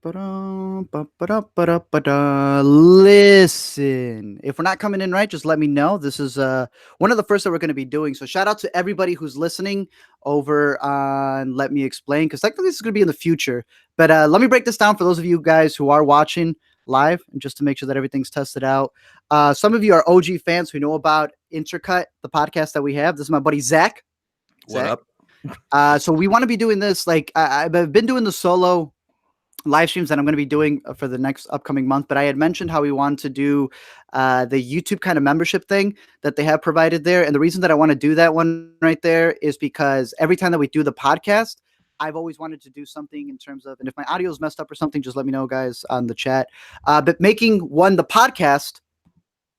Listen, if we're not coming in right, just let me know. This is one of the first that we're going to be doing. So shout out to everybody who's listening over on Let Me Explain, because technically this is going to be in the future. But let me break this down for those of you guys who are watching live, and just to make sure that everything's tested out. Some of you are OG fans who know about Intercut, the podcast that we have. This is my buddy Zach. What up? So we want to be doing this. Like I've been doing the solo live streams that I'm going to be doing for the next upcoming month. But I had mentioned how we want to do the YouTube kind of membership thing that they have provided there. And the reason that I want to do that one right there is because every time that we do the podcast, I've always wanted to do something in terms of, and if my audio is messed up or something, just let me know, guys, on the chat. But making the podcast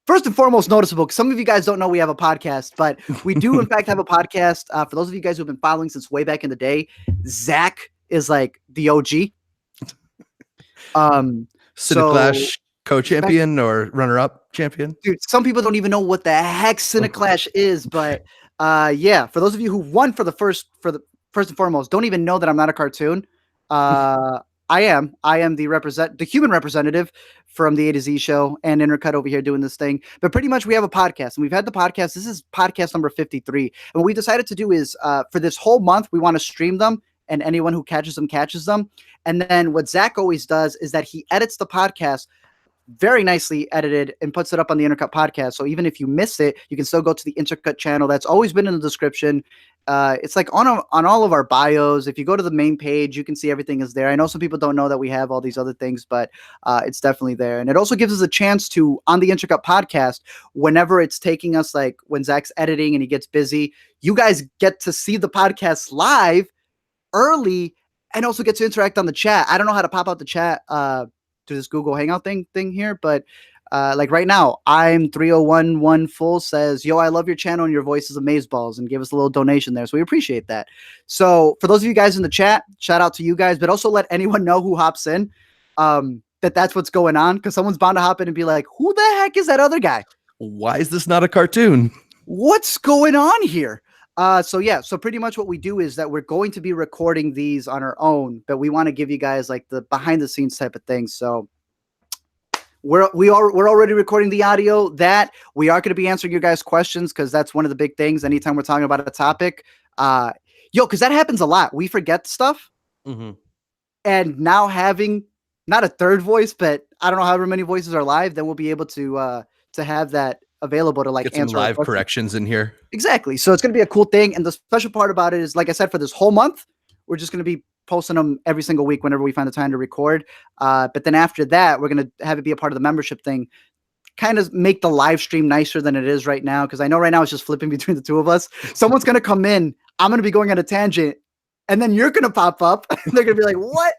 first and foremost noticeable, because some of you guys don't know we have a podcast, but we do in fact have a podcast. For those of you guys who've been following since way back in the day, Zach is like the OG. Cineclash co-champion or runner-up champion. Dude, some people don't even know what the heck Cineclash is, but yeah, for those of you who won for the first and foremost, don't even know that I'm not a cartoon. I am the human representative from the A to Z show and Intercut over here doing this thing. But pretty much we have a podcast, and we've had the podcast. This is podcast number 53. And what we decided to do is for this whole month, we want to stream them, and anyone who catches them catches them. And then what Zach always does is that he edits the podcast very nicely edited and puts it up on the Intercut podcast. So even if you miss it, you can still go to the Intercut channel. That's always been in the description. It's like on all of our bios. If you go to the main page, you can see everything is there. I know some people don't know that we have all these other things, but it's definitely there. And it also gives us a chance to, on the Intercut podcast, whenever it's taking us, like when Zach's editing and he gets busy, you guys get to see the podcast live early and also get to interact on the chat. I don't know how to pop out the chat to this Google Hangout thing here, but like right now, I'm 3011 full says, yo, I love your channel and your voice is amazeballs, and give us a little donation there. So we appreciate that. So for those of you guys in the chat, shout out to you guys, but also let anyone know who hops in that's what's going on, because someone's bound to hop in and be like, who the heck is that other guy? Why is this not a cartoon? What's going on here? So yeah, so pretty much what we do is that we're going to be recording these on our own, but we want to give you guys like the behind the scenes type of thing. So we're already recording the audio. That we are going to be answering your guys' questions, because that's one of the big things. Anytime we're talking about a topic, because that happens a lot. We forget stuff, and now having not a third voice, but I don't know however many voices are live, then we'll be able to have that available to like get some answer live corrections in here. Exactly. So it's going to be a cool thing. And the special part about it is, like I said, for this whole month, we're just going to be posting them every single week whenever we find the time to record. But then after that, we're going to have it be a part of the membership thing, kind of make the live stream nicer than it is right now. Because I know right now it's just flipping between the two of us. Someone's going to come in. I'm going to be going on a tangent, and then you're going to pop up. And they're going to be like, what?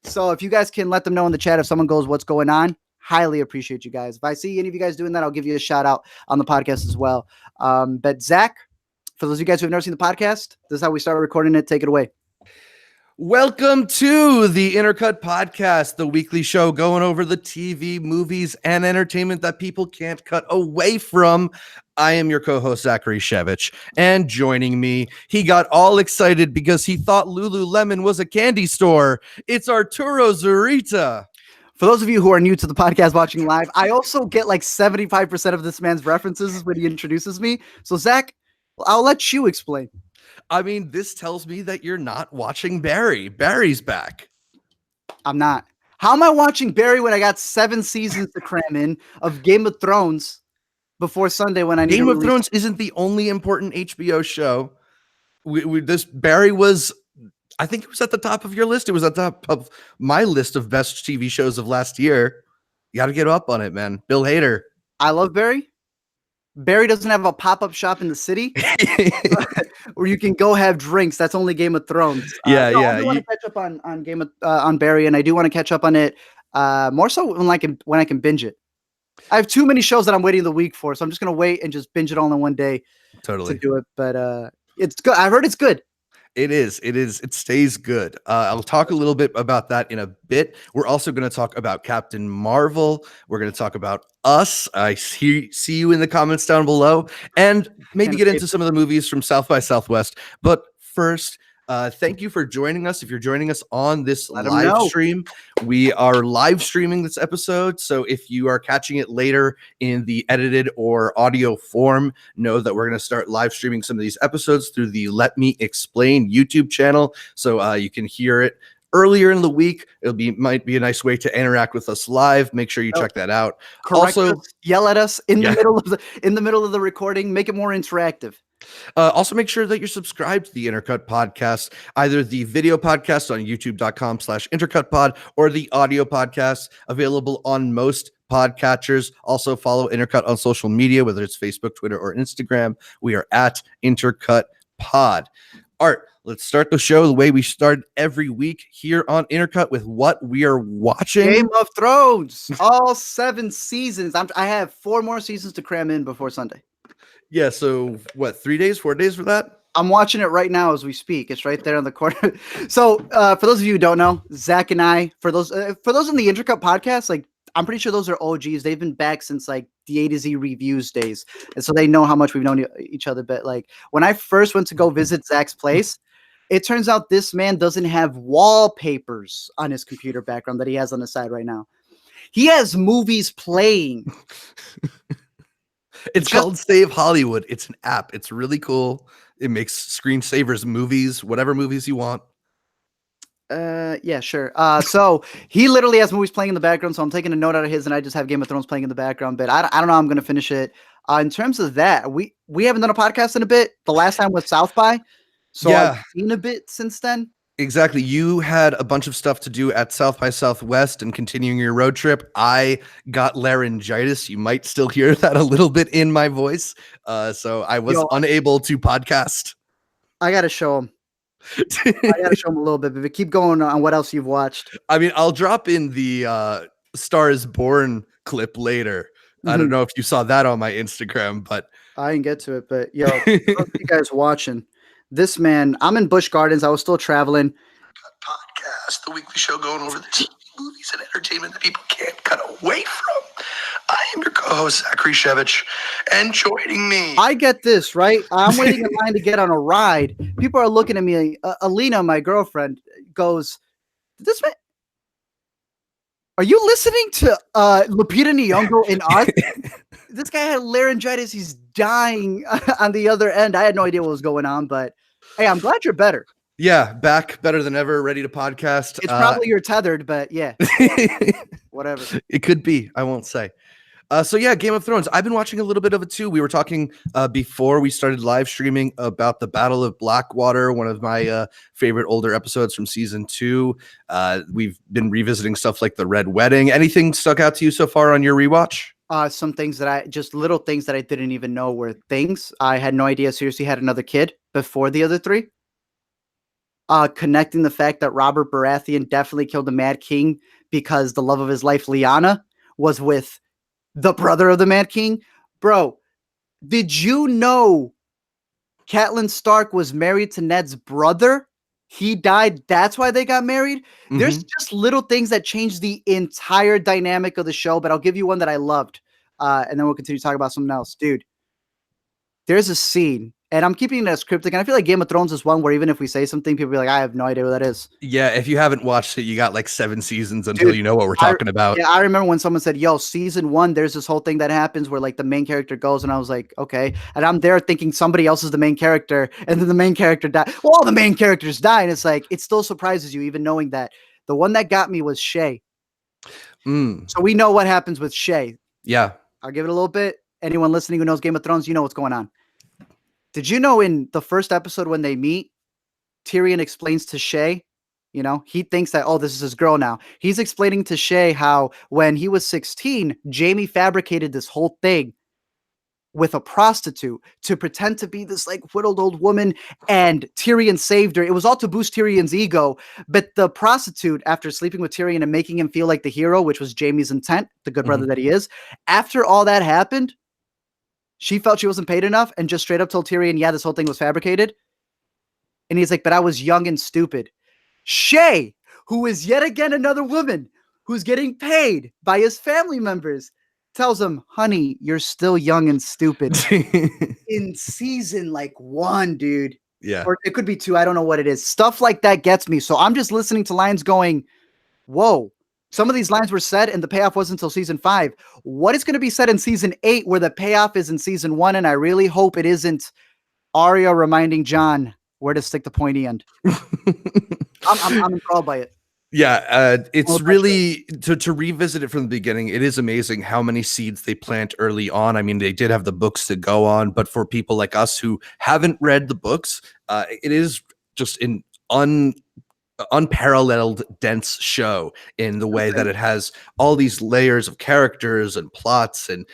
So if you guys can let them know in the chat if someone goes, what's going on? Highly appreciate you guys. If I see any of you guys doing that, I'll give you a shout out on the podcast as well. But Zach, for those of you guys who have never seen the podcast, this is how we started recording it. Take it away. Welcome to the Intercut podcast, the weekly show going over the TV, movies, and entertainment that people can't cut away from. I am your co-host, Zachary Shevich, and joining me, he got all excited because he thought Lululemon was a candy store. It's Arturo Zurita. For those of you who are new to the podcast watching live, I also get like 75% of this man's references when he introduces me. So Zach, I'll let you explain. I mean, this tells me that you're not watching Barry. Barry's back. I'm not. How am I watching Barry when I got 7 seasons to cram in of Game of Thrones before Sunday when I need Game of Thrones isn't the only important HBO show. This Barry was, I think it was at the top of your list. It was at the top of my list of best TV shows of last year. You got to get up on it, man. Bill Hader. I love Barry. Barry doesn't have a pop-up shop in the city where you can go have drinks. That's only Game of Thrones. Yeah. I do want to catch up on Barry, and I do want to catch up on it more so when I can binge it. I have too many shows that I'm waiting the week for, so I'm just gonna wait and just binge it all in one day. Totally to do it. But it's good. I've heard it's good. It is. It stays good. I'll talk a little bit about that in a bit. We're also going to talk about Captain Marvel. We're going to talk about Us. I see you in the comments down below, and maybe get into some of the movies from South by Southwest. But first, Thank you for joining us. If you're joining us on this Let 'em live know. stream, we are live streaming this episode. So if you are catching it later in the edited or audio form, know that we're going to start live streaming some of these episodes through the Let Me Explain YouTube channel. So you can hear it earlier in the week. Might be a nice way to interact with us live. Make sure you check that out. Correct Also, us, yell at us in Yeah. the middle of the recording. Make it more interactive. Also, make sure that you're subscribed to the Intercut podcast, either the video podcast on youtube.com/intercutpod or the audio podcast available on most podcatchers. Also, follow Intercut on social media, whether it's Facebook, Twitter, or Instagram. We are at Intercut Pod. Art, let's start the show the way we start every week here on Intercut with what we are watching. Game of Thrones, all 7 seasons. I have 4 more seasons to cram in before Sunday. Yeah, so what, 3 days, 4 days for that? I'm watching it right now as we speak. It's right there on the corner. So for those of you who don't know, Zach and I, for those in the Intercut podcast, like I'm pretty sure those are OGs. They've been back since like the A to Z reviews days, and so they know how much we've known each other. But like when I first went to go visit Zach's place, it turns out this man doesn't have wallpapers on his computer background that he has on the side right now. He has movies playing. It's called Save Hollywood. It's an app. It's really cool. It makes screensavers movies, whatever movies you want. Yeah, sure. So he literally has movies playing in the background. So I'm taking a note out of his, and I just have Game of Thrones playing in the background. But I don't know how I'm going to finish it. In terms of that, we haven't done a podcast in a bit. The last time was South by, so Yeah. I've seen a bit since then. Exactly. You had a bunch of stuff to do at South by Southwest and continuing your road trip. I got laryngitis. You might still hear that a little bit in my voice. So I was unable to podcast. I got to show him. I got to show him a little bit, but keep going on what else you've watched. I mean, I'll drop in the Star is Born clip later. I don't know if you saw that on my Instagram, but I didn't get to it. But yo, you guys watching this man? I'm in Busch Gardens. I was still traveling. Podcast, the weekly show going over the TV, movies, and entertainment that people can't cut away from. I am your co-host, Zachary Shevich, and joining me. I get this, right? I'm waiting in line to get on a ride. People are looking at me. Alina, my girlfriend, goes, "This man, are you listening to Lupita Nyong'o in Us?" This guy had laryngitis. He's dying on the other end. I had no idea what was going on, but hey, I'm glad you're better. Yeah, back better than ever, ready to podcast. It's probably you're tethered, but yeah, whatever. It could be. I won't say. So yeah, Game of Thrones. I've been watching a little bit of it too. We were talking before we started live streaming about the Battle of Blackwater, one of my favorite older episodes from season 2. We've been revisiting stuff like the Red Wedding. Anything stuck out to you so far on your rewatch? Some things that little things that I didn't even know were things. I had no idea seriously had another kid before the other 3. Connecting the fact that Robert Baratheon definitely killed the Mad King because the love of his life, Lyanna, was with the brother of the Mad King. Bro, did you know Catelyn Stark was married to Ned's brother? He died. That's why they got married. Mm-hmm. There's just little things that change the entire dynamic of the show, but I'll give you one that I loved. And then we'll continue to talk about something else. Dude, there's a scene, and I'm keeping it as cryptic, and I feel like Game of Thrones is one where even if we say something, people be like, I have no idea what that is. Yeah, if you haven't watched it, you got like 7 seasons until you know what we're talking about. Yeah, I remember when someone said, yo, season 1, there's this whole thing that happens where like the main character goes, and I was like, okay. And I'm there thinking somebody else is the main character, and then the main character died. Well, all the main characters die, and it's like, it still surprises you even knowing that. The one that got me was Shay. So we know what happens with Shay. Yeah. I'll give it a little bit. Anyone listening who knows Game of Thrones, you know what's going on. Did you know in the first episode when they meet, Tyrion explains to Shay, you know, he thinks that, oh, this is his girl now. He's explaining to Shay how when he was 16, Jaime fabricated this whole thing with a prostitute to pretend to be this like whittled old woman, and Tyrion saved her. It was all to boost Tyrion's ego, but the prostitute, after sleeping with Tyrion and making him feel like the hero, which was Jaime's intent, the good brother that he is, after all that happened, she felt she wasn't paid enough and just straight up told Tyrion, yeah, this whole thing was fabricated. And he's like, but I was young and stupid. Shay, who is yet again another woman who's getting paid by his family members, tells him, honey, you're still young and stupid. In season like 1, dude. Yeah. Or it could be 2. I don't know what it is. Stuff like that gets me. So I'm just listening to lines going, whoa. Some of these lines were said and the payoff wasn't until season 5. What is going to be said in season 8 where the payoff is in season 1? And I really hope it isn't Arya reminding Jon where to stick the pointy end. I'm enthralled by it. Yeah, it's really to revisit it from the beginning. It is amazing how many seeds they plant early on. I mean, they did have the books to go on, but for people like us who haven't read the books, it is just an unparalleled dense show in the way that it has all these layers of characters and plots and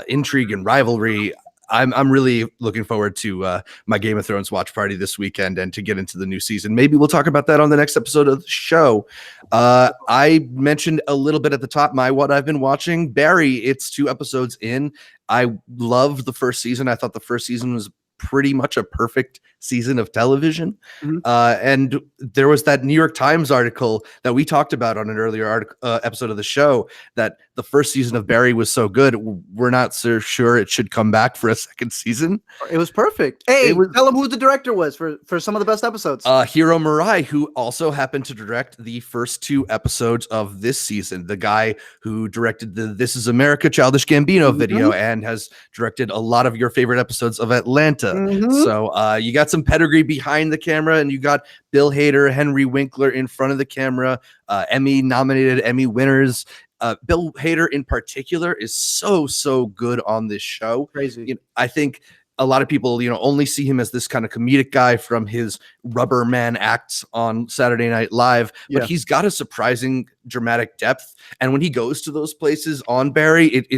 intrigue and rivalry. I'm really looking forward to my Game of Thrones watch party this weekend and to get into the new season. Maybe we'll talk about that on the next episode of the show. I mentioned a little bit at the top what I've been watching. Barry, it's 2 episodes in. I loved the first season. I thought the first season was pretty much a perfect season of television. And there was that New York Times article that we talked about on an earlier episode of the show, that the first season of Barry was so good, we're not so sure it should come back for a second season. It was perfect. Hey, tell them who the director was for some of the best episodes. Hiro Murai, who also happened to direct the first 2 episodes of this season, the guy who directed the This Is America Childish Gambino video and has directed a lot of your favorite episodes of Atlanta. So you got some pedigree behind the camera, and you got Bill Hader, Henry Winkler in front of the camera, Emmy-nominated Emmy winners. Bill Hader in particular is so good on this show. Crazy. I think a lot of people, only see him as this kind of comedic guy from his Rubber Man acts on Saturday Night Live, but he's got a surprising dramatic depth. And when he goes to those places on Barry, it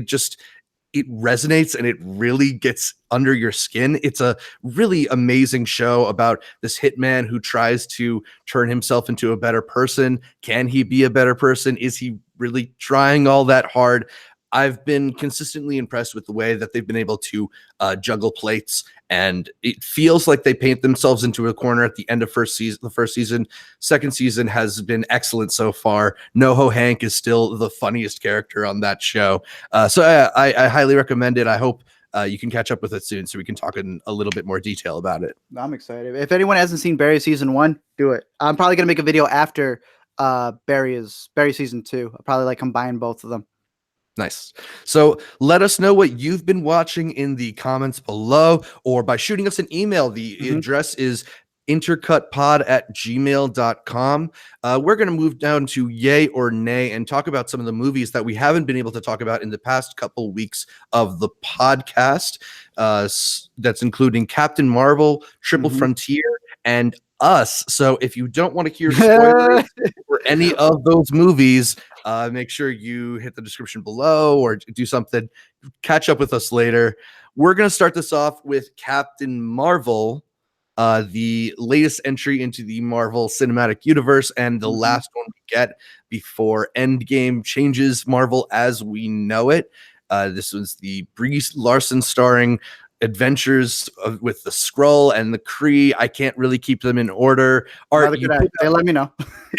resonates and it really gets under your skin. It's a really amazing show about this hitman who tries to turn himself into a better person. Can he be a better person? Is he really trying all that hard? I've been consistently impressed with the way that they've been able to juggle plates, and it feels like they paint themselves into a corner at the end of the first season. Second season has been excellent so far. NoHo Hank is still the funniest character on that show. So I highly recommend it. I hope you can catch up with it soon so we can talk in a little bit more detail about it. I'm excited. If anyone hasn't seen Barry season 1, do it. I'm probably going to make a video after Barry season 2. I'll probably combine both of them. Nice. So let us know what you've been watching in the comments below or by shooting us an email. The address is intercutpod@gmail.com. We're going to move down to yay or nay and talk about some of the movies that we haven't been able to talk about in the past couple weeks of the podcast. That's including Captain Marvel, Triple Frontier, and Us. So if you don't want to hear spoilers for any of those movies, make sure you hit the description below or do something. Catch up with us later. We're going to start this off with Captain Marvel, the latest entry into the Marvel Cinematic Universe and the last one we get before Endgame changes Marvel as we know it. This was the Brie Larson starring adventures with the Skrull and the Kree. I can't really keep them in order. Art, let me know.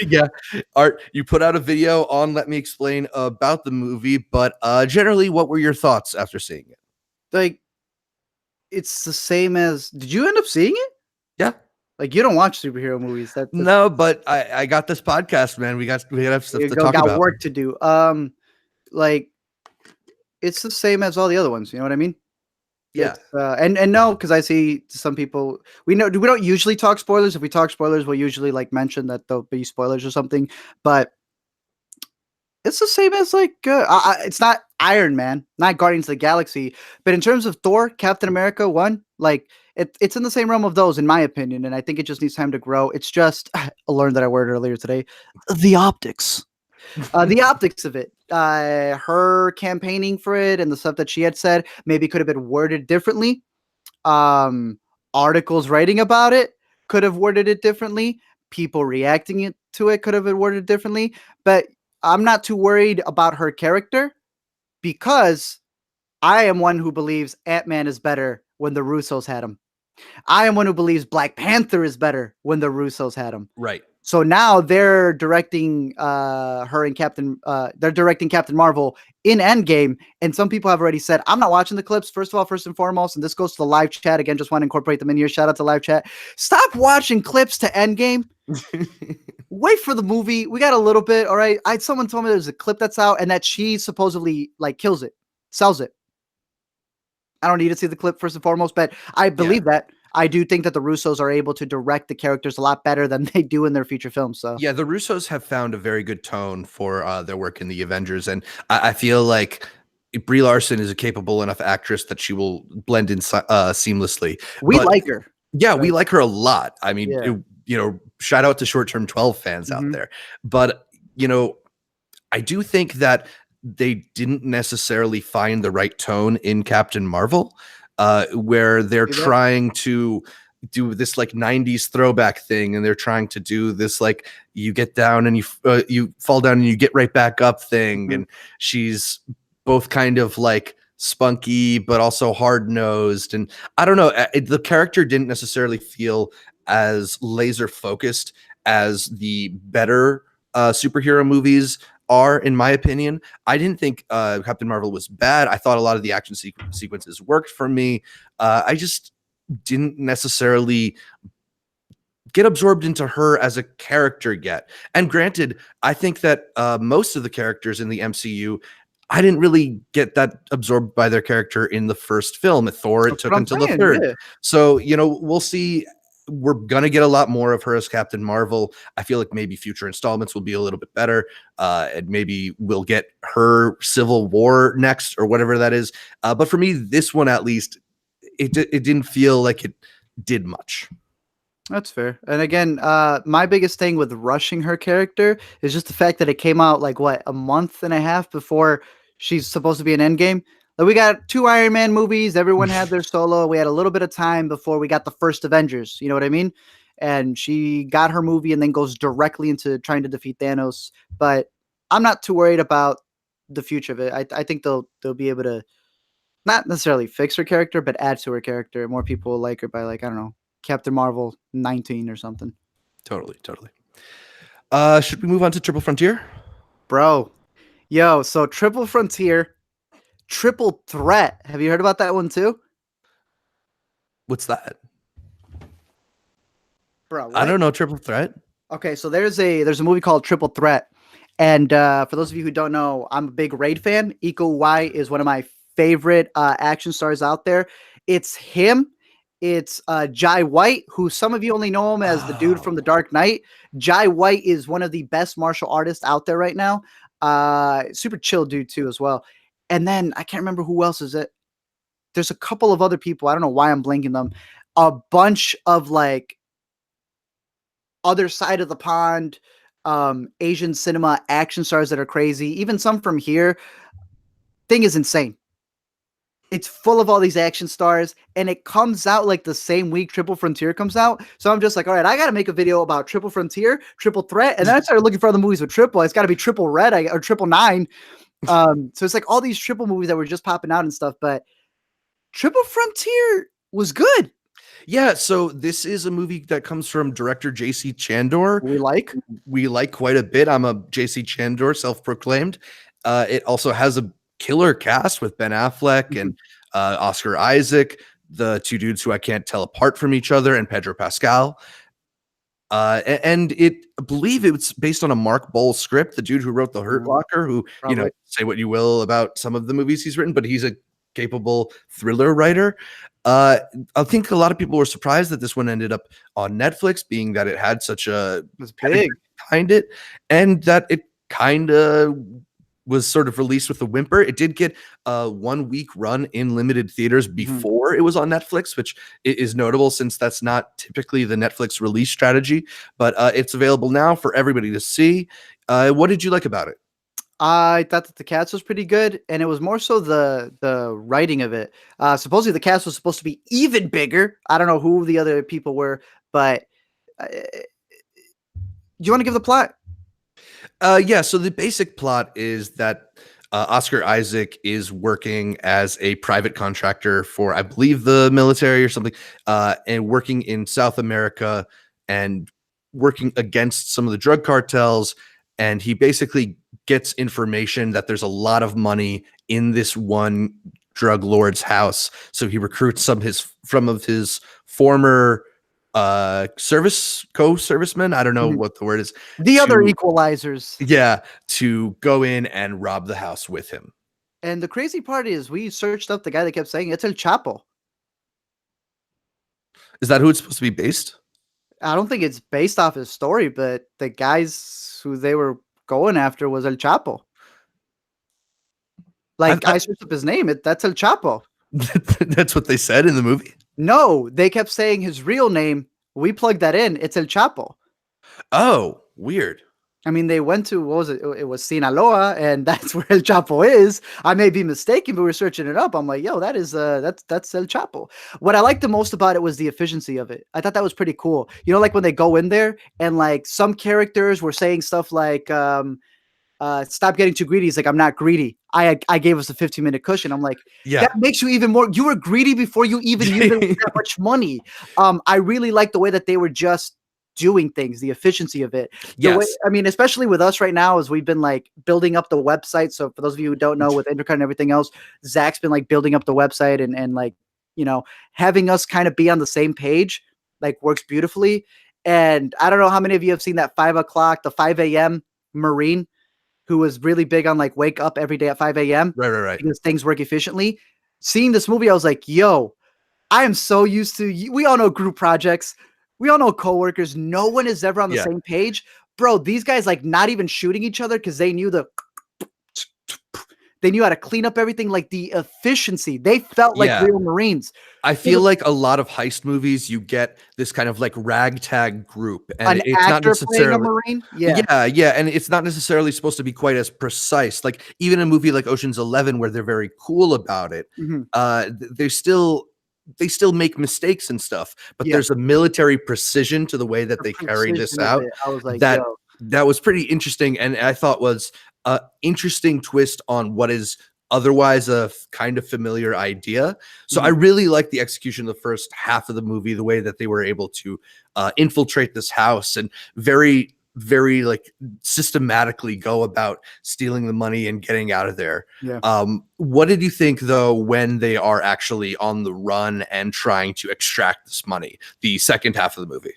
Yeah, Art, you put out a video on Let Me Explain about the movie, but generally, what were your thoughts after seeing it? It's the same as. Did you end up seeing it? Yeah. You don't watch superhero movies. No, but I got this podcast, man. We got stuff to talk about. Got work to do. It's the same as all the other ones. You know what I mean? Yeah. And no, because I see some people, we don't usually talk spoilers. If we talk spoilers, we'll usually mention that there'll be spoilers or something, but it's the same as it's not Iron Man, not Guardians of the Galaxy, but in terms of Thor, Captain America 1, it's in the same realm of those, in my opinion. And I think it just needs time to grow. It's just, I learned that word earlier today, the optics. The optics of it, her campaigning for it and the stuff that she had said maybe could have been worded differently. Articles writing about it could have worded it differently. People reacting to it could have been worded differently. But I'm not too worried about her character because I am one who believes Ant-Man is better when the Russos had him. I am one who believes Black Panther is better when the Russos had him. Right. So now they're directing her and they're directing Captain Marvel in Endgame, and some people have already said, I'm not watching the clips. First of all, first and foremost, and this goes to the live chat again, just want to incorporate them in here. Shout out to live chat. Stop watching clips to Endgame. Wait for the movie. We got a little bit. All right. Someone told me there's a clip that's out and that she supposedly like kills it, sells it. I don't need to see the clip first and foremost, but I believe that. I do think that the Russos are able to direct the characters a lot better than they do in their feature films. So Yeah, the Russos have found a very good tone for their work in the Avengers, and I feel like Brie Larson is a capable enough actress that she will blend in seamlessly. we But like her. yeah, Right? we like her a lot. I mean, Yeah. shout out to Short Term 12 fans out Mhm. there. But I do think that they didn't necessarily find the right tone in Captain Marvel, where they're See that? trying to do this like 90s throwback thing, and they're trying to do this like you get down and you fall down and you get right back up thing, Mhm. and she's both kind of like spunky but also hard nosed, and I don't know, the character didn't necessarily feel as laser focused as the better superhero movies are, in my opinion. I didn't think Captain Marvel was bad. I thought a lot of the action sequences worked for me. I just didn't necessarily get absorbed into her as a character yet. And granted, I think that most of the characters in the MCU, I didn't really get that absorbed by their character in the first film. At Thor, it That's what took I'm until the saying. third. Yeah. So, we'll see. We're gonna get a lot more of her as Captain Marvel. I feel like maybe future installments will be a little bit better, and maybe we'll get her Civil War next or whatever that is. But for me, this one at least, it didn't feel like it did much. That's fair. And again, my biggest thing with rushing her character is just the fact that it came out like what, a month and a half before she's supposed to be an Endgame. Like we got 2 Iron Man movies, everyone had their solo. We had a little bit of time before we got the first Avengers, you know what I mean? And she got her movie and then goes directly into trying to defeat Thanos. But I'm not too worried about the future of it. I think they'll be able to not necessarily fix her character, but add to her character. More people will like her by like, I don't know, Captain Marvel 19 or something. Totally, totally. Should we move on to Triple Frontier? Bro, yo, so Triple Frontier, Triple Threat. Have you heard about that one too? What's that? Bro, I what? don't know. Triple Threat. Okay, so there's a movie called Triple Threat. And for those of you who don't know, I'm a big Raid fan. Iko Uwais is one of my favorite action stars out there. It's him. It's Jai White, who some of you only know him as the dude from The Dark Knight. Jai White is one of the best martial artists out there right now. Super chill dude too as well. And then I can't remember who else is it. There's a couple of other people. I don't know why I'm blanking them. A bunch of like other side of the pond Asian cinema action stars that are crazy, even some from here. Thing is insane. It's full of all these action stars, and it comes out like the same week Triple Frontier comes out. So I'm just like, all right, I got to make a video about Triple Frontier, Triple Threat, and then I started looking for other movies with Triple. It's got to be Triple Red or Triple Nine. So it's like all these Triple movies that were just popping out and stuff. But Triple Frontier was good. Yeah, so this is a movie that comes from director J.C. Chandor. We like. We like quite a bit. I'm a J.C. Chandor, self-proclaimed. It also has a killer cast with Ben Affleck and Oscar Isaac, the two dudes who I can't tell apart from each other, and Pedro Pascal. And I believe it's based on a Mark Bowl script, the dude who wrote The Hurt Locker, who, Probably. say what you will about some of the movies he's written, but he's a capable thriller writer. I think a lot of people were surprised that this one ended up on Netflix, being that it had such a It's big behind it, and that it kind of was sort of released with a whimper. It did get a 1 week run in limited theaters before it was on Netflix, which is notable since that's not typically the Netflix release strategy, but it's available now for everybody to see. What did you like about it? I thought that the cast was pretty good, and it was more so the writing of it. Supposedly the cast was supposed to be even bigger. I don't know who the other people were, but do you want to give the plot? Yeah, so the basic plot is that Oscar Isaac is working as a private contractor for, I believe, the military or something, and working in South America and working against some of the drug cartels, and he basically gets information that there's a lot of money in this one drug lord's house. So he recruits some of his former co-servicemen, I don't know what the word is, the other equalizers. Yeah, to go in and rob the house with him. And the crazy part is we searched up the guy that kept saying it's El Chapo. Is that who it's supposed to be based? I don't think it's based off his story, but the guys who they were going after was El Chapo. Like, I searched up his name. That's El Chapo. That's what they said in the movie? No, they kept saying his real name. We plugged that in. It's El Chapo. Oh, weird. I mean, they went to, what was it? It was Sinaloa, and that's where El Chapo is. I may be mistaken, but we're searching it up. I'm like, yo, that is that's El Chapo. What I liked the most about it was the efficiency of it. I thought that was pretty cool. You know, like when they go in there and like some characters were saying stuff like, stop getting too greedy. He's like, I'm not greedy. I gave us a 15-minute cushion. I'm like, yeah, that makes you even more. You were greedy before you even used that much money. I really like the way that they were just doing things, the efficiency of it. Yes. I mean, especially with us right now, as we've been like building up the website. So for those of you who don't know, with Intercut and everything else, Zach's been like building up the website and like, you know, having us kind of be on the same page, like works beautifully. And I don't know how many of you have seen that 5 o'clock, the 5 a.m. Marine who was really big on like wake up every day at 5 a.m. Right. Because things work efficiently. Seeing this movie, I was like, yo, I am so used to, we all know group projects. We all know coworkers. No one is ever on the same page. Bro, these guys like not even shooting each other because they knew they knew how to clean up everything, like the efficiency. They felt like real Marines. I feel like a lot of heist movies, you get this kind of like ragtag group, and it's not necessarily a Marine. Yeah, and it's not necessarily supposed to be quite as precise. Like even a movie like Ocean's 11, where they're very cool about it, they still make mistakes and stuff, but there's a military precision to the way that they carry this out. I was like, that was pretty interesting, and I thought was a interesting twist on what is otherwise a kind of familiar idea. So I really like the execution of the first half of the movie, the way that they were able to infiltrate this house and very like systematically go about stealing the money and getting out of there. What did you think though when they are actually on the run and trying to extract this money, the second half of the movie?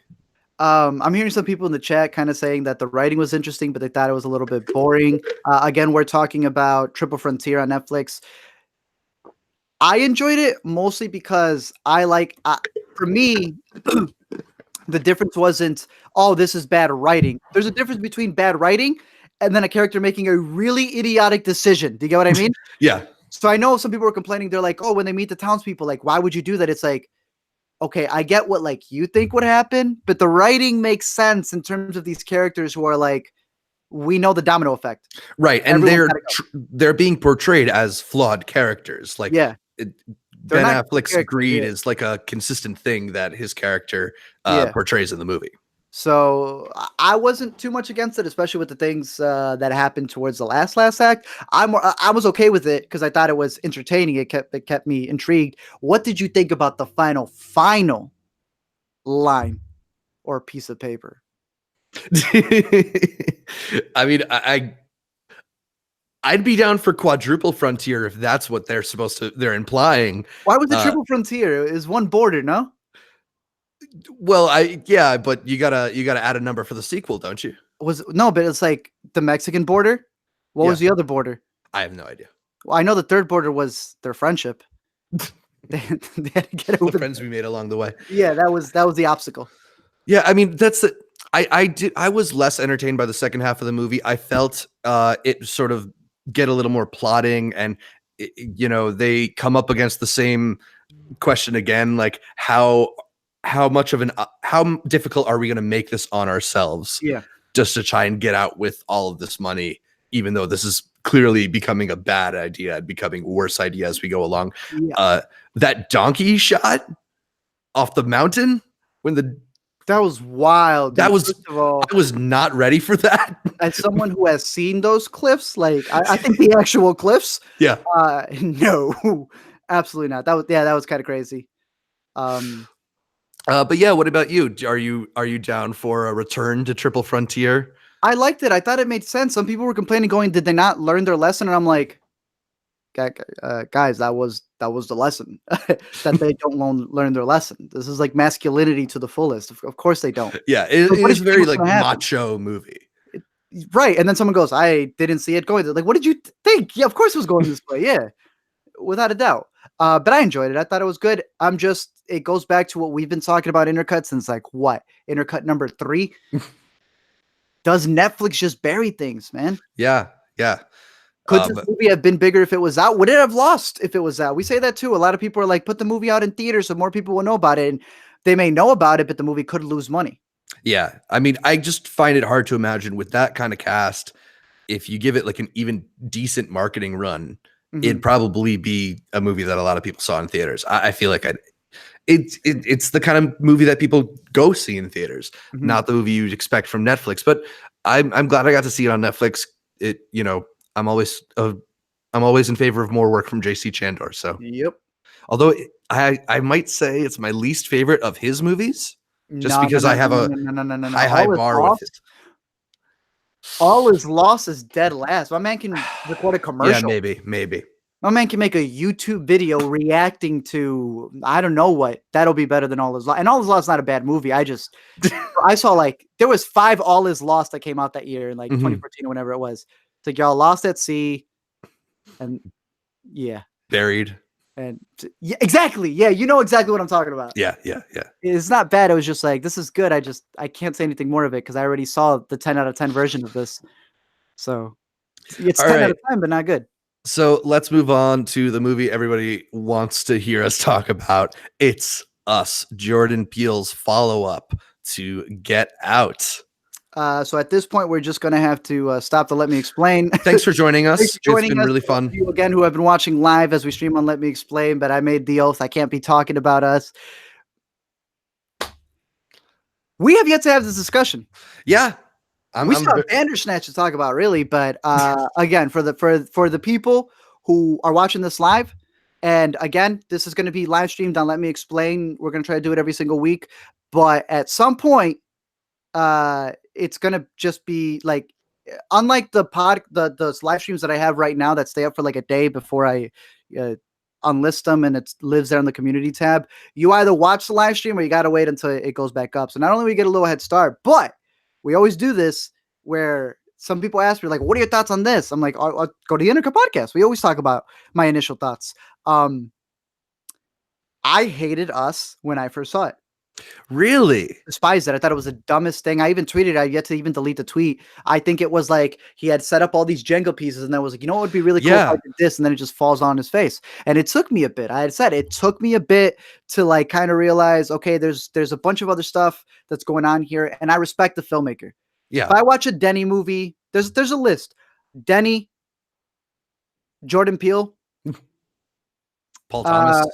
I'm hearing some people in the chat kind of saying that the writing was interesting, but they thought it was a little bit boring. Again, we're talking about Triple Frontier on Netflix. I enjoyed it mostly because for me, the difference wasn't, oh, this is bad writing. There's a difference between bad writing and then a character making a really idiotic decision. Do you get what I mean? Yeah. So I know some people were complaining. They're like, oh, when they meet the townspeople, like, why would you do that? It's like, okay, I get what like you think would happen, but the writing makes sense in terms of these characters who are like, we know the domino effect. Right. And they're being portrayed as flawed characters. Like Ben Affleck's greed is like a consistent thing that his character portrays in the movie. So I wasn't too much against it, especially with the things that happened towards the last act. I was okay with it because I thought it was entertaining. It kept me intrigued. What did you think about the final line or piece of paper? I mean, I'd be down for quadruple frontier if that's what they're implying. Why was it triple frontier? It was one border, no? Well, but you gotta add a number for the sequel, don't you? But it's like the Mexican border. What was the other border? I have no idea. Well, I know the third border was their friendship. they had to get over the friends we made along the way. Yeah, that was the obstacle. Yeah, I mean I was less entertained by the second half of the movie. I felt it sort of get a little more plotting, and they come up against the same question again, like how difficult are we going to make this on ourselves? Yeah, just to try and get out with all of this money, even though this is clearly becoming a bad idea and becoming a worse idea as we go along. Yeah. That donkey shot off the mountain that was wild. That was, first of all, I was not ready for that. As someone who has seen those cliffs, like I think the actual cliffs. Yeah. No, absolutely not. That was kind of crazy. But yeah, what about you? Are you down for a return to Triple Frontier? I liked it. I thought it made sense. Some people were complaining, going, "Did they not learn their lesson?" And I'm like, guys, that was the lesson that they don't learn their lesson. This is like masculinity to the fullest. Of course they don't. Yeah, it Like, what is did a you think very was like going to happen? macho movie. Right. And then someone goes, "I didn't see it going." Like, what did you think? Yeah, of course it was going this way. Yeah, without a doubt. But I enjoyed it. I thought it was good. It goes back to what we've been talking about Intercut since like what? Intercut number 3. Does Netflix just bury things, man? Yeah, yeah. Could this But movie have been bigger if it was out? Would it have lost if it was out? We say that too. A lot of people are like, put the movie out in theaters so more people will know about it. And they may know about it, but the movie could lose money. yeah, I mean, I just find it hard to imagine with that kind of cast, if you give it like an even decent marketing run, it'd Mhm, probably be a movie that a lot of people saw in theaters. I feel like it's the kind of movie that people go see in theaters, mhm. not the movie you'd expect from Netflix. But I'm glad I got to see it on Netflix. It I'm always I'm always in favor of more work from JC Chandor. So Yep. although I might say it's my least favorite of his movies, just No, no, because I no, no, have no, a no, no, no, no, no. high bar with it. All is lost is dead last. My man can record a Yeah, commercial. maybe. My man can make a YouTube video reacting to I don't know what. That'll be better than All Is Lost. And All Is Lost is not a bad movie. I saw like there was 5 All Is Lost that came out that year in like Mhm. 2014 or whenever it was. It's like y'all lost at sea and yeah. Buried. And yeah, exactly. Yeah, you know exactly what I'm talking about. Yeah. It's not bad. It was just like this is good. I can't say anything more of it because I already saw the 10 out of 10 version of this. So it's All 10 out right. of 10, but not good. So let's move on to the movie everybody wants to hear us talk about. It's Us, Jordan Peele's follow up to Get Out. So at this point, we're just gonna have to stop to let me explain. Thanks for joining Thanks us. for It's joining been us. really For those of fun. you again who have been watching live as we stream on Let Me Explain, but I made the oath I can't be talking about us. We have yet to have this discussion. Yeah. We I'm still have Bandersnatch to talk about, really, but again, for the people who are watching this live, and again, this is going to be live streamed on Let Me Explain. We're going to try to do it every single week, but at some point, it's going to just be like unlike the live streams that I have right now that stay up for like a day before I uh, unlist them and it lives there in the community tab. You either watch the live stream or you got to wait until it goes back up. So not only we get a little head start, but we always do this where some people ask me like, "What are your thoughts on this?" I'm like, "I'll go to the Intercut podcast." We always talk about my initial thoughts. Um, I hated Us when I first saw it. really. Despised it. I thought it was the dumbest thing. I even tweeted. I yet to even delete the tweet. I think it was like he had set up all these Jenga pieces, and then was like, you know what would be really cool if I Yeah. did this, and then it just falls on his face. And it took me a bit. I had said it took me a bit to like kind of realize, okay, there's a bunch of other stuff that's going on here, and I respect the filmmaker. If Yeah. I watch a Denny movie, there's a list: Denny, Jordan Peele, Paul Thomas. uh,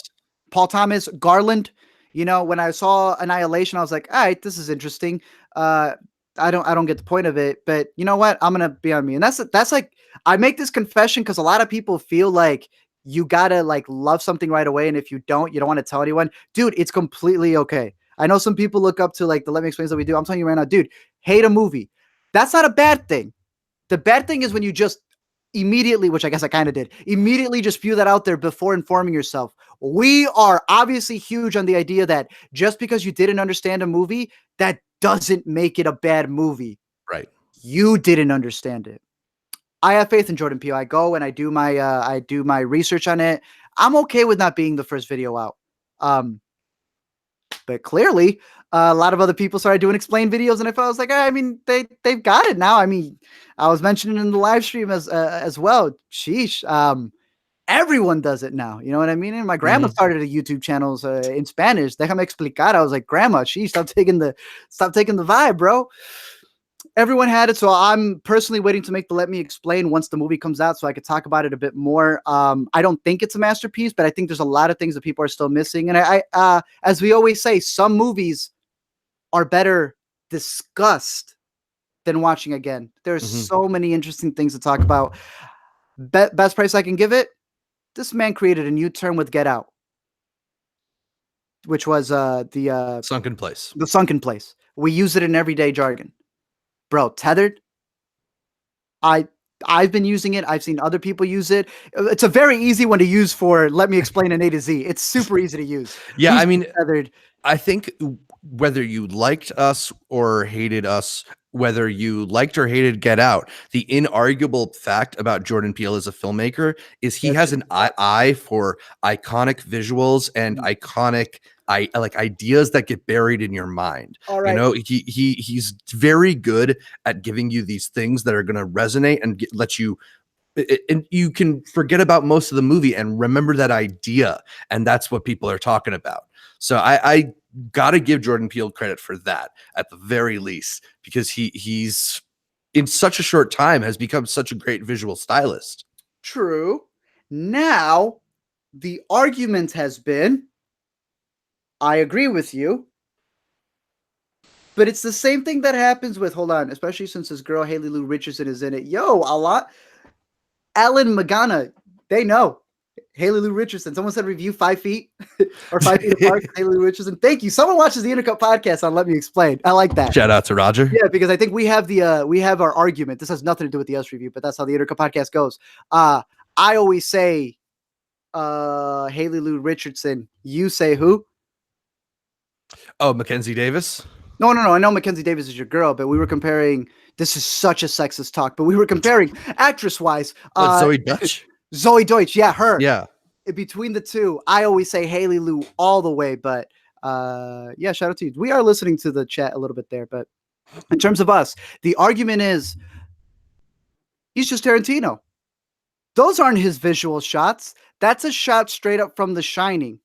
Paul Thomas, Garland. You know, when I saw Annihilation, I was like, all right, this is interesting. Uh, I don't get the point of it, but you know what? I'm gonna be on me, and that's like I make this confession because a lot of people feel like you gotta like love something right away, and if you don't want to tell anyone, dude. It's completely okay. I know some people look up to like the Let Me Explain that we do. I'm telling you right now, dude, hate a movie. That's not a bad thing. The bad thing is when you just immediately, which I guess I kind of did, immediately just spew that out there before informing yourself. We are obviously huge on the idea that just because you didn't understand a movie, that doesn't make it a bad movie. Right. You didn't understand it. I have faith in Jordan Peele. I go and I do my research on it. I'm okay with not being the first video out. Um, but clearly, a lot of other people started doing explain videos, and I was like, I mean, they've got it now. I mean, I was mentioning in the live stream as well. Sheesh, everyone does it now. You know what I mean? And my grandma Mhm. started a YouTube channel in Spanish. Déjame explicar. I was like, Grandma, sheesh, stop taking the vibe, bro. Everyone had it, so I'm personally waiting to make the Let Me Explain once the movie comes out so I could talk about it a bit more. I don't think it's a masterpiece, but I think there's a lot of things that people are still missing. And as we always say, some movies are better discussed than watching again. There's Mhm. so many interesting things to talk about. Best price I can give it, this man created a new term with Get Out. which was the Sunken place. sunken place. We use it in everyday jargon, bro. Tethered. I I've been using it. I've seen other people use it. It's a very easy one to use for. Let me explain an A to Z. It's super easy to use. Yeah, Who's I mean, tethered? I think whether you liked us or hated us, whether you liked or hated Get Out, the inarguable fact about Jordan Peele as a filmmaker is he That has shit an is eye for iconic visuals and Mm. iconic like ideas that get buried in your mind. All You right. know, he's very good at giving you these things that are going to resonate and let you and you can forget about most of the movie and remember that idea, and that's what people are talking about. So I gotta give Jordan Peele credit for that at the very least, because he's in such a short time has become such a great visual stylist. True. Now, the argument has been, I agree with you, but it's the same thing that happens with, hold on, especially since this girl Haley Lou Richardson is in it. Yo, a lot. Alan Magana, they know. Haley Lou Richardson. Someone said review 5 feet or 5 feet apart. Haley Lou Richardson. Thank you. Someone watches the Intercut podcast on Let Me Explain. I like that. Shout out to Roger. Yeah, because I think we have our argument. This has nothing to do with the US review, but that's how the Intercut podcast goes. I always say Haley Lou Richardson. You say who? Oh, Mackenzie Davis. No. I know Mackenzie Davis is your girl, but we were comparing. This is such a sexist talk, but we were comparing actress-wise. Zoe Dutch. Zoe Deutsch, yeah, her. Yeah. Between the two, I always say Haley Lou all the way, but yeah, shout out to you. We are listening to the chat a little bit there, but in terms of us, the argument is he's just Tarantino. Those aren't his visual shots. That's a shot straight up from The Shining.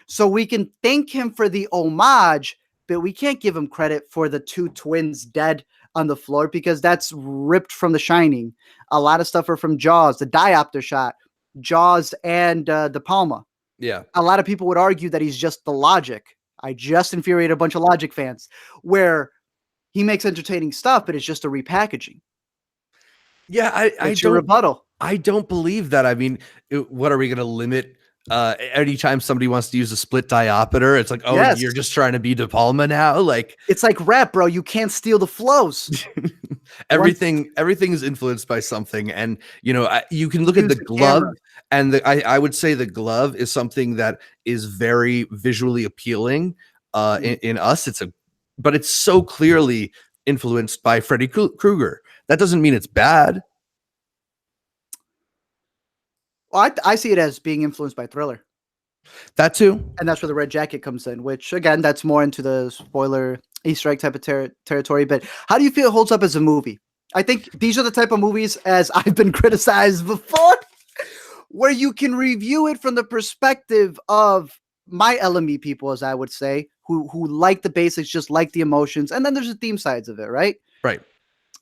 So we can thank him for the homage, but we can't give him credit for the two twins dead on the floor because that's ripped from The Shining. A lot of stuff are from Jaws, the diopter shot, Jaws and De Palma. Yeah. A lot of people would argue that he's just the logic. I just infuriate a bunch of logic fans where he makes entertaining stuff, but it's just a repackaging. Yeah, I It's your don't rebuttal. I don't believe that. I mean, what are we going to limit? Anytime somebody wants to use a split diopter, it's like, oh, Yes. you're just trying to be De Palma now. Like It's like rap, bro. You can't steal the flows. everything is influenced by something, and you know, you can look at the Use the glove, camera. and I would say the glove is something that is very visually appealing. In us, but it's so clearly influenced by Freddy Krueger. That doesn't mean it's bad. Well, I see it as being influenced by Thriller. That too. And that's where the red jacket comes in, which again, that's more into the spoiler Easter egg type of territory. But how do you feel it holds up as a movie? I think these are the type of movies, as I've been criticized before, where you can review it from the perspective of my LME people, as I would say, who like the basics, just like the emotions. And then there's the theme sides of it, right? Right.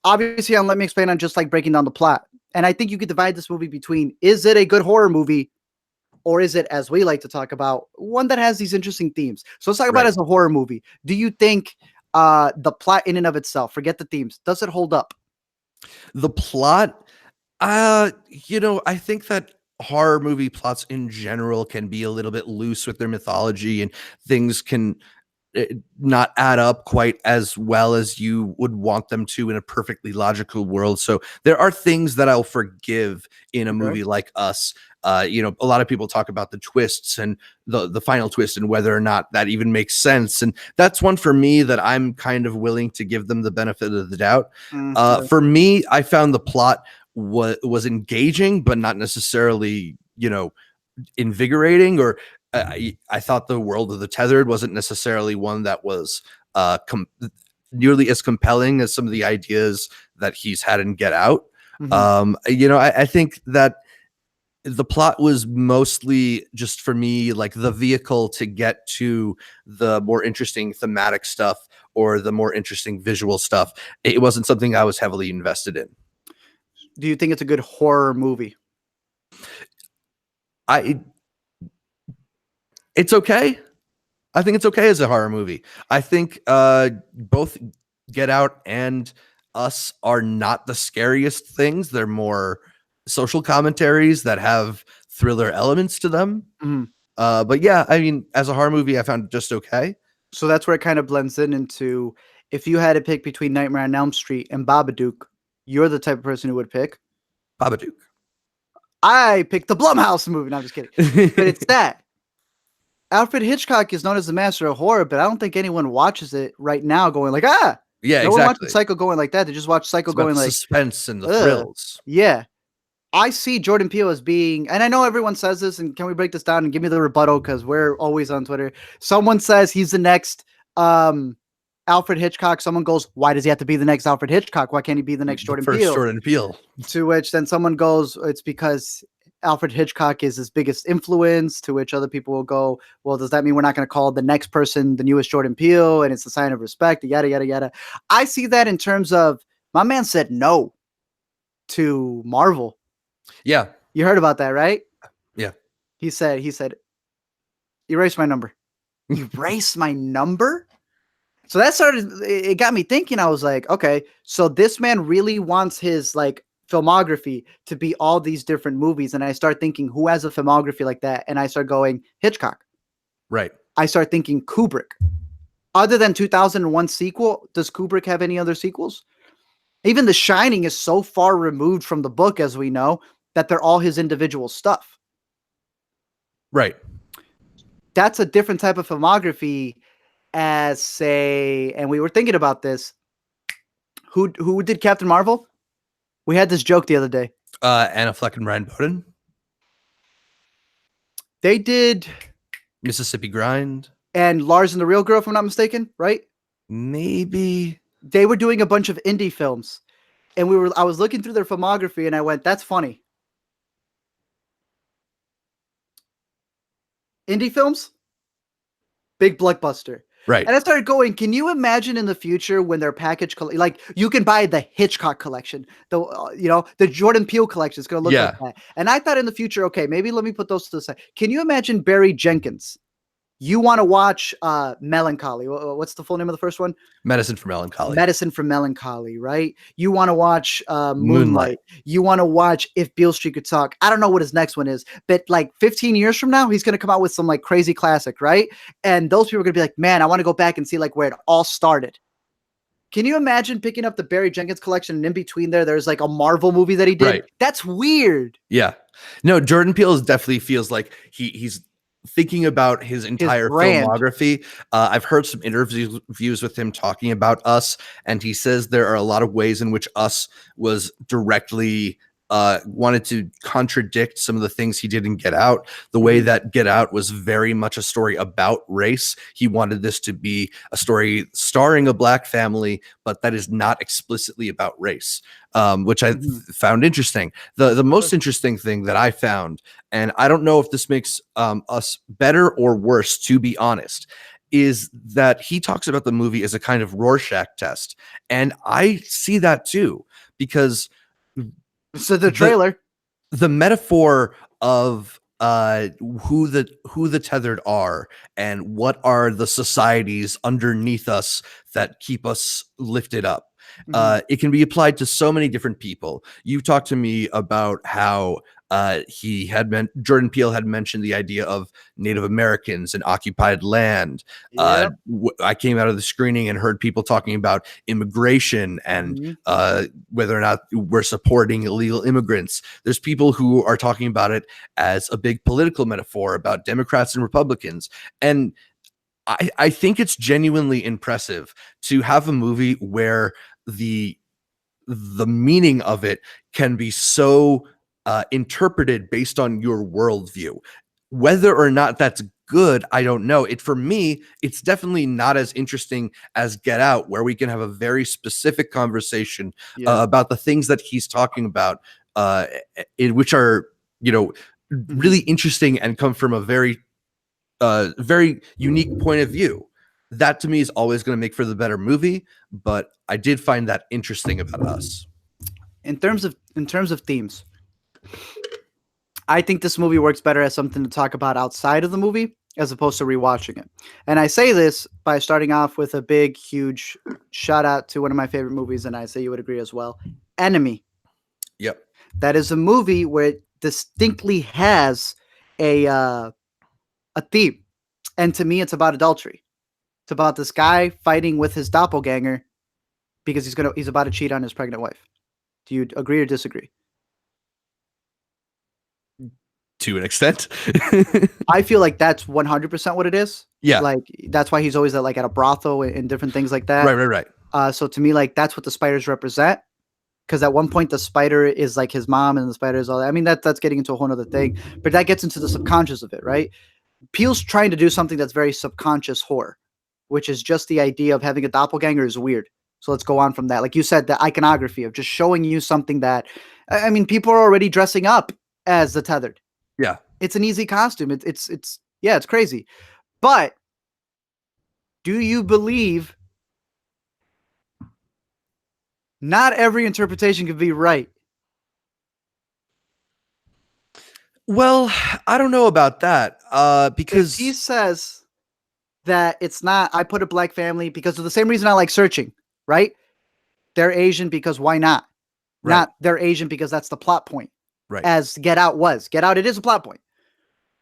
Obviously, on Let Me Explain, I'm just like breaking down the plot. And I think you could divide this movie between, is it a good horror movie? Or is it, as we like to talk about, one that has these interesting themes? So let's talk about it as a horror movie. Do you think the plot in and of itself, forget the themes, does it hold up? The plot, you know, I think that horror movie plots in general can be a little bit loose with their mythology, and things can not add up quite as well as you would want them to in a perfectly logical world. So there are things that I'll forgive in a movie like Us. You know, a lot of people talk about the twists and the final twist and whether or not that even makes sense. And that's one for me that I'm kind of willing to give them the benefit of the doubt. For me, I found the plot was engaging, but not necessarily, you know, invigorating, or I thought the world of the tethered wasn't necessarily one that was nearly as compelling as some of the ideas that he's had in Get Out. You know, I think that the plot was mostly just for me like the vehicle to get to the more interesting thematic stuff or the more interesting visual stuff. It wasn't something I was heavily invested in. Do you think it's a good horror movie? It's okay. I think it's okay as a horror movie. I think both Get Out and Us are not the scariest things. They're more social commentaries that have thriller elements to them. But yeah, I mean, as a horror movie, I found it just okay. So that's where it kind of blends in into if you had to pick between Nightmare on Elm Street and Babadook, you're the type of person who would pick. Babadook. I picked the Blumhouse movie. No, I'm just kidding. But it's that. Alfred Hitchcock is known as the master of horror, but I don't think anyone watches it right now going like, ah. Yeah, No one exactly. watches Psycho going like that. They just watch Psycho It's about going the like suspense and the ugh. thrills. Yeah. I see Jordan Peele as being, and I know everyone says this, and can we break this down and give me the rebuttal because we're always on Twitter. Someone says he's the next Alfred Hitchcock. Someone goes, why does he have to be the next Alfred Hitchcock? Why can't he be the next Jordan First Peele? Jordan Peele. To which then someone goes, it's because Alfred Hitchcock is his biggest influence, to which other people will go, well, does that mean we're not going to call the next person the newest Jordan Peele and it's a sign of respect, yada, yada, yada. I see that in terms of my man said no to Marvel. Yeah. You heard about that, right? Yeah. He said, erase my number. Erase my number? So that it got me thinking. I was like, okay, so this man really wants his like filmography to be all these different movies. And I start thinking, who has a filmography like that? And I start going, Hitchcock. Right. I start thinking Kubrick. Other than 2001 sequel, does Kubrick have any other sequels? Even The Shining is so far removed from the book, as we know, that they're all his individual stuff. Right. That's a different type of filmography as, say, and we were thinking about this. Who did Captain Marvel? We had this joke the other day. Anna Fleck and Ryan Bowden. They did Mississippi Grind. And Lars and the Real Girl, if I'm not mistaken, right? Maybe. They were doing a bunch of indie films. And I was looking through their filmography and I went, that's funny. Indie films? Big blockbuster. Right. And I started going, can you imagine in the future when their package, like you can buy the Hitchcock collection, the Jordan Peele collection is going to look like that. And I thought in the future, okay, maybe let me put those to the side. Can you imagine Barry Jenkins? You want to watch Melancholy. What's the full name of the first one? Medicine for Melancholy. Medicine for Melancholy, right? You want to watch Moonlight. You want to watch If Beale Street Could Talk. I don't know what his next one is, but like 15 years from now, he's going to come out with some like crazy classic, right? And those people are going to be like, man, I want to go back and see like where it all started. Can you imagine picking up the Barry Jenkins collection and in between there's like a Marvel movie that he did? Right. That's weird. Yeah. No, Jordan Peele definitely feels like he's thinking about his entire filmography. I've heard some interviews with him talking about Us, and he says there are a lot of ways in which Us was directly wanted to contradict some of the things he did in Get Out. The way that Get Out was very much a story about race. He wanted this to be a story starring a Black family, but that is not explicitly about race, which I found interesting. The most interesting thing that I found, and I don't know if this makes Us better or worse, to be honest, is that he talks about the movie as a kind of Rorschach test. And I see that too, because so the trailer, the metaphor of who the tethered are and what are the societies underneath us that keep us lifted up. It can be applied to so many different people. You talked to me about how Jordan Peele had mentioned the idea of Native Americans and occupied land. Yep. I came out of the screening and heard people talking about immigration and whether or not we're supporting illegal immigrants. There's people who are talking about it as a big political metaphor about Democrats and Republicans. And I think it's genuinely impressive to have a movie where the meaning of it can be so interpreted based on your worldview. Whether or not that's good, I don't know. For me, it's definitely not as interesting as Get Out, where we can have a very specific conversation about the things that he's talking about, which are, really interesting and come from a very unique point of view. That to me is always going to make for the better movie, but I did find that interesting about Us. In terms of themes, I think this movie works better as something to talk about outside of the movie as opposed to rewatching it. And I say this by starting off with a big, huge shout out to one of my favorite movies, and I say you would agree as well, Enemy. Yep. That is a movie where it distinctly has a a theme. And to me, it's about adultery. It's about this guy fighting with his doppelganger because he's about to cheat on his pregnant wife. Do you agree or disagree? To an extent. I feel like that's 100% what it is. Yeah. Like that's why he's always at a brothel and different things like that. Right. So to me, like that's what the spiders represent. Because at one point the spider is like his mom, and the spider is all that. I mean, that's getting into a whole other thing, but that gets into the subconscious of it, right? Peele's trying to do something that's very subconscious horror, which is just the idea of having a doppelganger is weird. So let's go on from that. Like you said, the iconography of just showing you something that, I mean, people are already dressing up as the tethered. Yeah. It's an easy costume. It's yeah, it's crazy. But do you believe not every interpretation can be right? Well, I don't know about that. Because If he says that it's not, I put a black family because of the same reason I like Searching, right? They're Asian because why not? Right. Not they're Asian because that's the plot point. Right. As Get Out was. Get Out, it is a plot point.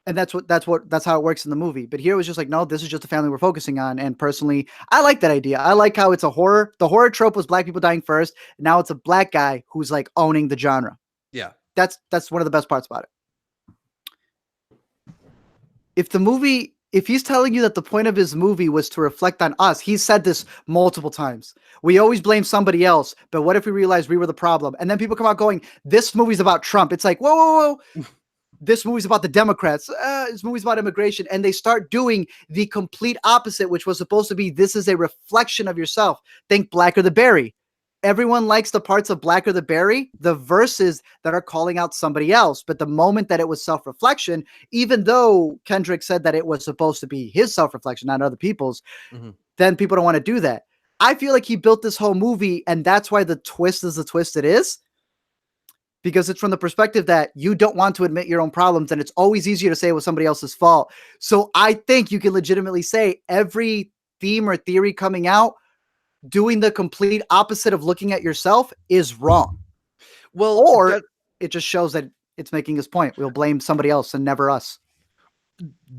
And that's how it works in the movie. But here it was just like, no, this is just the family we're focusing on. And personally, I like that idea. I like how it's a horror. The horror trope was black people dying first. Now it's a black guy who's like owning the genre. Yeah. That's one of the best parts about it. If he's telling you that the point of his movie was to reflect on us, he's said this multiple times. We always blame somebody else, but what if we realized we were the problem? And then people come out going, this movie's about Trump. It's like, whoa. This movie's about the Democrats. This movie's about immigration. And they start doing the complete opposite, which was supposed to be, this is a reflection of yourself. Think Blacker the Berry. Everyone likes the parts of Blacker the Berry, the verses that are calling out somebody else. But the moment that it was self-reflection, even though Kendrick said that it was supposed to be his self-reflection, not other people's, then people don't want to do that. I feel like he built this whole movie, and that's why the twist is the twist it is. Because it's from the perspective that you don't want to admit your own problems, and it's always easier to say it was somebody else's fault. So I think you can legitimately say every theme or theory coming out doing the complete opposite of looking at yourself is wrong. Well, or it just shows that it's making his point. We'll blame somebody else and never us.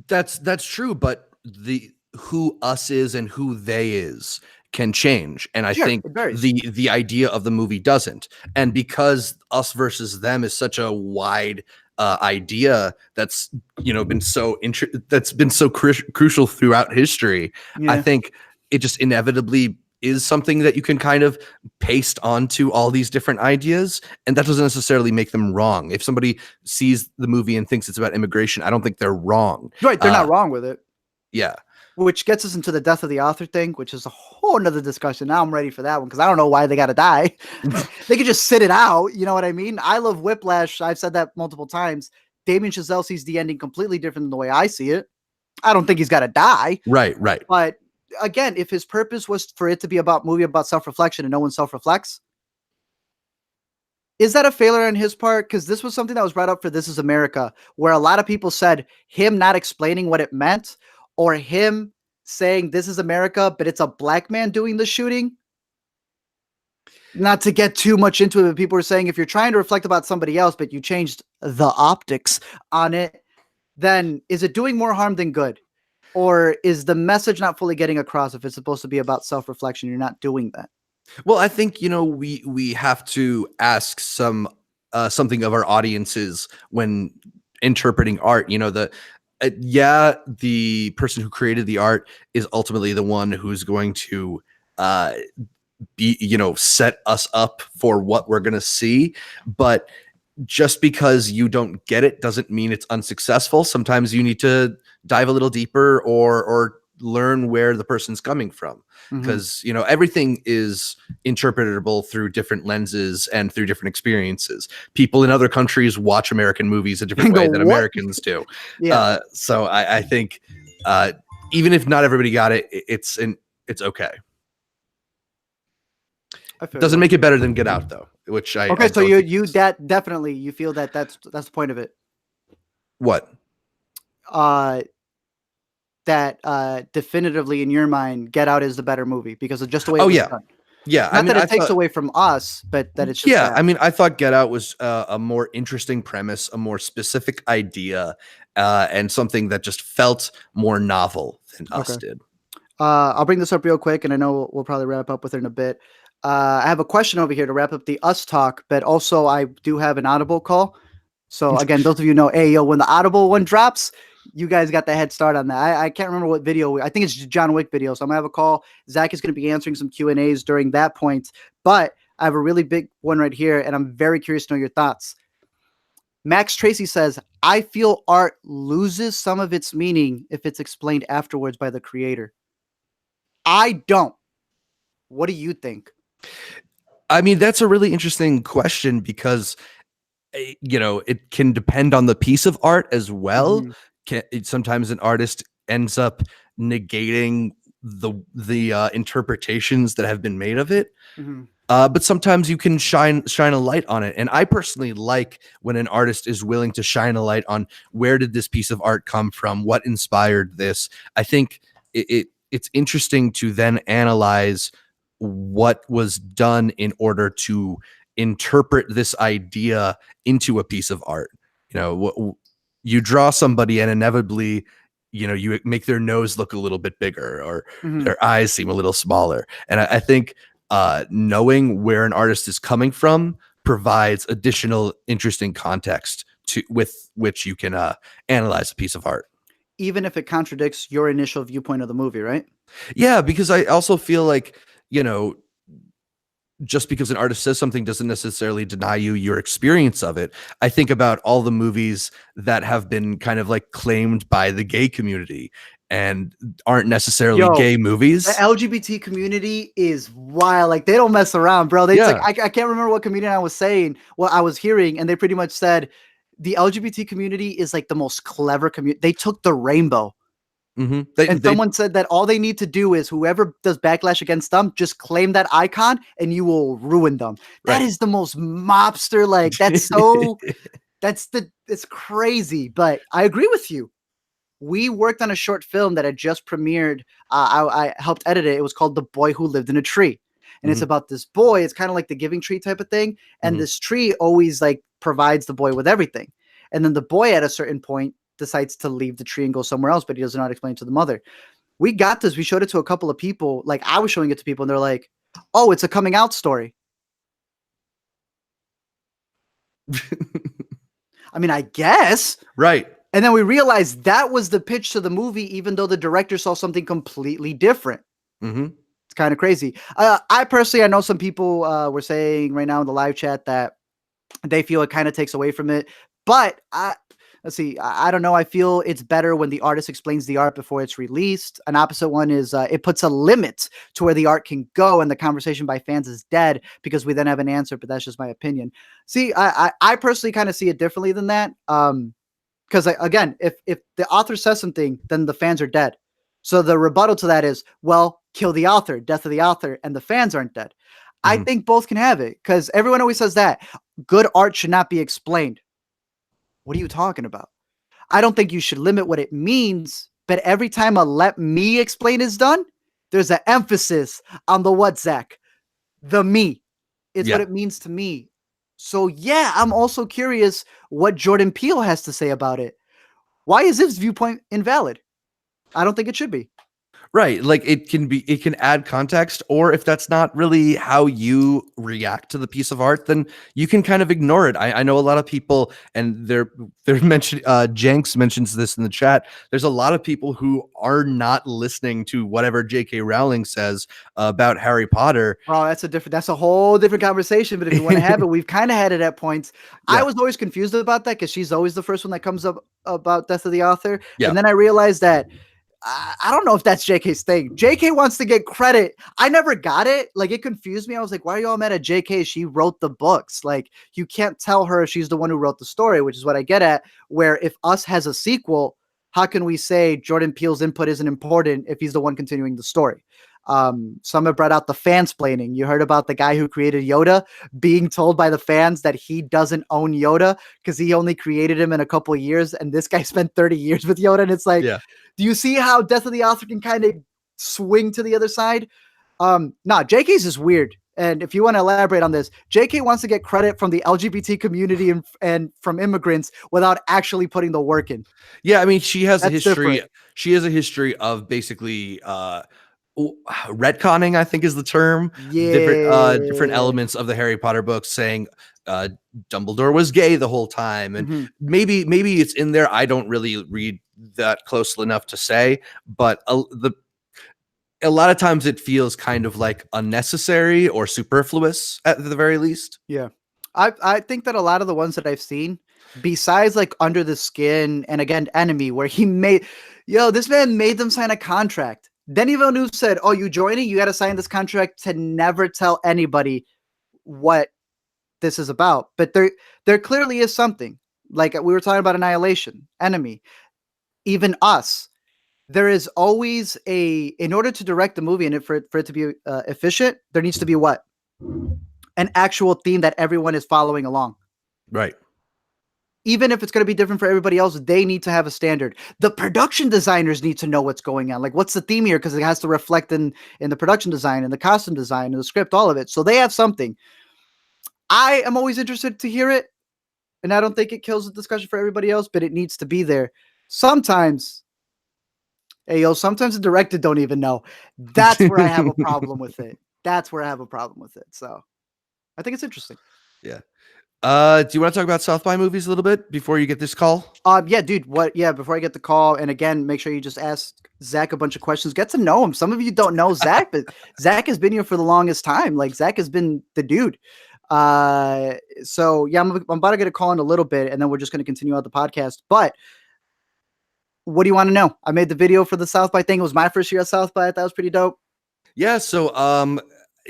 That's true, but the who us is and who they is can change, and I think the idea of the movie doesn't. And because us versus them is such a wide idea that's been so crucial throughout history, I think it just inevitably is something that you can kind of paste onto all these different ideas, and that doesn't necessarily make them wrong. If somebody sees the movie and thinks it's about immigration, I don't think they're wrong. Right, they're not wrong with it. Yeah. Which gets us into the death of the author thing, which is a whole nother discussion. Now I'm ready for that one because I don't know why they got to die. They could just sit it out. You know what I mean? I love Whiplash. I've said that multiple times. Damien Chazelle sees the ending completely different than the way I see it. I don't think he's got to die. Right. But again, if his purpose was for it to be about movie about self-reflection and no one self-reflects, is that a failure on his part? Because this was something that was brought up for This Is America, where a lot of people said him not explaining what it meant, or him saying this is America, but it's a black man doing the shooting. Not to get too much into it, but people were saying if you're trying to reflect about somebody else, but you changed the optics on it, then is it doing more harm than good? Or is the message not fully getting across if it's supposed to be about self-reflection? You're not doing that. Well, I think, we have to ask something of our audiences when interpreting art. The person who created the art is ultimately the one who's going to set us up for what we're going to see. But just because you don't get it doesn't mean it's unsuccessful. Sometimes you need to dive a little deeper or learn where the person's coming from, because everything is interpretable through different lenses and through different experiences. People in other countries watch American movies a different way than Americans do. So I think even if not everybody got it, it's okay. Doesn't make it better than Get Out, though, which I so you definitely you feel that that's the point of it. What? That definitively in your mind, Get Out is the better movie because of just the way it was done. Yeah, I Not mean, that I it takes thought, away from us, but that it's just yeah, bad. I mean, I thought Get Out was a more interesting premise, a more specific idea, and something that just felt more novel than Us Okay. did. I'll bring this up real quick, and I know we'll probably wrap up with it in a bit. I have a question over here to wrap up the us talk, but also I do have an Audible call. So again, those of you know, hey yo, when the Audible one drops, you guys got the head start on that. I can't remember what video. I think it's John Wick video. So I'm gonna have a call. Zach is gonna be answering some Q&As during that point. But I have a really big one right here, and I'm very curious to know your thoughts. Max Tracy says, I feel art loses some of its meaning if it's explained afterwards by the creator. I don't. What do you think? I mean, that's a really interesting question because it can depend on the piece of art as well. Mhm, Sometimes an artist ends up negating the interpretations that have been made of it. mhm, But sometimes you can shine a light on it. And I personally like when an artist is willing to shine a light on where did this piece of art come from, what inspired this. I think it's interesting to then analyze what was done in order to interpret this idea into a piece of art. You draw somebody and inevitably, you make their nose look a little bit bigger or mhm. their eyes seem a little smaller. And I think knowing where an artist is coming from provides additional interesting context to with which you can analyze a piece of art. Even if it contradicts your initial viewpoint of the movie, right? Yeah, because I also feel like, you know, just because an artist says something doesn't necessarily deny you your experience of it. I think about all the movies that have been kind of like claimed by the gay community and aren't necessarily Yo, gay the movies. LGBT community is wild. Like they don't mess around, bro. It's like Yeah. I can't remember what comedian I was saying, what I was hearing, and they pretty much said the LGBT community is like the most clever community. They took the rainbow. And They someone said that all they need to do is whoever does backlash against them, just claim that icon and you will ruin them. That right. is the most mobster, like it's crazy. But I agree with you. We worked on a short film that had just premiered. I helped edit it. It was called The Boy Who Lived in a Tree. And it's Mhm, about this boy. It's kind of like the giving tree type of thing. And mhm. this tree always like provides the boy with everything. And then the boy at a certain point decides to leave the tree and go somewhere else, but he does not explain to the mother. We got this. We showed it to a couple of people. Like I was showing it to people, and they're like, "Oh, it's a coming out story." I mean, I guess. Right. And then we realized that was the pitch to the movie, even though the director saw something completely different. Mhm. It's kind of crazy. I personally, I know some people were saying right now in the live chat that they feel it kind of takes away from it. But let's see. I don't know. I feel it's better when the artist explains the art before it's released. An opposite one is it puts a limit to where the art can go, and the conversation by fans is dead because we then have an answer. But that's just my opinion. See, I personally kind of see it differently than that. Because again, if the author says something, then the fans are dead. So the rebuttal to that is, well, kill the author, death of the author, and the fans aren't dead. I Mhm. think both can have it because everyone always says that good art should not be explained. What are you talking about? I don't think you should limit what it means, but every time a let me explain is done, there's an emphasis on the what, Zach? The me. It's what Yeah. it means to me. So yeah, I'm also curious what Jordan Peele has to say about it. Why is his viewpoint invalid? I don't think it should be. Right. Like it can add context, or if that's not really how you react to the piece of art, then you can kind of ignore it. I know a lot of people, and they're mentioned Jenks mentions this in the chat. There's a lot of people who are not listening to whatever J.K. Rowling says about Harry Potter. Bro, that's a whole different conversation. But if you want to have it, we've kind of had it at points. I Yeah. was always confused about that because she's always the first one that comes up about Death of the Author. Yeah. And then I realized that I don't know if that's JK's thing. JK wants to get credit. I never got it. Like it confused me. I was like, why are you all mad at JK? She wrote the books. Like you can't tell her she's the one who wrote the story, which is what I get at. Where if Us has a sequel, how can we say Jordan Peele's input isn't important if he's the one continuing the story? Some have brought out the fansplaining. You heard about the guy who created Yoda being told by the fans that he doesn't own Yoda because he only created him in a couple of years, and this guy spent 30 years with Yoda. And it's like, Yeah. do you see how Death of the Author can kind of swing to the other side? Nah, JK's is weird. And if you want to elaborate on this, JK wants to get credit from the LGBT community and from immigrants without actually putting the work in. Yeah, I mean, she has a That's history. different. She has a history of basically retconning, I think is the term. Different Yeah. elements of the Harry Potter books, saying uh Dumbledore was gay the whole time, and Mhm. maybe it's in there. I don't really read that closely enough to say, but a lot of times it feels kind of like unnecessary or superfluous at the very least. Yeah. I think that a lot of the ones that I've seen, besides like Under the Skin and again Enemy, where this man made them sign a contract. Denis Villeneuve said, "Oh, you joining? You got to sign this contract to never tell anybody what this is about." But there clearly is something. Like we were talking about Annihilation, Enemy, even Us. There is always in order to direct the movie and for it to be efficient, there needs to be what? An actual theme that everyone is following along. Right. Even if it's going to be different for everybody else, they need to have a standard. The production designers need to know what's going on. Like, what's the theme here? Because it has to reflect in the production design and the costume design and the script, all of it. So they have something. I am always interested to hear it, and I don't think it kills the discussion for everybody else, but it needs to be there. Sometimes, sometimes the director don't even know. That's where I have a problem with it. That's where I have a problem with it. So I think it's interesting. Yeah. Do you want to talk about South by movies a little bit before you get this call? Yeah, dude. Before I get the call, and again, make sure you just ask Zach a bunch of questions. Get to know him. Some of you don't know Zach, but Zach has been here for the longest time. Like Zach has been the dude. So yeah, I'm about to get a call in a little bit, and then we're just going to continue out the podcast. But what do you want to know? I made the video for the South by thing. It was my first year at South by. That was pretty dope. Yeah, so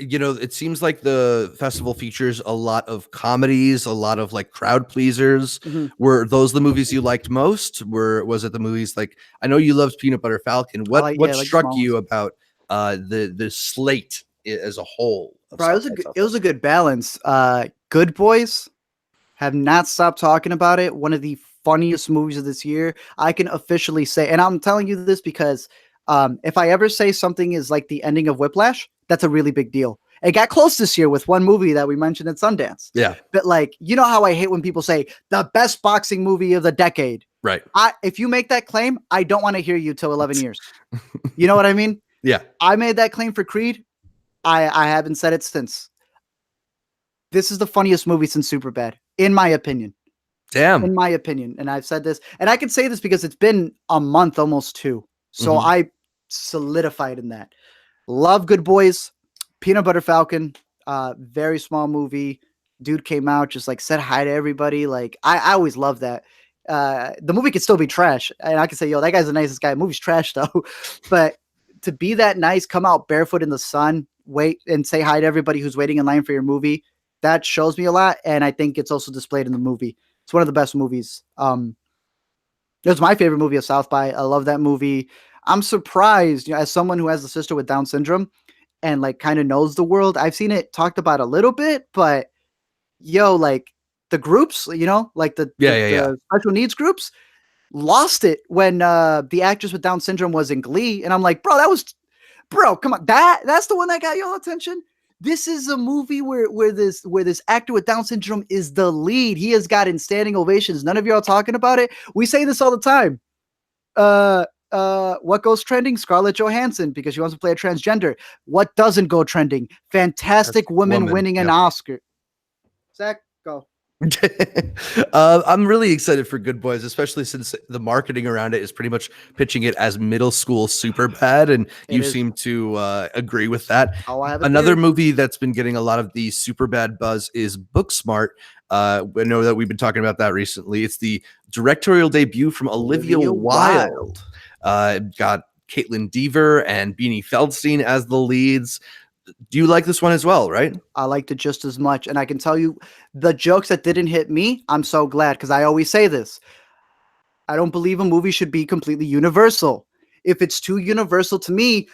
it seems like the festival features a lot of comedies, a lot of like crowd pleasers. Mm-hmm. Were those the movies you liked most? Was it the movies like I know you loved Peanut Butter Falcon. What struck you about the slate as a whole? Bro, it was a good balance. Good Boys, have not stopped talking about it. One of the funniest movies of this year. I can officially say, and I'm telling you this because if I ever say something is like the ending of Whiplash, that's a really big deal. It got close this year with one movie that we mentioned at Sundance. Yeah. But like, you know how I hate when people say the best boxing movie of the decade. Right. If you make that claim, I don't want to hear you till 11 years. You know what I mean? Yeah. I made that claim for Creed. I haven't said it since. This is the funniest movie since Superbad, in my opinion. Damn. In my opinion. And I've said this, and I can say this because it's been a month, almost 2. So I solidified in that. Love Good Boys, Peanut Butter Falcon, very small movie. Dude came out, just like said hi to everybody. Like I always love that. The movie could still be trash, and I can say, yo, that guy's the nicest guy. The movie's trash though, but to be that nice, come out barefoot in the sun, wait and say hi to everybody who's waiting in line for your movie. That shows me a lot, and I think it's also displayed in the movie. It's one of the best movies. It was my favorite movie of South by. I love that movie. I'm surprised, as someone who has a sister with Down syndrome and like kind of knows the world. I've seen it talked about a little bit, but like the groups, like the special needs groups lost it when the actress with Down syndrome was in Glee, and I'm like, bro, come on, that's the one that got y'all attention. This is a movie where this actor with Down syndrome is the lead. He has gotten standing ovations. None of y'all talking about it. We say this all the time. What goes trending? Scarlett Johansson, because she wants to play a transgender. What doesn't go trending? Fantastic Woman winning an Oscar. Zach, go. I'm really excited for Good Boys, especially since the marketing around it is pretty much pitching it as middle school Superbad, and you seem to agree with that. Another movie that's been getting a lot of the Superbad buzz is Booksmart. I know that we've been talking about that recently. It's the directorial debut from Olivia Wilde. Got Caitlin Dever and Beanie Feldstein as the leads. Do you like this one as well, right? I liked it just as much. And I can tell you the jokes that didn't hit me, I'm so glad, because I always say this. I don't believe a movie should be completely universal. If it's too universal to me,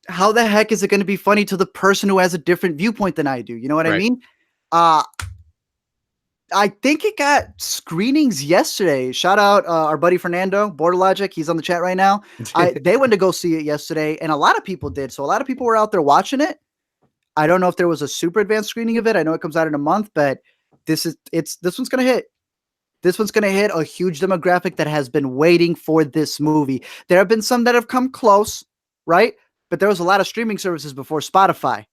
how the heck is it going to be funny to the person who has a different viewpoint than I do? You know what I mean? I think it got screenings yesterday. Shout out our buddy Fernando, Border Logic. He's on the chat right now. They went to go see it yesterday, and a lot of people did. So a lot of people were out there watching it. I don't know if there was a super advanced screening of it. I know it comes out in a month, but this one's gonna hit. This one's gonna hit a huge demographic that has been waiting for this movie. There have been some that have come close, right? But there was a lot of streaming services before Spotify.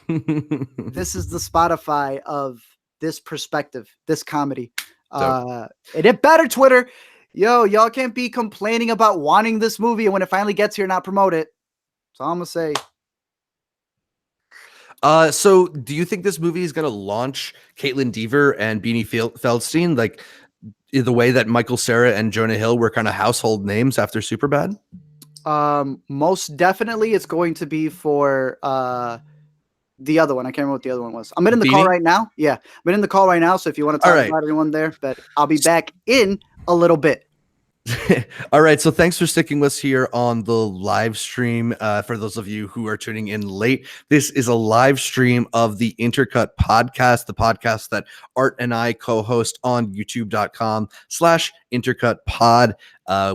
This is the Spotify of this perspective, this comedy. And it better Twitter. Yo, y'all can't be complaining about wanting this movie and when it finally gets here, not promote it. That's all I'm gonna say. So do you think this movie is going to launch Caitlin Dever and Beanie Feldstein like in the way that Michael Cera and Jonah Hill were kind of household names after Superbad? Most definitely it's going to be for the other one. I can't remember what the other one was. I'm in the call right now. Yeah, I'm in the call right now. So if you want to talk about anyone there, but I'll be back in a little bit. All right, so thanks for sticking with us here on the live stream. For those of you who are tuning in late, this is a live stream of the Intercut podcast, the podcast that Art and I co-host on youtube.com/intercutpod.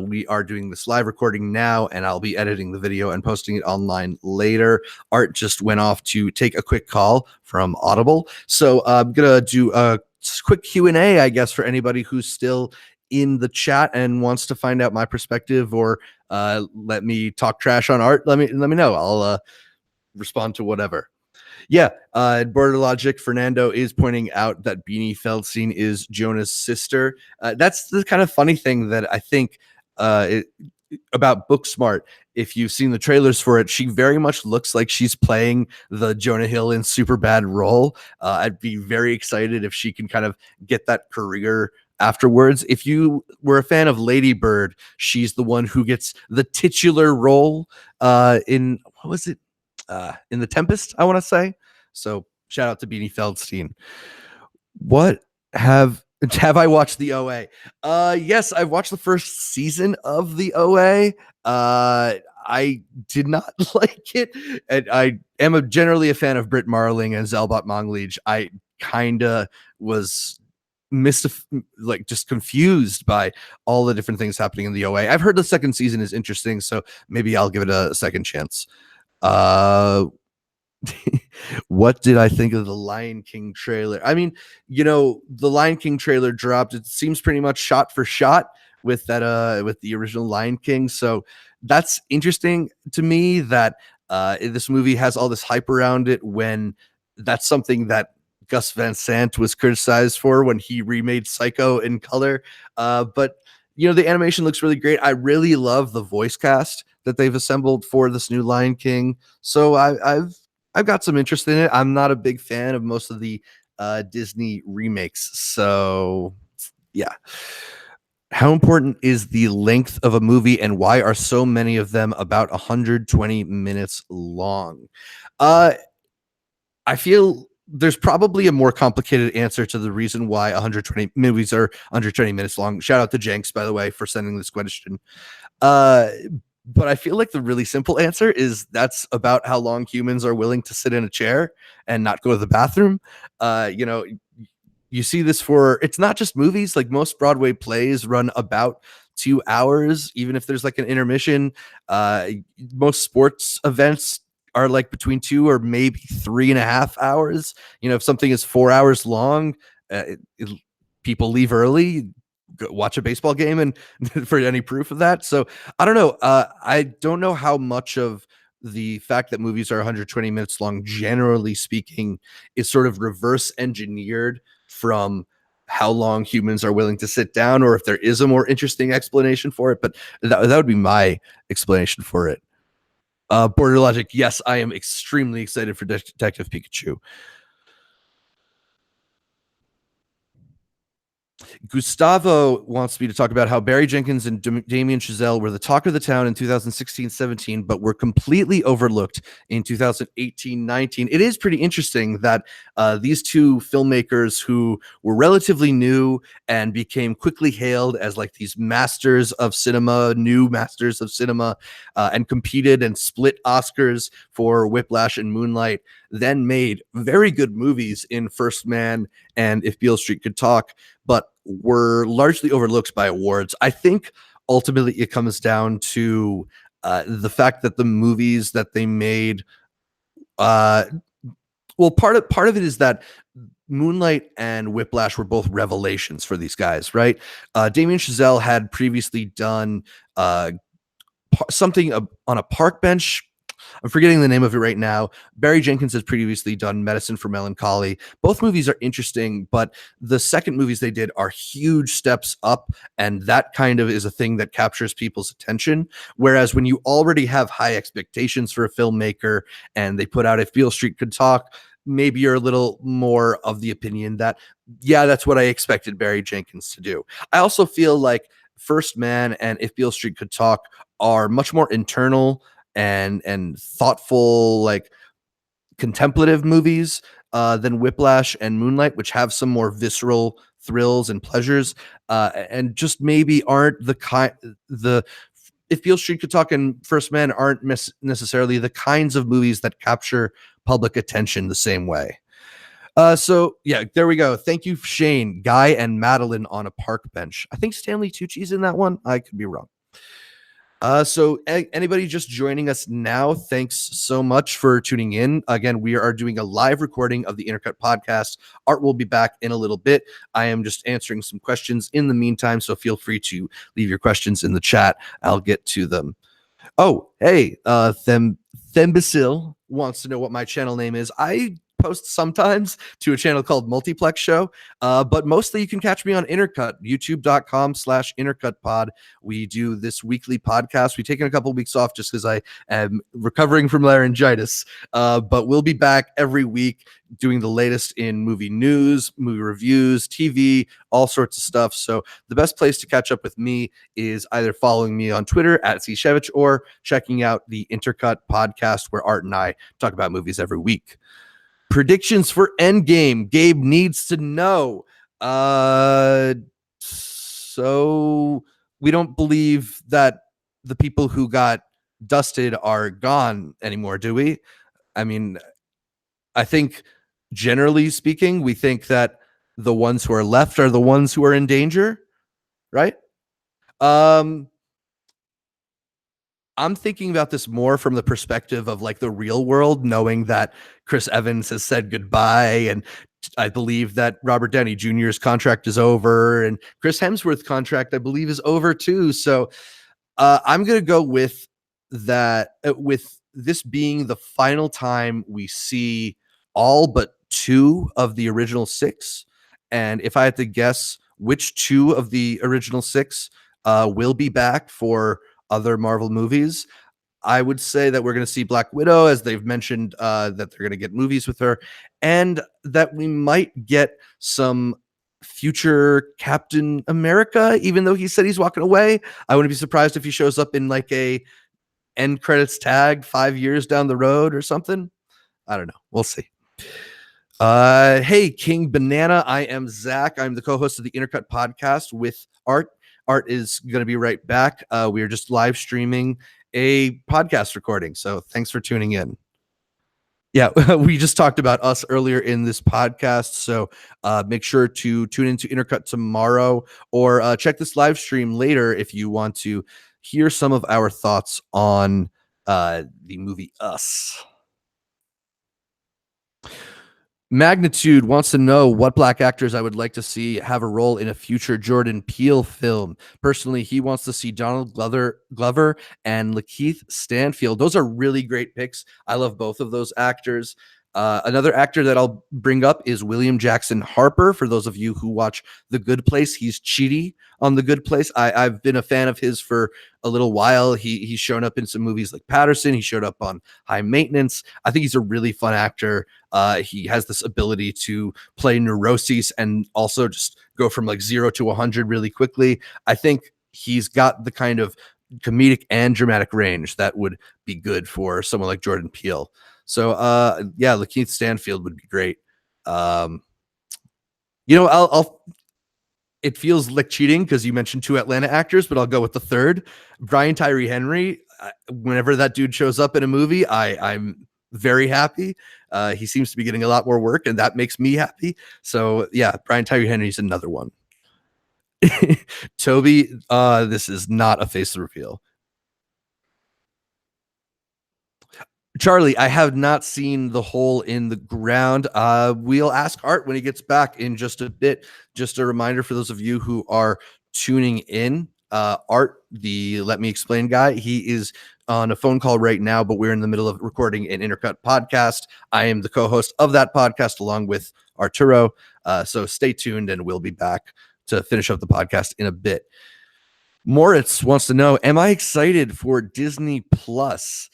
We are doing this live recording now, and I'll be editing the video and posting it online later. Art just went off to take a quick call from Audible, so I'm gonna do a quick Q&A, I guess, for anybody who's still in the chat and wants to find out my perspective or let me talk trash on Art. Let me know. I'll respond to whatever. Yeah, Border Logic Fernando is pointing out that Beanie Feldstein is Jonah's sister. That's the kind of funny thing that I think about Booksmart. If you've seen the trailers for it, she very much looks like she's playing the Jonah Hill in Superbad role. I'd be very excited if she can kind of get that career afterwards. If you were a fan of Lady Bird, she's the one who gets the titular role in what was it? In The Tempest, I want to say. So shout out to Beanie Feldstein. What have I watched the OA? Yes, I've watched the first season of the OA. I did not like it, and I am generally a fan of Britt Marling and Zelbot Monglij. I kinda was just confused by all the different things happening in the OA. I've heard the second season is interesting, so maybe I'll give it a second chance. What did I think of the Lion King trailer? I mean, the Lion King trailer dropped. It seems pretty much shot for shot with that with the original Lion King. So that's interesting to me that this movie has all this hype around it when that's something that Gus Van Sant was criticized for when he remade Psycho in color. But the animation looks really great. I really love the voice cast that they've assembled for this new Lion King. So I've got some interest in it. I'm not a big fan of most of the Disney remakes. So yeah. How important is the length of a movie, and why are so many of them about 120 minutes long? I feel there's probably a more complicated answer to the reason why 120 movies are 120 minutes long. Shout out to Jenks, by the way, for sending this question. But I feel like the really simple answer is that's about how long humans are willing to sit in a chair and not go to the bathroom. You see this it's not just movies. Like most Broadway plays run about 2 hours, even if there's like an intermission. Most sports events are like between 2 or maybe 3.5 hours. If something is 4 hours long, people leave early, watch a baseball game, and for any proof of that. So I don't know. I don't know how much of the fact that movies are 120 minutes long, generally speaking, is sort of reverse engineered from how long humans are willing to sit down, or if there is a more interesting explanation for it. But that would be my explanation for it. Border Logic, yes, I am extremely excited for Detective Pikachu. Gustavo wants me to talk about how Barry Jenkins and Damien Chazelle were the talk of the town in 2016-17, but were completely overlooked in 2018-19. It is pretty interesting that these two filmmakers who were relatively new and became quickly hailed as like these masters of cinema, new masters of cinema, and competed and split Oscars for Whiplash and Moonlight, then made very good movies in First Man and If Beale Street Could Talk, but were largely overlooked by awards. I think ultimately it comes down to the fact that the movies that they made Well, part of it is that Moonlight and Whiplash were both revelations for these guys, right? Damien Chazelle had previously done something on a park bench. I'm forgetting the name of it right now. Barry Jenkins has previously done Medicine for Melancholy. Both movies are interesting, but the second movies they did are huge steps up, and that kind of is a thing that captures people's attention. Whereas when you already have high expectations for a filmmaker and they put out If Beale Street Could Talk, maybe you're a little more of the opinion that, yeah, that's what I expected Barry Jenkins to do. I also feel like First Man and If Beale Street Could Talk are much more internal and thoughtful, like contemplative movies than Whiplash and Moonlight, which have some more visceral thrills and pleasures, and just maybe aren't the If Beale Street Could Talk and First Man aren't necessarily the kinds of movies that capture public attention the same way. So yeah, there we go. Thank you, Shane. Guy and Madeline on a park bench. I think Stanley Tucci's in that one. I could be wrong. So anybody just joining us now, thanks so much for tuning in. Again, we are doing a live recording of the Intercut podcast. Art will be back in a little bit. I am just answering some questions in the meantime, so feel free to leave your questions in the chat. I'll get to them. Oh, hey, Thembasil wants to know what my channel name is. I post sometimes to a channel called Multiplex Show, but mostly you can catch me on Intercut, youtube.com/intercutpod. We do this weekly podcast. We've taken a couple of weeks off just because I am recovering from laryngitis, but we'll be back every week doing the latest in movie news, movie reviews, TV, all sorts of stuff. So the best place to catch up with me is either following me on Twitter @Cshevich or checking out the Intercut podcast where Art and I talk about movies every week. Predictions for Endgame. Gabe needs to know. So we don't believe that the people who got dusted are gone anymore, do we? I mean, I think generally speaking, we think that the ones who are left are the ones who are in danger, right? I'm thinking about this more from the perspective of like the real world, knowing that Chris Evans has said goodbye, and I believe that Robert Downey Jr.'s contract is over, and Chris Hemsworth's contract, I believe, is over too. So I'm going to go with that, with this being the final time we see all but 2 of the original 6. And if I had to guess which 2 of the original 6 will be back for other Marvel movies, I would say that we're going to see Black Widow, as they've mentioned that they're going to get movies with her, and that we might get some future Captain America, even though he said he's walking away. I wouldn't be surprised if he shows up in like a end credits tag 5 years down the road or something. I don't know. We'll see. Hey, King Banana. I am Zach. I'm the co-host of the Intercut podcast with Art. Art is going to be right back. We are just live streaming a podcast recording. So thanks for tuning in. Yeah, we just talked about us earlier in this podcast. So make sure to tune into Intercut tomorrow, or check this live stream later if you want to hear some of our thoughts on the movie Us. Magnitude wants to know what Black actors I would like to see have a role in a future Jordan Peele film. Personally, he wants to see Donald Glover and Lakeith Stanfield. Those are really great picks. I love both of those actors. Another actor that I'll bring up is William Jackson Harper. For those of you who watch The Good Place, he's Chidi on The Good Place. I've been a fan of his for a little while. He's shown up in some movies like Patterson. He showed up on High Maintenance. I think he's a really fun actor. He has this ability to play neuroses and also just go from like 0 to 100 really quickly. I think he's got the kind of comedic and dramatic range that would be good for someone like Jordan Peele. So yeah, Lakeith Stanfield would be great. I'll it feels like cheating because you mentioned 2 Atlanta actors, but I'll go with the third, Brian Tyree Henry. Whenever that dude shows up in a movie, I'm very happy. He seems to be getting a lot more work, and that makes me happy. So yeah, Brian Tyree Henry is another one. Toby, this is not a face reveal. Charlie, I have not seen The Hole in the Ground. We'll ask Art when he gets back in just a bit. Just a reminder for those of you who are tuning in, Art, the Let Me Explain guy, he is on a phone call right now, but we're in the middle of recording an Intercut podcast. I am the co-host of that podcast along with Arturo. So stay tuned and we'll be back to finish up the podcast in a bit. Moritz wants to know, am I excited for Disney Plus?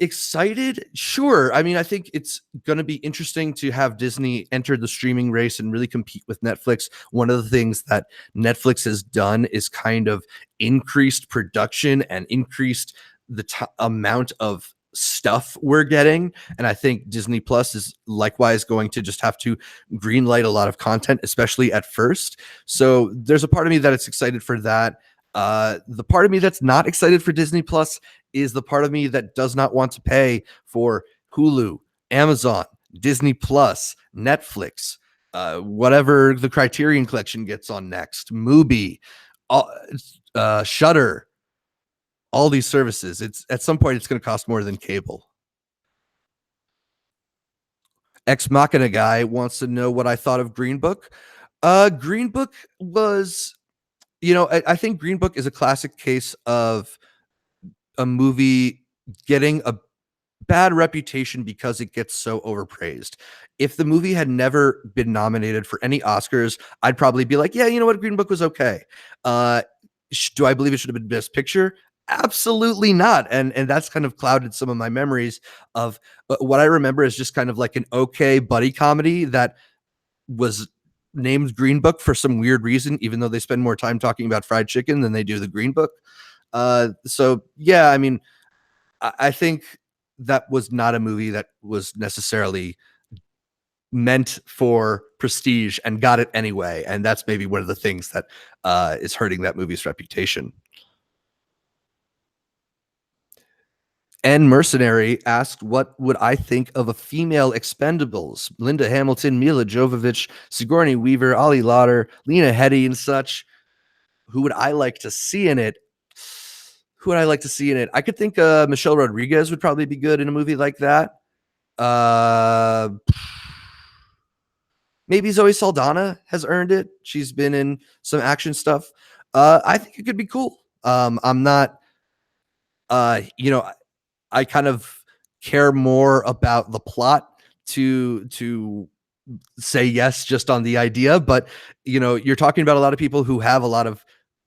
Excited? Sure. I mean, I think it's going to be interesting to have Disney enter the streaming race and really compete with Netflix. One of the things that Netflix has done is kind of increased production and increased the amount of stuff we're getting. And I think Disney Plus is likewise going to just have to greenlight a lot of content, especially at first. So there's a part of me that is excited for that. The part of me that's not excited for Disney Plus is the part of me that does not want to pay for Hulu, Amazon, Disney Plus, Netflix, whatever the Criterion Collection gets on next, Mubi, Shudder, all these services. It's at some point it's going to cost more than cable. Ex Machina guy wants to know what I thought of Green Book. Green Book was, I think Green Book is a classic case of a movie getting a bad reputation because it gets so overpraised. If the movie had never been nominated for any Oscars, I'd probably be like, yeah, you know what, Green Book was okay. Do I believe it should have been Best Picture? Absolutely not. And that's kind of clouded some of my memories of what I remember is just kind of like an okay buddy comedy that was named Green Book for some weird reason, even though they spend more time talking about fried chicken than they do the Green Book. So yeah, I mean, I think that was not a movie that was necessarily meant for prestige and got it anyway. And that's maybe one of the things that is hurting that movie's reputation. And Mercenary asked, what would I think of a female Expendables? Linda Hamilton, Mila Jovovich, Sigourney Weaver, Ali Lauder, Lena Headey, and such. Who would I like to see in it? I could think Michelle Rodriguez would probably be good in a movie like that. Maybe Zoe Saldana has earned it. She's been in some action stuff. I think it could be cool. I'm not, I kind of care more about the plot to say yes just on the idea, but you're talking about a lot of people who have a lot of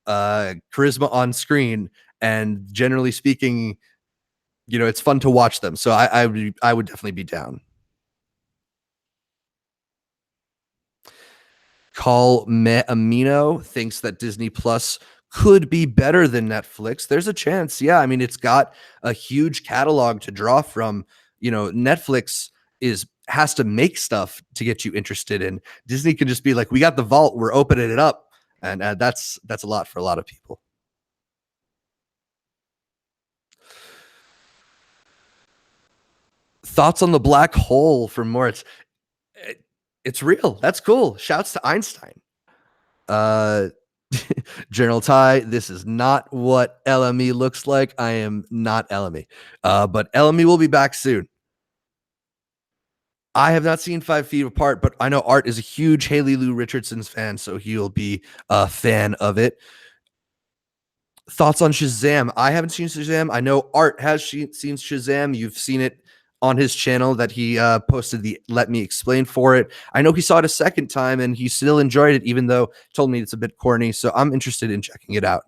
charisma on screen, and generally speaking, it's fun to watch them. So I would definitely be down. Call Me Amino thinks that Disney Plus could be better than Netflix. There's a chance. Yeah. I mean, it's got a huge catalog to draw from. Netflix has to make stuff to get you interested in. Disney can just be like, we got the vault, we're opening it up. And that's a lot for a lot of people. Thoughts on the black hole from Moritz? It's real. That's cool. Shouts to Einstein. General Ty, this is not what LME looks like. I am not LME. But LME will be back soon. I have not seen 5 Feet Apart, but I know Art is a huge Haley Lou Richardson's fan, so he'll be a fan of it. Thoughts on Shazam? I haven't seen Shazam. I know Art has seen Shazam. You've seen it on his channel that he posted the Let Me Explain for it. I know he saw it a second time and he still enjoyed it, even though he told me it's a bit corny. So I'm interested in checking it out.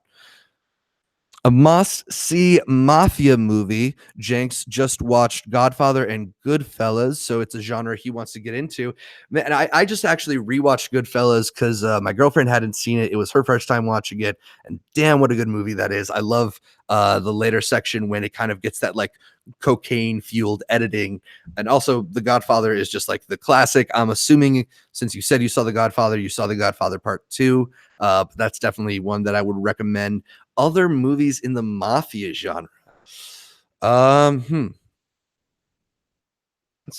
A must-see mafia movie. Jenks just watched Godfather and Goodfellas, so it's a genre he wants to get into. Man, I just actually rewatched Goodfellas because my girlfriend hadn't seen it. It was her first time watching it, and damn, what a good movie that is. I love the later section when it kind of gets that like cocaine-fueled editing, and also The Godfather is just like the classic. I'm assuming since you said you saw The Godfather Part 2. But that's definitely one that I would recommend. Other movies in the mafia genre. That's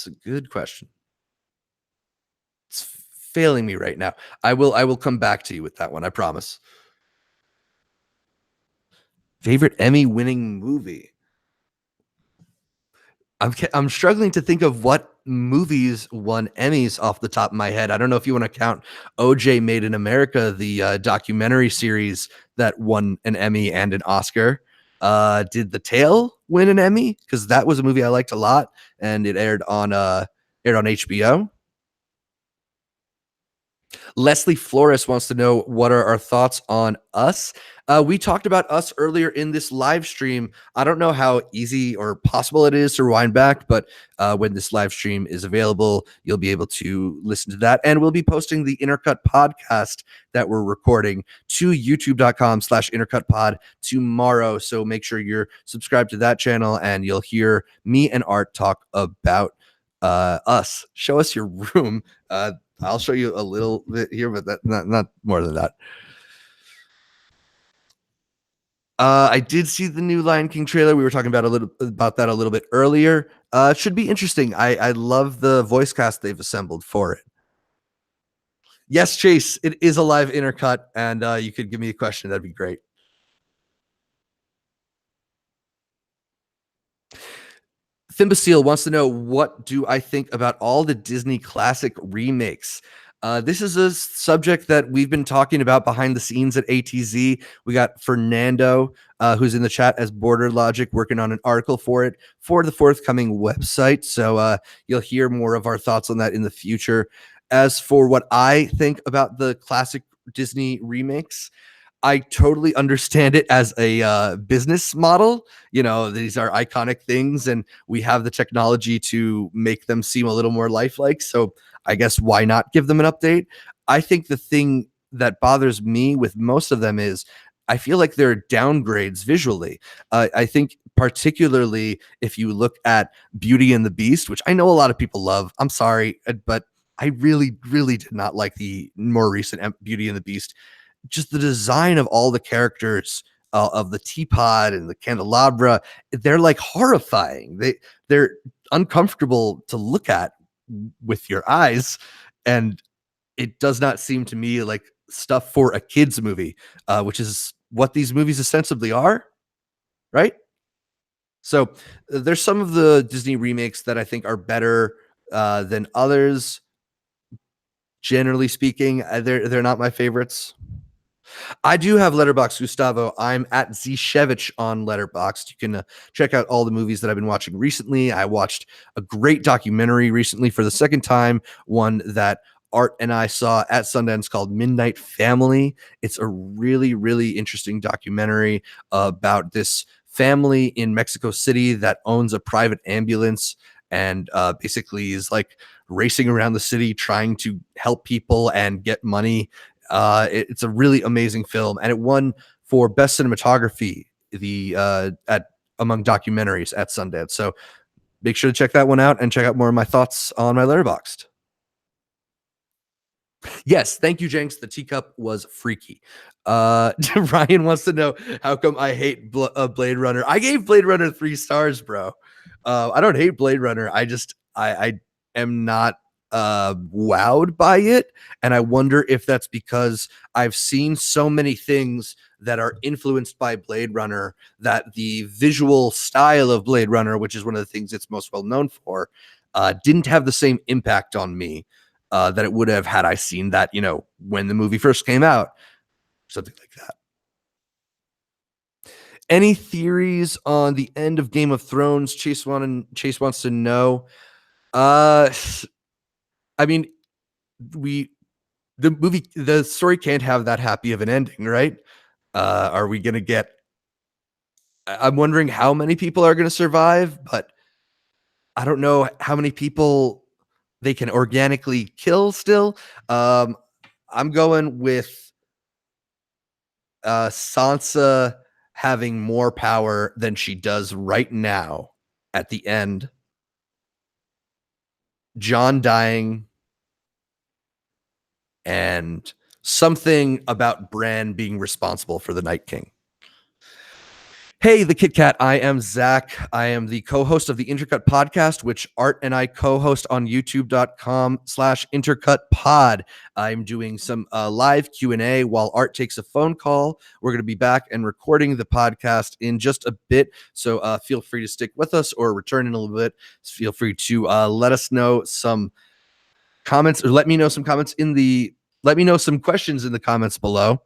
a good question. It's failing me right now. I will come back to you with that one, I promise. Favorite Emmy winning movie. I'm struggling to think of what movies won Emmys off the top of my head. I don't know if you want to count OJ Made in America, the documentary series that won an Emmy and an Oscar. Did The Tale win an Emmy? Because that was a movie I liked a lot, and it aired on HBO. Leslie Flores wants to know what are our thoughts on Us. We talked about Us earlier in this live stream. I don't know how easy or possible it is to rewind back, but when this live stream is available, you'll be able to listen to that. And we'll be posting the Intercut podcast that we're recording to youtube.com/intercutpod tomorrow. So make sure you're subscribed to that channel and you'll hear me and Art talk about Us. Show us your room. I'll show you a little bit here, but that not more than that. I did see the new Lion King trailer. We were talking about that a little bit earlier. It should be interesting. I love the voice cast they've assembled for it. Yes, Chase, it is a live intercut, and you could give me a question. That'd be great. Thimbacile wants to know, what do I think about all the Disney classic remakes? This is a subject that we've been talking about behind the scenes at ATZ. We got Fernando, who's in the chat as Border Logic, working on an article for it for the forthcoming website. So you'll hear more of our thoughts on that in the future. As for what I think about the classic Disney remakes, I totally understand it as a business model. You know, these are iconic things, and we have the technology to make them seem a little more lifelike. So I guess why not give them an update? I think the thing that bothers me with most of them is I feel like they're downgrades visually. I think particularly if you look at Beauty and the Beast, which I know a lot of people love. I'm sorry, but I really, really did not like the more recent Beauty and the Beast. Just the design of all the characters, of the teapot and the candelabra, they're like horrifying. They're uncomfortable to look at with your eyes, and it does not seem to me like stuff for a kids movie, which is what these movies ostensibly are, right? So there's some of the Disney remakes that I think are better than others. Generally speaking, they're not my favorites. I do have Letterboxd, Gustavo. I'm at Zshevich on Letterboxd. You can check out all the movies that I've been watching recently. I watched a great documentary recently for the second time, one that Art and I saw at Sundance called Midnight Family. It's a really, really interesting documentary about this family in Mexico City that owns a private ambulance and basically is like racing around the city trying to help people and get money. It's a really amazing film, and it won for best cinematography at among documentaries at Sundance. So make sure to check that one out and check out more of my thoughts on my Letterboxd. Yes, thank you, Jenks. The teacup was freaky. Ryan wants to know how come I hate Blade Runner. I gave Blade Runner 3 stars, bro. I don't hate Blade Runner. I am not wowed by it, and I wonder if that's because I've seen so many things that are influenced by Blade Runner that the visual style of Blade Runner, which is one of the things it's most well known for, didn't have the same impact on me that it would have had I seen that, when the movie first came out, something like that. Any theories on the end of Game of Thrones? Chase wants to know. I mean, the story can't have that happy of an ending, right? Are we gonna get? I'm wondering how many people are gonna survive, but I don't know how many people they can organically kill still. I'm going with Sansa having more power than she does right now at the end, John dying, and something about Bran being responsible for the Night King. Hey, the Kit Kat. I am Zach. I am the co-host of the Intercut podcast, which Art and I co-host on youtube.com/intercutpod. I'm doing some live Q&A while Art takes a phone call. We're going to be back and recording the podcast in just a bit. So feel free to stick with us or return in a little bit. Feel free to let us know some comments, or let me know some questions in the comments below,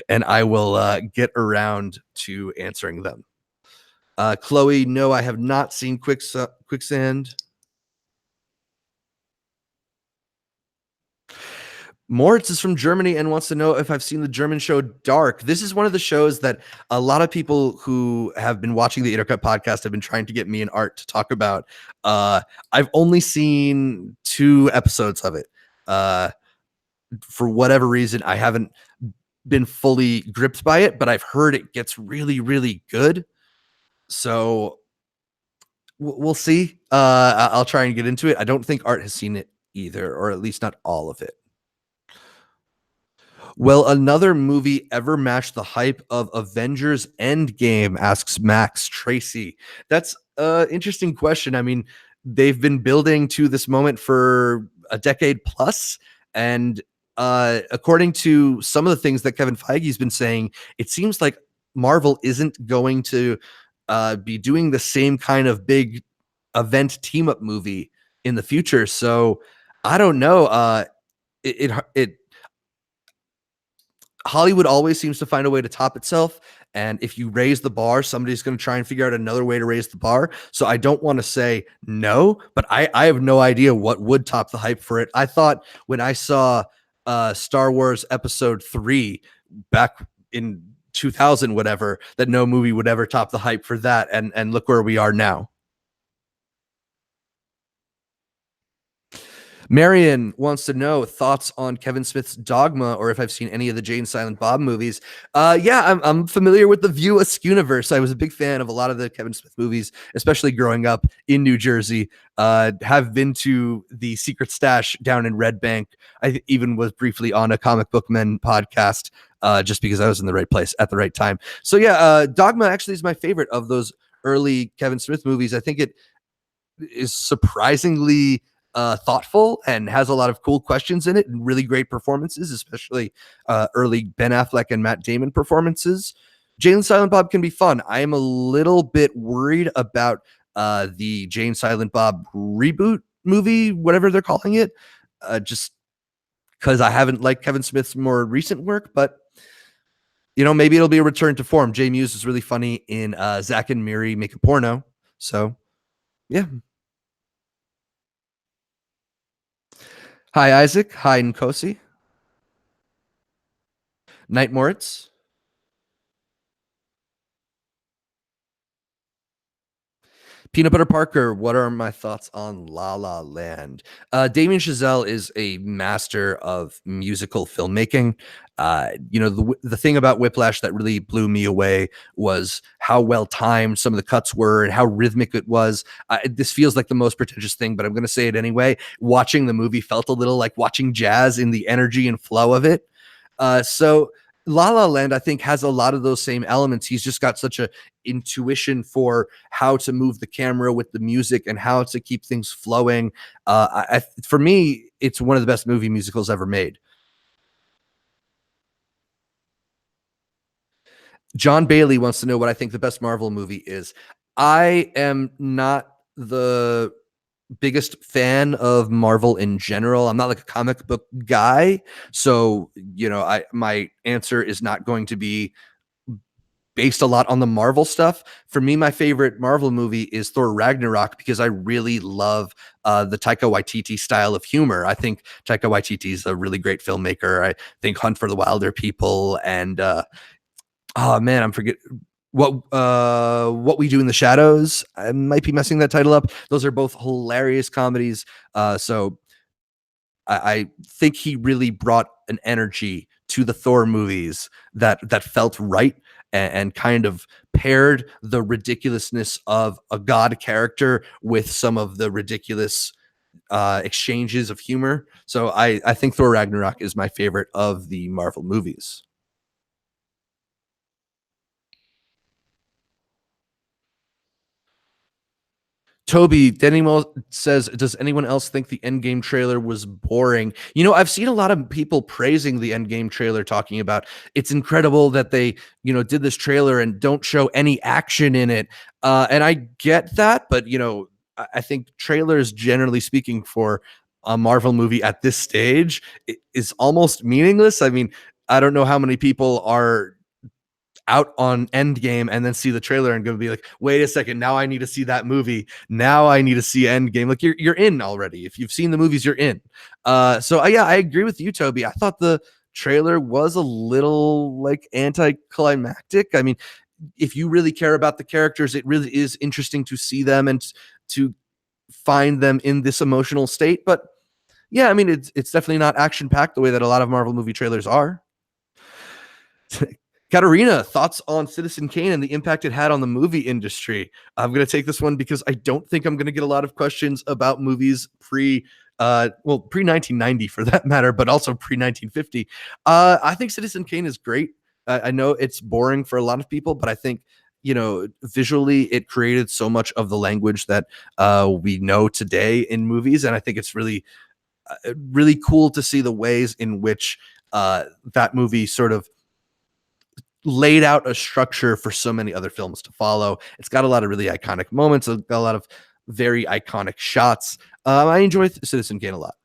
and I will get around to answering them. Chloe, no, I have not seen Quicksand. Moritz is from Germany and wants to know if I've seen the German show Dark. This is one of the shows that a lot of people who have been watching the Intercut podcast have been trying to get me and Art to talk about. I've only seen 2 episodes of it. For whatever reason, I haven't been fully gripped by it, but I've heard it gets really, really good. So we'll see. I'll try and get into it. I don't think Art has seen it either, or at least not all of it. Will another movie ever match the hype of Avengers Endgame? Asks Max Tracy. That's an interesting question. I mean, they've been building to this moment for a decade plus, and according to some of the things that Kevin Feige's been saying, it seems like Marvel isn't going to be doing the same kind of big event team up movie in the future. So I don't know. It Hollywood always seems to find a way to top itself. And if you raise the bar, somebody's going to try and figure out another way to raise the bar. So I don't want to say no, but I have no idea what would top the hype for it. I thought when I saw Star Wars Episode 3 back in 2000, whatever, that no movie would ever top the hype for that. And look where we are now. Marion wants to know thoughts on Kevin Smith's Dogma, or if I've seen any of the Jay and Silent Bob movies. Yeah, I'm familiar with the View Askewniverse. I was a big fan of a lot of the Kevin Smith movies, especially growing up in New Jersey. Have been to the Secret Stash down in Red Bank. I even was briefly on a Comic Book Men podcast, just because I was in the right place at the right time. So yeah, Dogma actually is my favorite of those early Kevin Smith movies. I think it is surprisingly thoughtful and has a lot of cool questions in it and really great performances, especially early Ben Affleck and Matt Damon performances. Jay and Silent Bob can be fun. I am a little bit worried about the Jay and Silent Bob reboot movie, whatever they're calling it, just because I haven't liked Kevin Smith's more recent work, but you know, maybe it'll be a return to form. Jay Muse is really funny in Zach and Miri Make a Porno. So yeah. Hi, Isaac. Hi, Nkosi. Night Moritz. Peanut Butter Parker, what are my thoughts on La La Land? Damien Chazelle is a master of musical filmmaking. You know, the thing about Whiplash that really blew me away was how well timed some of the cuts were and how rhythmic it was. This feels like the most pretentious thing, but I'm going to say it anyway. Watching the movie felt a little like watching jazz in the energy and flow of it. So La La Land, I think, has a lot of those same elements. He's just got such a intuition for how to move the camera with the music and how to keep things flowing. For me, it's one of the best movie musicals ever made. John Bailey wants to know what I think the best Marvel movie is. I am not the biggest fan of Marvel in general. I'm not like a comic book guy. So, you know, my answer is not going to be based a lot on the Marvel stuff. For me, my favorite Marvel movie is Thor Ragnarok because I really love the Taika Waititi style of humor. I think Taika Waititi is a really great filmmaker. I think Hunt for the Wilder People and oh man, I'm forget what we do in the shadows. I might be messing that title up. Those are both hilarious comedies. So I think he really brought an energy to the Thor movies that felt right and kind of paired the ridiculousness of a god character with some of the ridiculous exchanges of humor. So I think Thor Ragnarok is my favorite of the Marvel movies. Toby, Daniel says, does anyone else think the Endgame trailer was boring? I've seen a lot of people praising the Endgame trailer, talking about it's incredible that they, did this trailer and don't show any action in it. And I get that, but, I think trailers, generally speaking, for a Marvel movie at this stage is almost meaningless. I mean, I don't know how many people are out on Endgame and then see the trailer and going to be like, wait a second, now I need to see that movie. Now I need to see Endgame. Like you're in already. If you've seen the movies, you're in. So yeah, I agree with you, Toby. I thought the trailer was a little like anticlimactic. I mean, if you really care about the characters, it really is interesting to see them and to find them in this emotional state. But yeah, I mean, it's definitely not action packed the way that a lot of Marvel movie trailers are. Katarina, thoughts on Citizen Kane and the impact it had on the movie industry? I'm going to take this one because I don't think I'm going to get a lot of questions about movies pre 1990 for that matter, but also pre 1950. I think Citizen Kane is great. I know it's boring for a lot of people, but I think visually it created so much of the language that we know today in movies, and I think it's really cool to see the ways in which that movie sort of laid out a structure for so many other films to follow. It's got a lot of really iconic moments. It's got a lot of very iconic shots. I enjoy Citizen Kane a lot.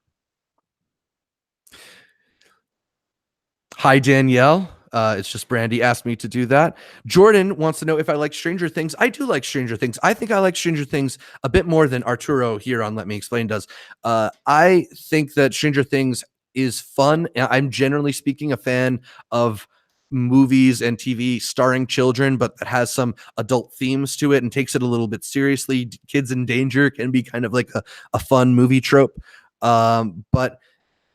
Hi, Danielle. It's just Brandy asked me to do that. Jordan wants to know if I like Stranger Things. I do like Stranger Things. I think I like Stranger Things a bit more than Arturo here on Let Me Explain does. I think that Stranger Things is fun. I'm generally speaking a fan of movies and TV starring children, but that has some adult themes to it and takes it a little bit seriously. Kids in Danger can be kind of like a fun movie trope. But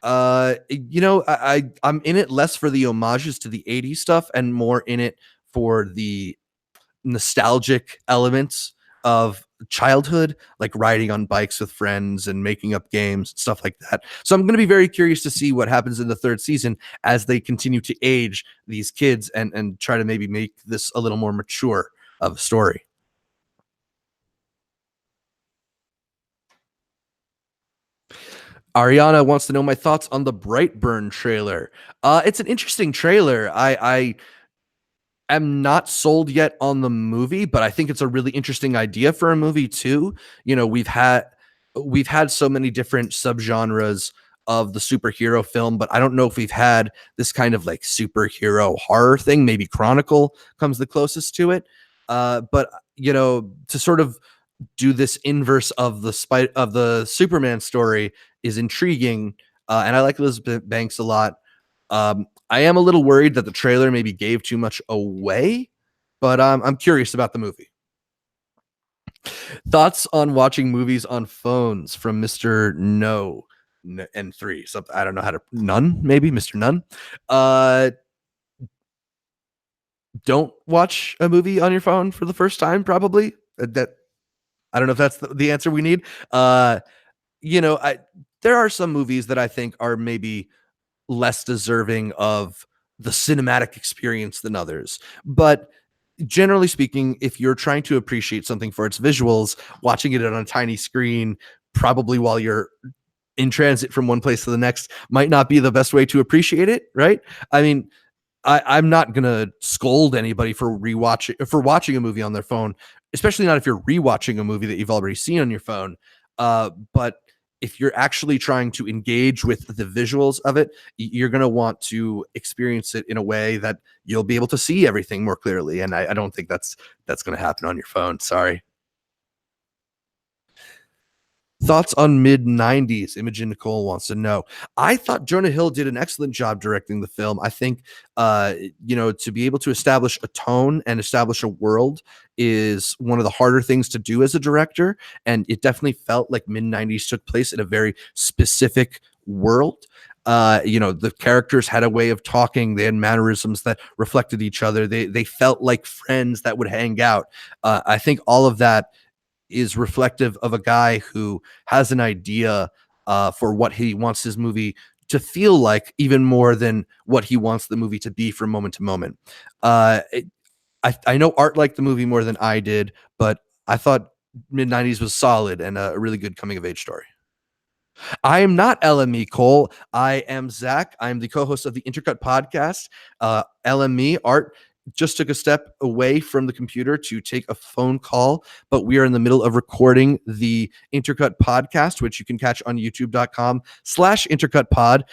I'm in it less for the homages to the 80s stuff and more in it for the nostalgic elements of childhood, like riding on bikes with friends and making up games, stuff like that. So I'm going to be very curious to see what happens in the third season as they continue to age these kids and try to maybe make this a little more mature of a story. Ariana wants to know my thoughts on the Brightburn trailer. It's an interesting trailer. I am not sold yet on the movie, but I think it's a really interesting idea for a movie too. We've had so many different subgenres of the superhero film, but I don't know if we've had this kind of like superhero horror thing. Maybe Chronicle comes the closest to it. But to sort of do this inverse of the Superman story is intriguing, and I like Elizabeth Banks a lot. I am a little worried that the trailer maybe gave too much away, but I'm curious about the movie. Thoughts on watching movies on phones from Mr. No N3. So I don't know how to None, maybe Mr. None. Don't watch a movie on your phone for the first time, probably. That I don't know if that's the answer we need. There are some movies that I think are maybe less deserving of the cinematic experience than others. But generally speaking, if you're trying to appreciate something for its visuals, watching it on a tiny screen, probably while you're in transit from one place to the next, might not be the best way to appreciate it, right? I mean, I'm not gonna scold anybody for watching a movie on their phone, especially not if you're rewatching a movie that you've already seen on your phone. But if you're actually trying to engage with the visuals of it, you're going to want to experience it in a way that you'll be able to see everything more clearly. And I don't think that's going to happen on your phone. Sorry. Thoughts on mid-90s? Imogen Nicole wants to know. I thought Jonah Hill did an excellent job directing the film. I think, to be able to establish a tone and establish a world is one of the harder things to do as a director. And it definitely felt like mid-90s took place in a very specific world. The characters had a way of talking. They had mannerisms that reflected each other. They felt like friends that would hang out. I think all of that is reflective of a guy who has an idea for what he wants his movie to feel like, even more than what he wants the movie to be from moment to moment. I know Art liked the movie more than I did, but I thought mid-90s was solid and a really good coming of age story. I am not LME Cole. I am Zach. I'm the co-host of the Intercut podcast. LME Art just took a step away from the computer to take a phone call, but we are in the middle of recording the Intercut podcast, which you can catch on youtube.com/intercutpod,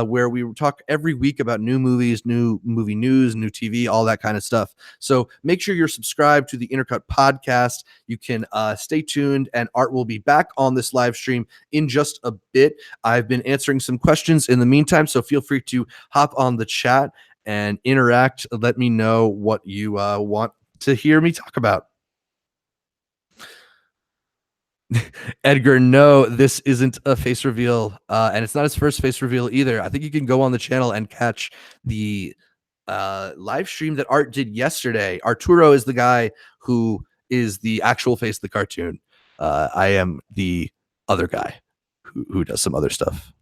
where we talk every week about new movies, new movie news, new TV, all that kind of stuff. So make sure you're subscribed to the Intercut podcast. You can stay tuned, and Art will be back on this live stream in just a bit. I've been answering some questions in the meantime, so feel free to hop on the chat and interact. Let me know what you want to hear me talk about. Edgar, no, this isn't a face reveal, and it's not his first face reveal either. I think you can go on the channel and catch the live stream that Art did yesterday. Arturo is the guy who is the actual face of the cartoon. I am the other guy who does some other stuff.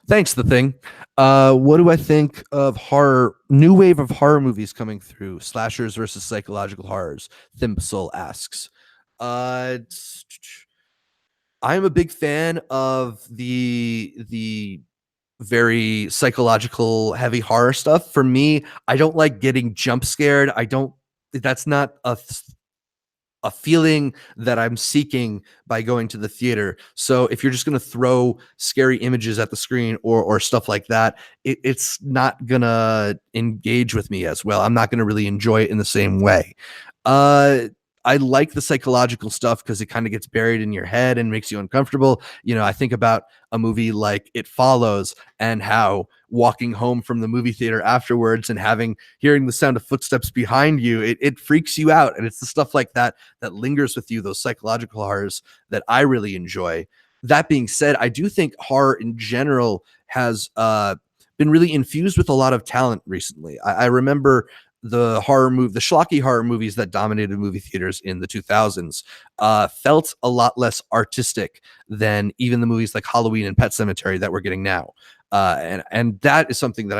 Thanks, The Thing. What do I think of horror, new wave of horror movies coming through? Slashers versus psychological horrors, Thimpsel asks. I'm a big fan of the very psychological heavy horror stuff. For me, I don't like getting jump scared. That's not a feeling that I'm seeking by going to the theater. So if you're just going to throw scary images at the screen or stuff like that, it's not going to engage with me as well. I'm not going to really enjoy it in the same way. I like the psychological stuff because it kind of gets buried in your head and makes you uncomfortable. You know, I think about a movie like It Follows and how walking home from the movie theater afterwards and hearing the sound of footsteps behind you, it freaks you out. And it's the stuff like that that lingers with you, those psychological horrors that I really enjoy. That being said, I do think horror in general has been really infused with a lot of talent recently. I remember the schlocky horror movies that dominated movie theaters in the 2000s felt a lot less artistic than even the movies like Halloween and Pet Sematary that we're getting now. And that is something that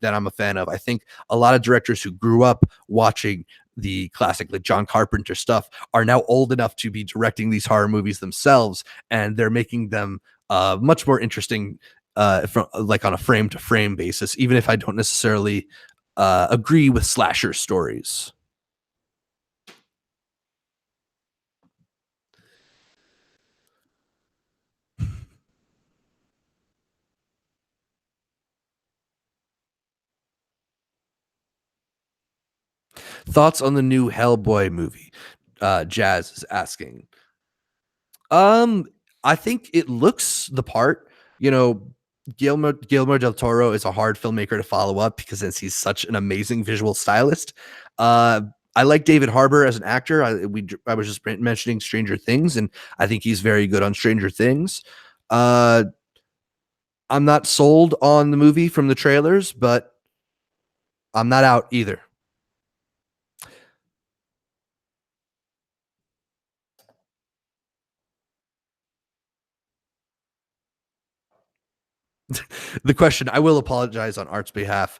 I'm a fan of. I think a lot of directors who grew up watching the classic like John Carpenter stuff are now old enough to be directing these horror movies themselves, and they're making them much more interesting from like on a frame to frame basis, even if I don't necessarily agree with slasher stories. Thoughts on the new Hellboy movie? Jazz is asking. I think it looks the part. You know, Guillermo del Toro is a hard filmmaker to follow up because he's such an amazing visual stylist. I like David Harbour as an actor. I was just mentioning Stranger Things, and I think he's very good on Stranger Things. I'm not sold on the movie from the trailers, but I'm not out either. The question, I will apologize on Art's behalf.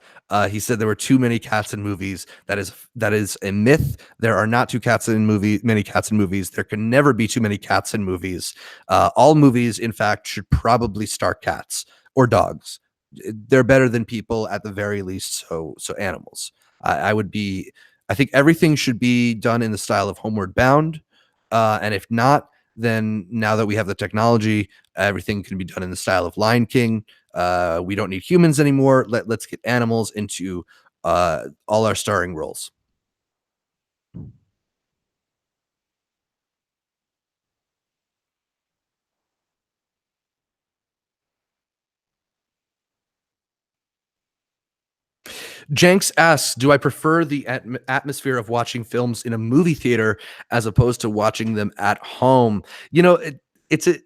He said there were too many cats in movies. That is a myth. There are not many cats in movies. There can never be too many cats in movies. All movies, in fact, should probably star cats or dogs. They're better than people at the very least. So animals. I think everything should be done in the style of Homeward Bound. And if not, then now that we have the technology, everything can be done in the style of Lion King. We don't need humans anymore. Let's get animals into all our starring roles. Jenks asks, do I prefer the atmosphere of watching films in a movie theater as opposed to watching them at home? You know, it's a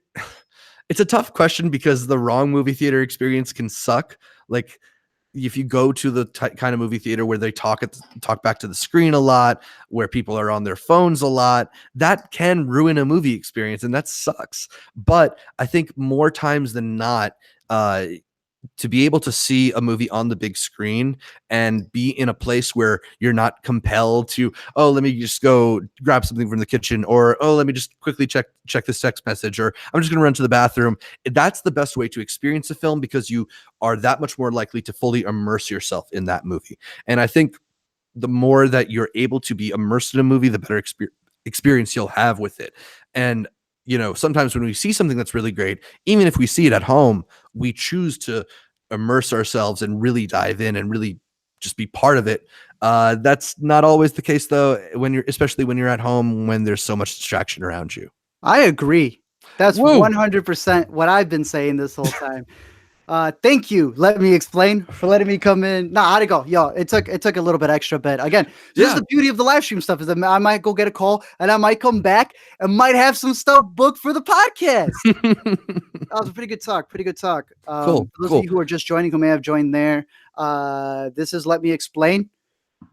tough question because the wrong movie theater experience can suck. Like if you go to the kind of movie theater where they talk back to the screen a lot, where people are on their phones a lot, that can ruin a movie experience, and that sucks. But I think more times than not, to be able to see a movie on the big screen and be in a place where you're not compelled to, oh, let me just go grab something from the kitchen, or oh, let me just quickly check this text message, or I'm just going to run to the bathroom. That's the best way to experience a film, because you are that much more likely to fully immerse yourself in that movie. And I think the more that you're able to be immersed in a movie, the better experience you'll have with it. And sometimes when we see something that's really great, even if we see it at home, we choose to immerse ourselves and really dive in and really just be part of it. That's not always the case, though, especially when you're at home, when there's so much distraction around you. I agree. That's Woo! 100% what I've been saying this whole time. Thank you. Let me explain for letting me come in. Nah, how'd it go? Yo, it took a little bit extra, but again, this is the beauty of the live stream stuff, is that I might go get a call and I might come back and might have some stuff booked for the podcast. That was a pretty good talk. Cool. For those of you who are just joining, who may have joined there, this is Let Me Explain.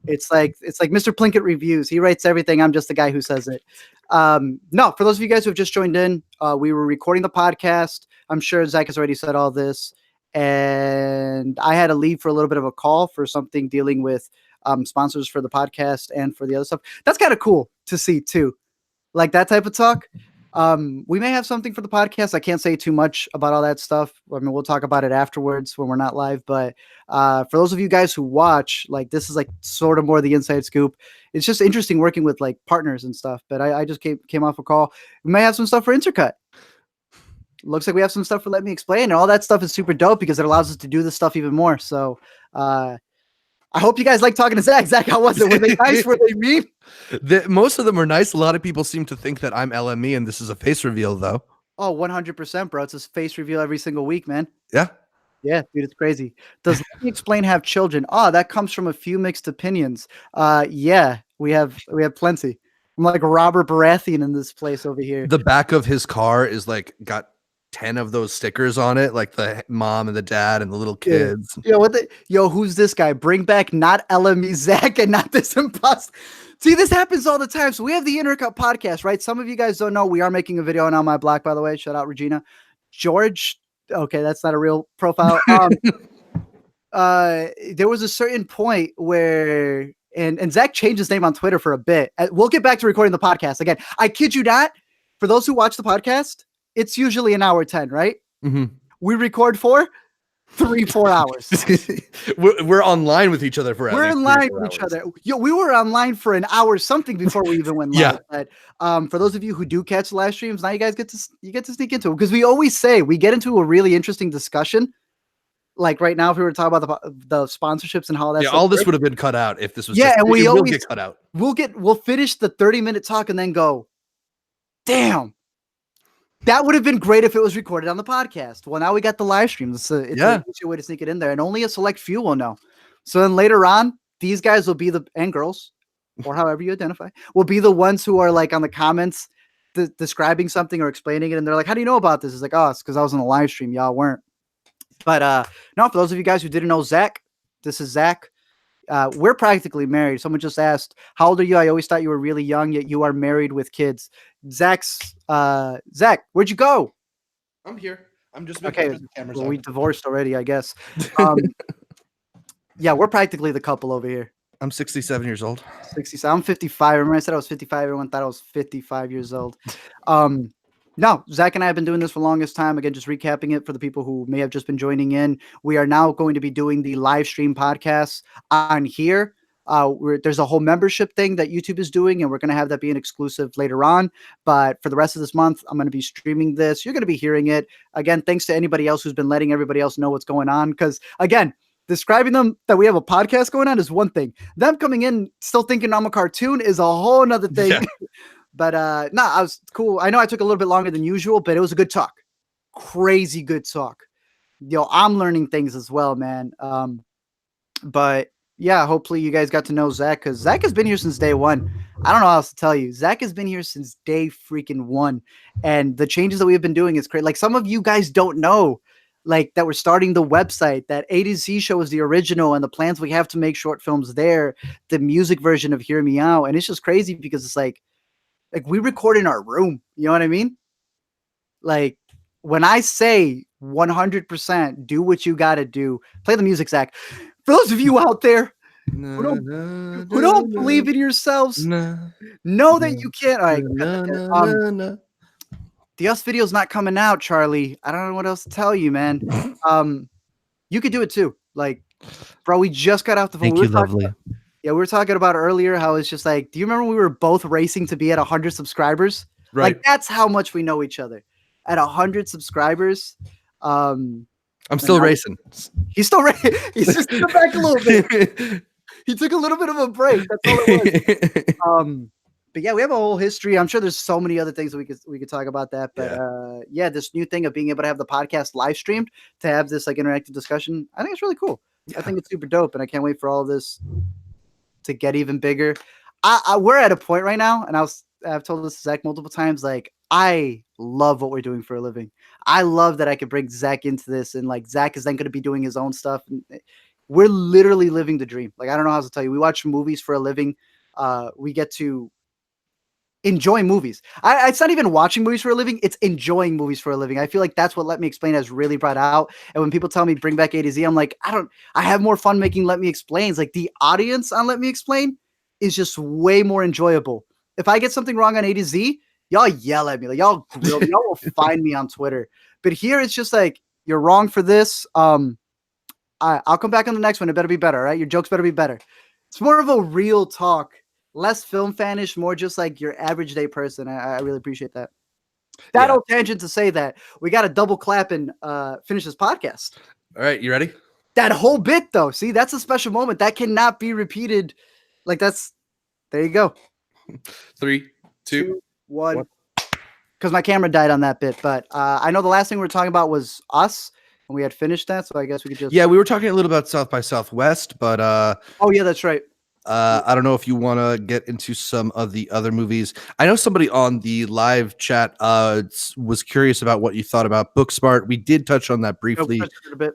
It's like Mr. Plinkett reviews. He writes everything. I'm just the guy who says it. No, for those of you guys who have just joined in, we were recording the podcast. I'm sure Zach has already said all this. And I had to leave for a little bit of a call for something dealing with sponsors for the podcast and for the other stuff. That's kind of cool to see too. Like that type of talk. We may have something for the podcast. I can't say too much about all that stuff. I mean, we'll talk about it afterwards when we're not live. But for those of you guys who watch, like, this is like sort of more the inside scoop. It's just interesting working with like partners and stuff. But I just came off a call. We may have some stuff for Intercut. Looks like we have some stuff for Let Me Explain, and all that stuff is super dope because it allows us to do this stuff even more. So I hope you guys like talking to Zach. Zach, how was it? Were they nice? Were they mean? Most of them are nice. A lot of people seem to think that I'm LME and this is a face reveal, though. Oh, 100%, bro. It's a face reveal every single week, man. Yeah. Yeah, dude, it's crazy. Does Let Me Explain have children? Oh, that comes from a few mixed opinions. Yeah, we have plenty. I'm like Robert Baratheon in this place over here. The back of his car is like got 10 of those stickers on it, like the mom and the dad and the little kids. Yo, who's this guy? Bring back not LME Zach and not this imposter. See, this happens all the time. So we have the Intercut podcast, right? Some of you guys don't know we are making a video on my block, by the way. Shout out Regina. George. Okay, that's not a real profile. There was a certain point where and Zach changed his name on Twitter for a bit. We'll get back to recording the podcast again. I kid you not. For those who watch the podcast, it's usually an hour 10, right? Mm-hmm. We record for 3-4 hours. We're online with each other for We're in line with each other. Yo, we were online for an hour something before we even went live. Yeah. But for those of you who do catch live streams, now you guys get to sneak into it, because we always say we get into a really interesting discussion. Like right now, if we were to talk about the sponsorships and how that. Yeah, all this would have been cut out if this was. Yeah, and we always will get cut out. We'll finish the 30-minute talk and then go, damn. That would have been great if it was recorded on the podcast. Well, now we got the live stream. It's a easier way to sneak it in there, and only a select few will know. So then later on, these guys will be and girls, or however you identify, will be the ones who are like on the comments describing something or explaining it, and they're like, "How do you know about this?" It's like, "Oh, it's because I was on the live stream. Y'all weren't." But no, for those of you guys who didn't know Zach, this is Zach. We're practically married. Someone just asked, "How old are you?" I always thought you were really young, yet you are married with kids. Zach, where'd you go? I'm here. I'm just okay. The cameras well, we divorced already, I guess. Yeah, we're practically the couple over here. I'm 67 years old. 67. I'm 55. Remember I said I was 55? Everyone thought I was 55 years old. No, Zach and I have been doing this for the longest time. Again, just recapping it for the people who may have just been joining in. We are now going to be doing the live stream podcasts on here. There's a whole membership thing that YouTube is doing, and we're going to have that be an exclusive later on. But for the rest of this month, I'm going to be streaming this. You're going to be hearing it. Again, thanks to anybody else who's been letting everybody else know what's going on. Because, again, describing them that we have a podcast going on is one thing. Them coming in still thinking I'm a cartoon is a whole nother thing. Yeah. But no, I was cool. I know I took a little bit longer than usual, but it was a good talk. Crazy good talk. Yo, I'm learning things as well, man. But yeah, hopefully you guys got to know Zach, because Zach has been here since day one. I don't know how else to tell you. Zach has been here since day freaking one. And the changes that we have been doing is great. Like, some of you guys don't know, like, that we're starting the website, that A to Z show is the original, and the plans we have to make short films there, the music version of Hear Me Out. And it's just crazy because it's like we record in our room. You know what I mean? Like, when I say 100% do what you got to do. Play the music, Zach. For those of you out there who don't believe in yourselves, know that you can't. All right, the Us video's not coming out, Charlie. I don't know what else to tell you, man. You could do it too. Like, bro, we just got off the phone. Thank you, lovely. We were talking about earlier how it's just like, do you remember when we were both racing to be at 100 subscribers? Right. Like, that's how much we know each other. At 100 subscribers, I'm still racing. He's still racing. He's just come back a little bit. He took a little bit of a break. That's all it was. But yeah, we have a whole history. I'm sure there's so many other things that we could talk about that. But yeah, this new thing of being able to have the podcast live streamed to have this like interactive discussion, I think it's really cool. Yeah. I think it's super dope, and I can't wait for all of this to get even bigger. We're at a point right now, and I've told this to Zach multiple times. Like, I love what we're doing for a living. I love that I could bring Zach into this, and like Zach is then going to be doing his own stuff. And we're literally living the dream. Like, I don't know how to tell you. We watch movies for a living. We get to enjoy movies. It's not even watching movies for a living. It's enjoying movies for a living. I feel like that's what Let Me Explain has really brought out. And when people tell me bring back A to Z, I'm like, I have more fun making Let Me Explain. It's like the audience on Let Me Explain is just way more enjoyable. If I get something wrong on A to Z, y'all yell at me. Like, y'all will find me on Twitter. But here it's just like, you're wrong for this. I'll come back on the next one. It better be better, right? Your jokes better be better. It's more of a real talk. Less film fanish, more just like your average day person. I really appreciate that. That old tangent to say that we got to double clap and finish this podcast. All right, you ready? That whole bit though, see, that's a special moment that cannot be repeated. Like there you go. 3, 2, 1. Because my camera died on that bit, but I know the last thing we were talking about was Us, and we had finished that, so I guess we could just. Yeah, we were talking a little about South by Southwest, but oh yeah, that's right. I don't know if you want to get into some of the other movies. I know somebody on the live chat was curious about what you thought about Booksmart. We did touch on that briefly, a bit.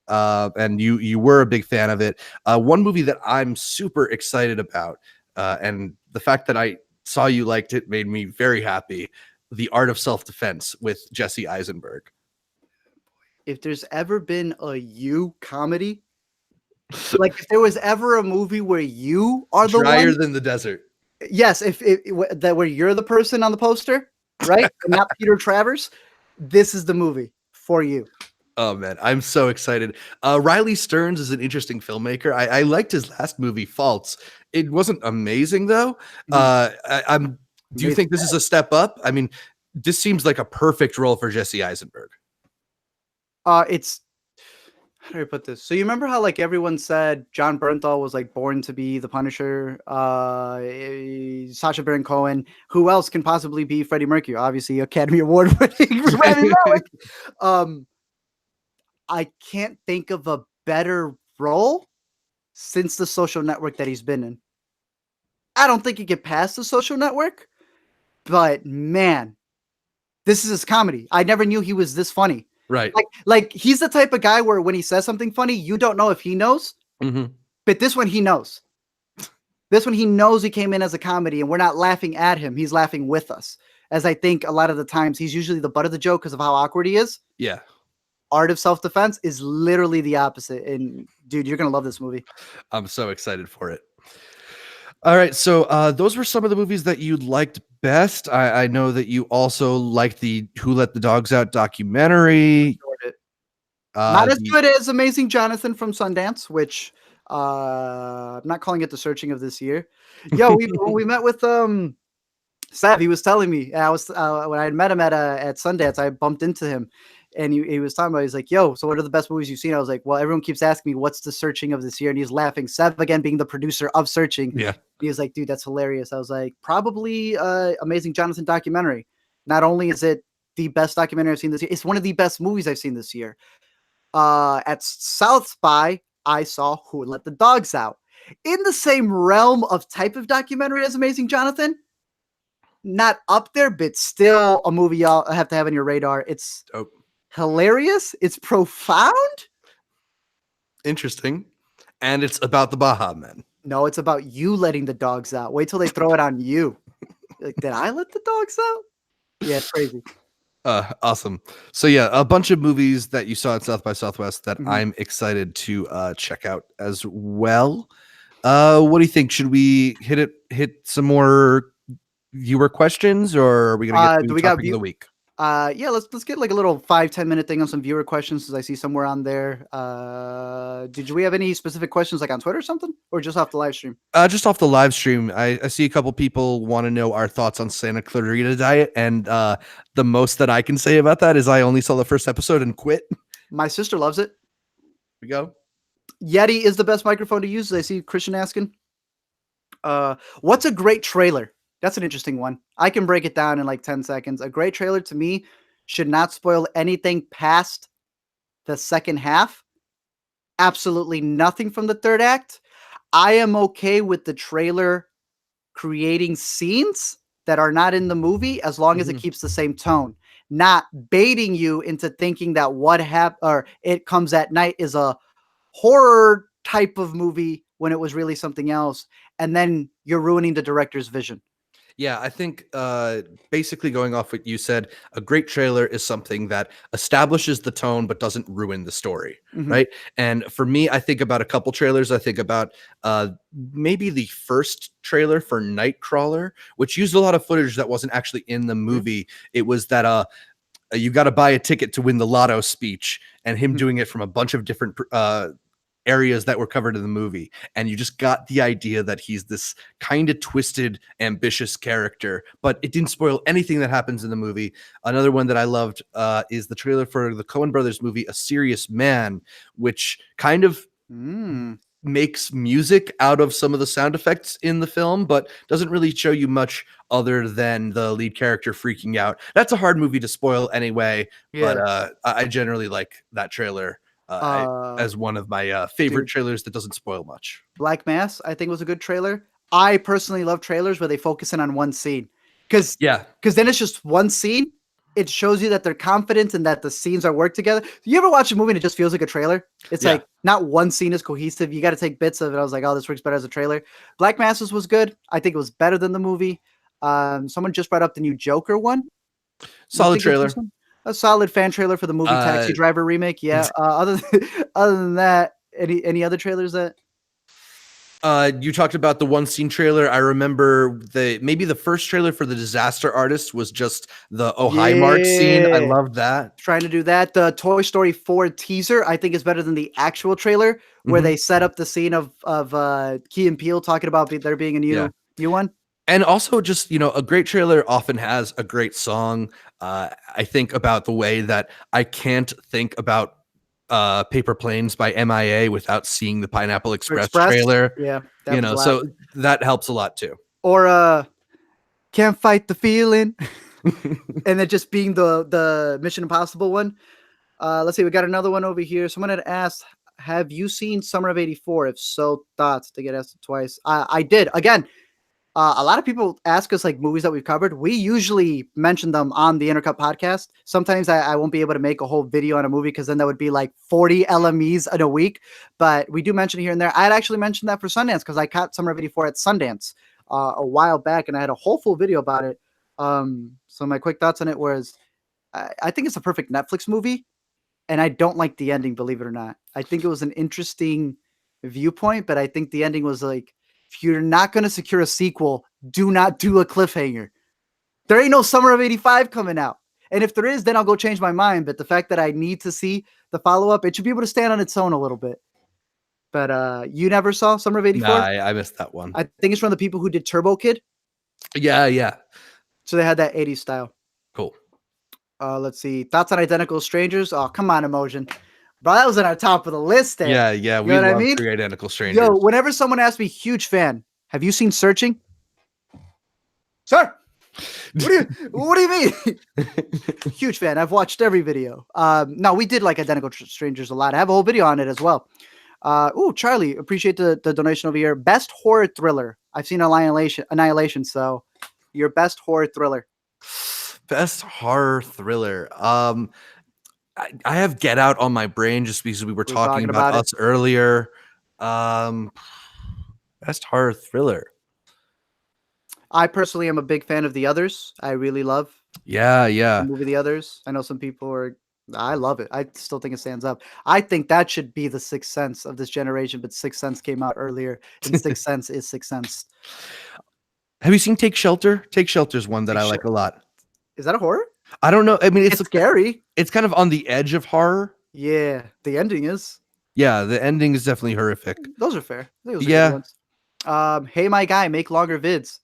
And you were a big fan of it. One movie that I'm super excited about, and the fact that I saw you liked it made me very happy. The Art of Self-Defense with Jesse Eisenberg. If there's ever been a you comedy, like if there was ever a movie where you are the drier one, than the desert. Yes, if that where you're the person on the poster, right? Not Peter Travers. This is the movie for you. Oh man, I'm so excited. Riley Stearns is an interesting filmmaker. I liked his last movie, Faults. It wasn't amazing though. Do you think this is a step up? I mean, this seems like a perfect role for Jesse Eisenberg. It's, how do I put this? So you remember how like everyone said John Bernthal was like born to be the Punisher? Sacha Baron Cohen. Who else can possibly be Freddie Mercury? Obviously, Academy Award winning Rami Malek. I can't think of a better role since The Social Network that he's been in. I don't think he could pass The Social Network, but man, this is his comedy. I never knew he was this funny. Right. Like he's the type of guy where when he says something funny, you don't know if he knows, but this one he knows. This one he knows he came in as a comedy and we're not laughing at him. He's laughing with us. As I think a lot of the times he's usually the butt of the joke because of how awkward he is. Yeah. Art of Self-Defense is literally the opposite. And dude, you're going to love this movie. I'm so excited for it. All right. So those were some of the movies that you liked best. I know that you also liked the Who Let the Dogs Out documentary. Not as good as Amazing Jonathan from Sundance, which I'm not calling it the searching of this year. Yo, when we met with Sav, he was telling me, I was when I had met him at Sundance, I bumped into him. And he was talking about, he's like, yo, so what are the best movies you've seen? I was like, well, everyone keeps asking me, what's the searching of this year? And he's laughing. Seth, again, being the producer of Searching. Yeah. He was like, dude, that's hilarious. I was like, probably Amazing Jonathan documentary. Not only is it the best documentary I've seen this year, it's one of the best movies I've seen this year. At South by, I saw Who Let the Dogs Out. In the same realm of type of documentary as Amazing Jonathan. Not up there, but still a movie y'all have to have on your radar. It's hilarious. It's profound. Interesting. And it's about the Baja Men. No, it's about you letting the dogs out. Wait till they throw it on you. Like, did I let the dogs out? Yeah, it's crazy. Awesome. So yeah, a bunch of movies that you saw at South by Southwest that Mhm. I'm excited to check out as well. What do you think? Should we hit some more viewer questions, or are we gonna get Do to we got topic of view? the week? Yeah, let's get like a little 5-10 minute thing on some viewer questions because I see somewhere on there. Did we have any specific questions like on Twitter or something, or just off the live stream? Just off the live stream, I see a couple people want to know our thoughts on Santa Clarita Diet, and the most that I can say about that is I only saw the first episode and quit. My sister loves it. Here we go. Yeti is the best microphone to use. I see Christian asking. What's a great trailer? That's an interesting one. I can break it down in like 10 seconds. A great trailer to me should not spoil anything past the second half. Absolutely nothing from the third act. I am okay with the trailer creating scenes that are not in the movie as long as it Mhm. keeps the same tone, not baiting you into thinking that what happened or It Comes at Night is a horror type of movie when it was really something else, and then you're ruining the director's vision. Yeah, I think basically going off what you said, a great trailer is something that establishes the tone but doesn't ruin the story, Mhm. right? And for me, I think about a couple trailers. I think about maybe the first trailer for Nightcrawler, which used a lot of footage that wasn't actually in the Mhm. movie. It was that you got to buy a ticket to win the lotto speech, and him Mhm. doing it from a bunch of different areas that were covered in the movie, and you just got the idea that he's this kind of twisted, ambitious character, but it didn't spoil anything that happens in the movie. Another one that I loved is the trailer for the Coen brothers movie A Serious Man, which kind of Mm. makes music out of some of the sound effects in the film, but doesn't really show you much other than the lead character freaking out. That's a hard movie to spoil anyway, but Yeah. I generally like that trailer Uh, as one of my favorite Dude, trailers that doesn't spoil much. Black Mass, I think was a good trailer. I personally love trailers where they focus in on one scene, because Yeah, because then it's just one scene. It shows you that they're confident and that the scenes are worked together. You ever watch a movie and it just feels like a trailer? It's yeah. like not one scene is cohesive. You got to take bits of it. I was like, oh, this works better as a trailer. Black Masses was good. I think it was better than the movie. Someone just brought up the new Joker one. You Solid think it was trailer. decent? A solid fan trailer for the movie Taxi Uh, Driver remake. Yeah. Other than that, any other trailers that? you talked about the one scene trailer. I remember maybe the first trailer for the Disaster Artist was just the Oh Hi Mark scene. I Yeah. loved that. Trying to do that. The Toy Story 4 teaser, I think, is better than the actual trailer where Mhm. they set up the scene of Key and Peele talking about there being a Yeah. new one. And also just, a great trailer often has a great song. I think about the way that I can't think about Paper Planes by MIA without seeing the Pineapple Express Express. trailer, Yeah, that was loud. so that helps a lot too. Or Can't Fight the Feeling. And then just being the Mission Impossible one. Let's see, we got another one over here. Someone had asked, have you seen Summer of '84? If so, thoughts. To get asked twice. I did. Again, a lot of people ask us like movies that we've covered. We usually mention them on the Intercut podcast. Sometimes I won't be able to make a whole video on a movie because then that would be like 40 LMEs in a week. But we do mention it here and there. I had actually mentioned that for Sundance because I caught Summer of '84 at Sundance a while back, and I had a whole full video about it. So my quick thoughts on it was, I think it's a perfect Netflix movie, and I don't like the ending, believe it or not. I think it was an interesting viewpoint, but I think the ending was like, if you're not going to secure a sequel, do not do a cliffhanger. There ain't no Summer of '85 coming out. And if there is, then I'll go change my mind. But the fact that I need to see the follow up, it should be able to stand on its own a little bit. But you never saw Summer of Nah, '84? I missed that one. I think it's from the people who did Turbo Kid. Yeah, So they had that '80s style. cool. Let's see. Thoughts on Identical Strangers? Oh, come on, Emotion. Bro, that was on our top of the list there. Yeah, You know we what I love mean? Three Identical Yo, Strangers. whenever someone asks me, huge fan, have you seen Searching? Sir, what do you mean? Huge fan. I've watched every video. No, we did like Identical Strangers a lot. I have a whole video on it as well. Charlie, appreciate the donation over here. Best horror thriller. I've seen Annihilation, so your best horror thriller. Best horror thriller. I have Get Out on my brain just because we were We were talking talking about about it. Us earlier. Um, best horror thriller. I personally am a big fan of The Others. I really love Yeah, the yeah. movie The Others. I know some people are. I love it. I still think it stands up. I think that should be the Sixth Sense of this generation, but Sixth Sense came out earlier, and Sixth Sense is Sixth Sense. Have you seen Take Shelter? Take Shelter is one that Like, I like a lot. is that a horror? I don't know. I mean, It's scary. it's kind of on the edge of horror. Yeah, the ending is. Yeah, the ending is definitely horrific. Those are fair. I think those are good Yeah. ones. Hey, my guy, make longer vids.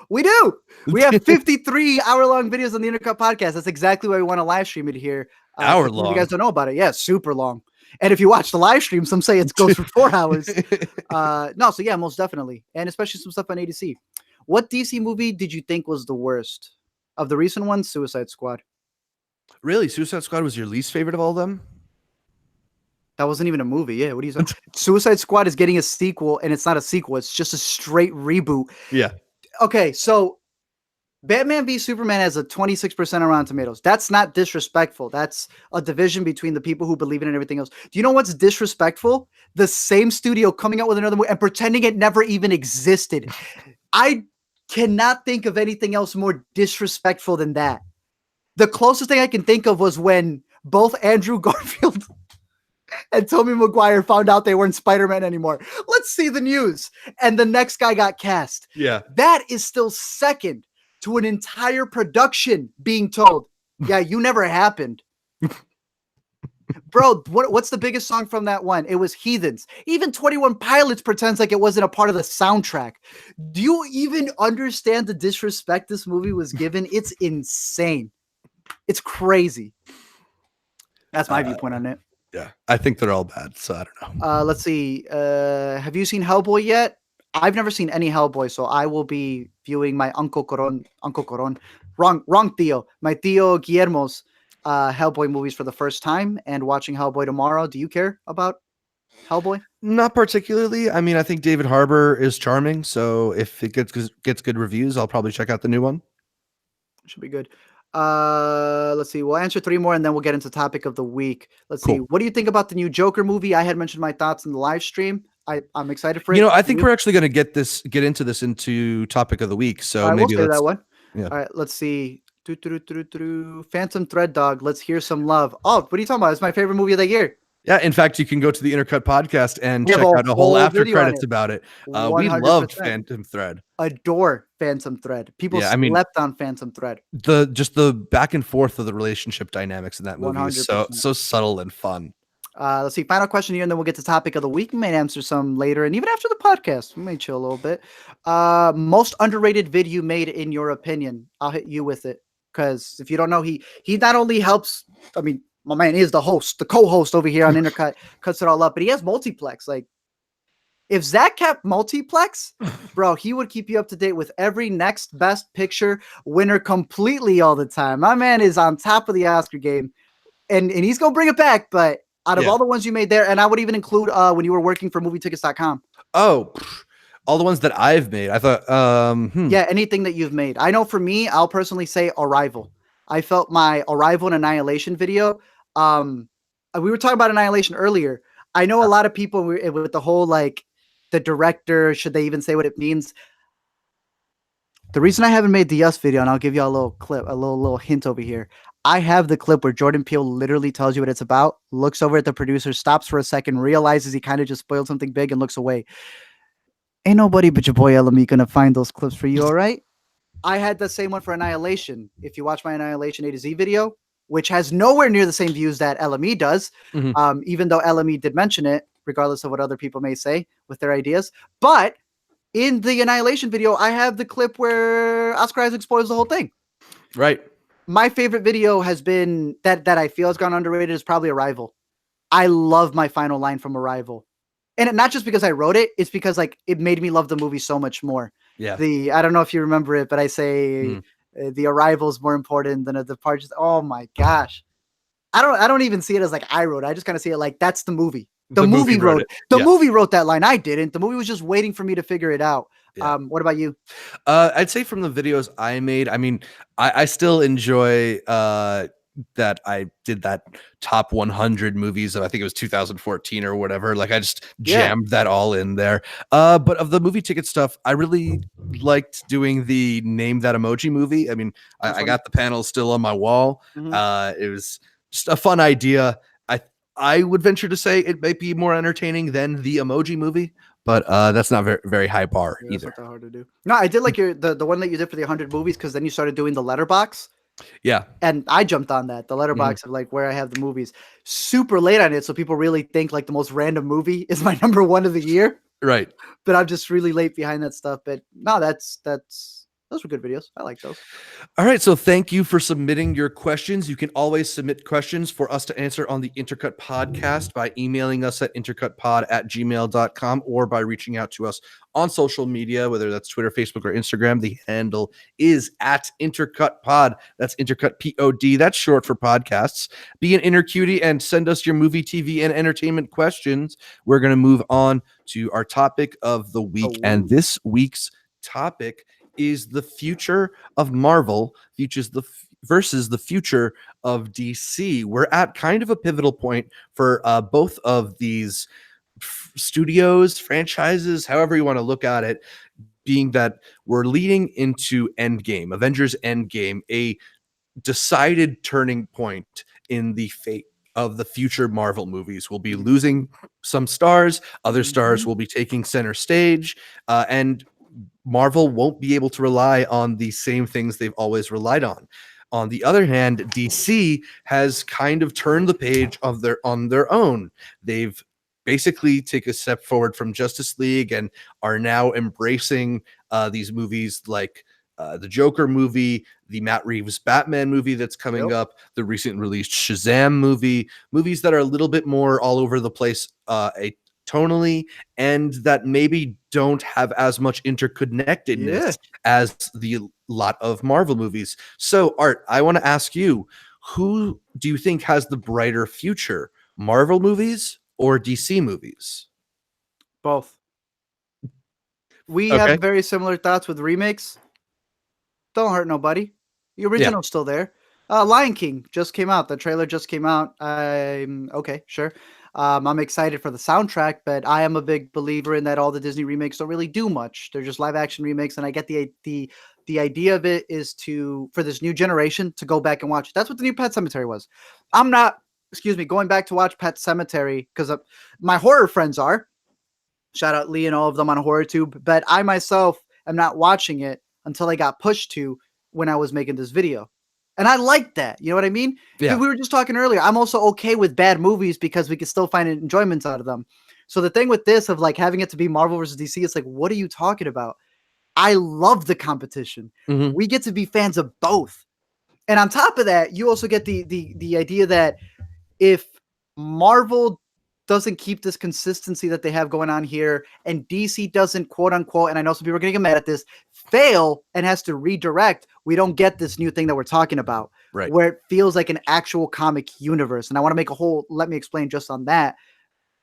We do. We have 53 hour-long videos on the Intercut podcast. That's exactly why we want to live stream it here. Hour Some of long. you guys don't know about it. Yeah, super long. And if you watch the live stream, some say it goes for 4 hours. No, so yeah, most definitely. And especially some stuff on ADC. What DC movie did you think was the worst? Of the recent ones, Suicide Squad. Really? Suicide Squad was your least favorite of all of them? That wasn't even a movie. Yeah, what are you saying? Suicide Squad is getting a sequel, and it's not a sequel. It's just a straight reboot. Yeah. Okay, so Batman v Superman has a 26% on Rotten Tomatoes. That's not disrespectful. That's a division between the people who believe in it and everything else. Do you know what's disrespectful? The same studio coming out with another movie and pretending it never even existed. I cannot think of anything else more disrespectful than that. The closest thing I can think of was when both Andrew Garfield and Tobey Maguire found out they weren't Spider-Man anymore. Let's see the news. And the next guy got cast. Yeah. That is still second to an entire production being told, yeah, you never happened. Bro, what's the biggest song from that one? It was Heathens. Even 21 Pilots pretends like it wasn't a part of the soundtrack. Do you even understand the disrespect this movie was given? It's insane. It's crazy. That's my viewpoint on it. Yeah, I think they're all bad, so I don't know. Let's see. Have you seen Hellboy yet? I've never seen any Hellboy, so I will be viewing my Uncle Coron, wrong Tío, my Tío Guillermo's Hellboy movies for the first time and watching Hellboy tomorrow. Do you care about Hellboy? Not particularly. I mean, I think David Harbour is charming, so if it gets good reviews, I'll probably check out the new one. Should be good. Let's see. We'll answer 3 more and then we'll get into topic of the week. Let's see. What do you think about the new Joker movie? I had mentioned my thoughts in the live stream. I'm excited for it. You know, I think we're actually going to get into this into topic of the week. So maybe we'll say that one. Yeah. All right. Let's see. Phantom Thread Dog. Let's hear some love. Oh, what are you talking about? It's my favorite movie of the year. Yeah, in fact, you can go to the Intercut podcast and check out a whole after credits about it. We loved Phantom Thread. Adore Phantom Thread. People slept on Phantom Thread. Just the back and forth of the relationship dynamics in that movie is so subtle and fun. Let's see. Final question here, and then we'll get to topic of the week. We may answer some later, and even after the podcast, we may chill a little bit. Most underrated vid you made, in your opinion? I'll hit you with it, because if you don't know, he not only helps. I mean, my man is the host, the co-host over here on Intercut, cuts it all up, but he has multiplex. Like, if Zach kept multiplex, bro, he would keep you up to date with every next best picture winner completely all the time. My man is on top of the Oscar game, and he's gonna bring it back. But out of all the ones you made there, and I would even include when you were working for movietickets.com. Oh, all the ones that I've made. I thought, yeah, anything that you've made. I know for me, I'll personally say Arrival. I felt my Arrival and Annihilation video. We were talking about Annihilation earlier. I know a lot of people with the whole, like, the director, should they even say what it means? The reason I haven't made the Us video, and I'll give you a little clip, a little hint over here. I have the clip where Jordan Peele literally tells you what it's about, looks over at the producer, stops for a second, realizes he kind of just spoiled something big, and looks away. Ain't nobody but your boy LME gonna find those clips for you, all right? I had the same one for Annihilation. If you watch my Annihilation A to Z video, which has nowhere near the same views that LME does, even though LME did mention it, regardless of what other people may say with their ideas. But in the Annihilation video, I have the clip where Oscar Isaac spoils the whole thing. Right. My favorite video has been that I feel has gone underrated is probably Arrival. I love my final line from Arrival. And not just because I wrote it, it's because, like, it made me love the movie so much more. Yeah. I don't know if you remember it, but I say the arrival is more important than a departure. Oh my gosh. I don't even see it as like I wrote. I just kind of see it like that's the movie. The movie wrote it. The movie wrote that line. I didn't. The movie was just waiting for me to figure it out. Yeah. What about you? I'd say from the videos I made, I mean, I still enjoy that I did that top 100 movies of, I think it was 2014 or whatever. Like I just jammed that all in there. But of the movie ticket stuff, I really liked doing the Name That Emoji movie. I mean, I got the panel still on my wall. It was just a fun idea. I would venture to say it might be more entertaining than the Emoji movie, but that's not very, very high bar either. It's not that hard to do. No, I did like the one that you did for the 100 movies, because then you started doing the letterbox. Yeah. And I jumped on that, the letterbox of like where I have the movies super late on it. So people really think like the most random movie is my number one of the year. Right. But I'm just really late behind that stuff. But no, those were good videos. I like those. All right. So thank you for submitting your questions. You can always submit questions for us to answer on the Intercut podcast by emailing us at intercutpod@gmail.com or by reaching out to us on social media, whether that's Twitter, Facebook, or Instagram. The handle is at intercutpod. That's Intercut Pod. That's short for podcasts. Be an inner cutie and send us your movie, TV, and entertainment questions. We're going to move on to our topic of the week. And this week's topic is the future of Marvel versus the future of DC. We're at kind of a pivotal point for both of these studios, franchises, however you want to look at it, being that we're leading into Endgame, Avengers Endgame, a decided turning point in the fate of the future Marvel movies. We'll be losing some stars, other stars will be taking center stage, and Marvel won't be able to rely on the same things they've always relied on. On the other hand, DC has kind of turned the page on their own. They've basically taken a step forward from Justice League and are now embracing these movies like the Joker movie, the Matt Reeves Batman movie that's coming up, the recent released Shazam movie, movies that are a little bit more all over the place tonally, and that maybe don't have as much interconnectedness as the lot of Marvel movies. So, Art, I want to ask you, who do you think has the brighter future, Marvel movies or DC movies? Both. We have very similar thoughts with remakes. Don't hurt nobody. The original's still there. Lion King just came out. The trailer just came out. Okay, sure. I'm excited for the soundtrack, but I am a big believer in that all the Disney remakes don't really do much. They're just live action remakes, and I get the idea of it is for this new generation to go back and watch it. That's what the new Pet Sematary was. I'm not, going back to watch Pet Sematary because my horror friends are. Shout out Lee and all of them on HorrorTube, but I myself am not watching it until I got pushed to when I was making this video. And I like that. You know what I mean? Yeah. We were just talking earlier. I'm also okay with bad movies because we can still find enjoyments out of them. So the thing with this of like having it to be Marvel versus DC, it's like, what are you talking about? I love the competition. We get to be fans of both. And on top of that, you also get the idea that if Marvel doesn't keep this consistency that they have going on here, and DC doesn't, quote unquote, and I know some people are going to get mad at this, fail and has to redirect, we don't get this new thing that we're talking about, where it feels like an actual comic universe. And I want to make let me explain just on that.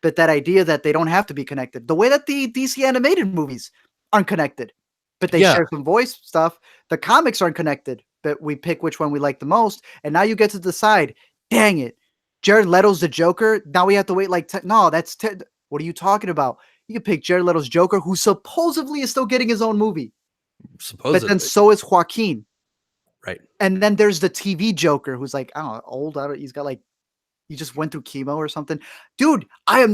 But that idea that they don't have to be connected, the way that the DC animated movies aren't connected, but they share some voice stuff. The comics aren't connected, but we pick which one we like the most. And now you get to decide, dang it, Jared Leto's the Joker. Now we have to wait no, what are you talking about? You can pick Jared Leto's Joker, who supposedly is still getting his own movie. Supposedly. But then so is Joaquin. Right. And then there's the TV Joker, who's like, I don't know, old. He's got like, he just went through chemo or something. Dude,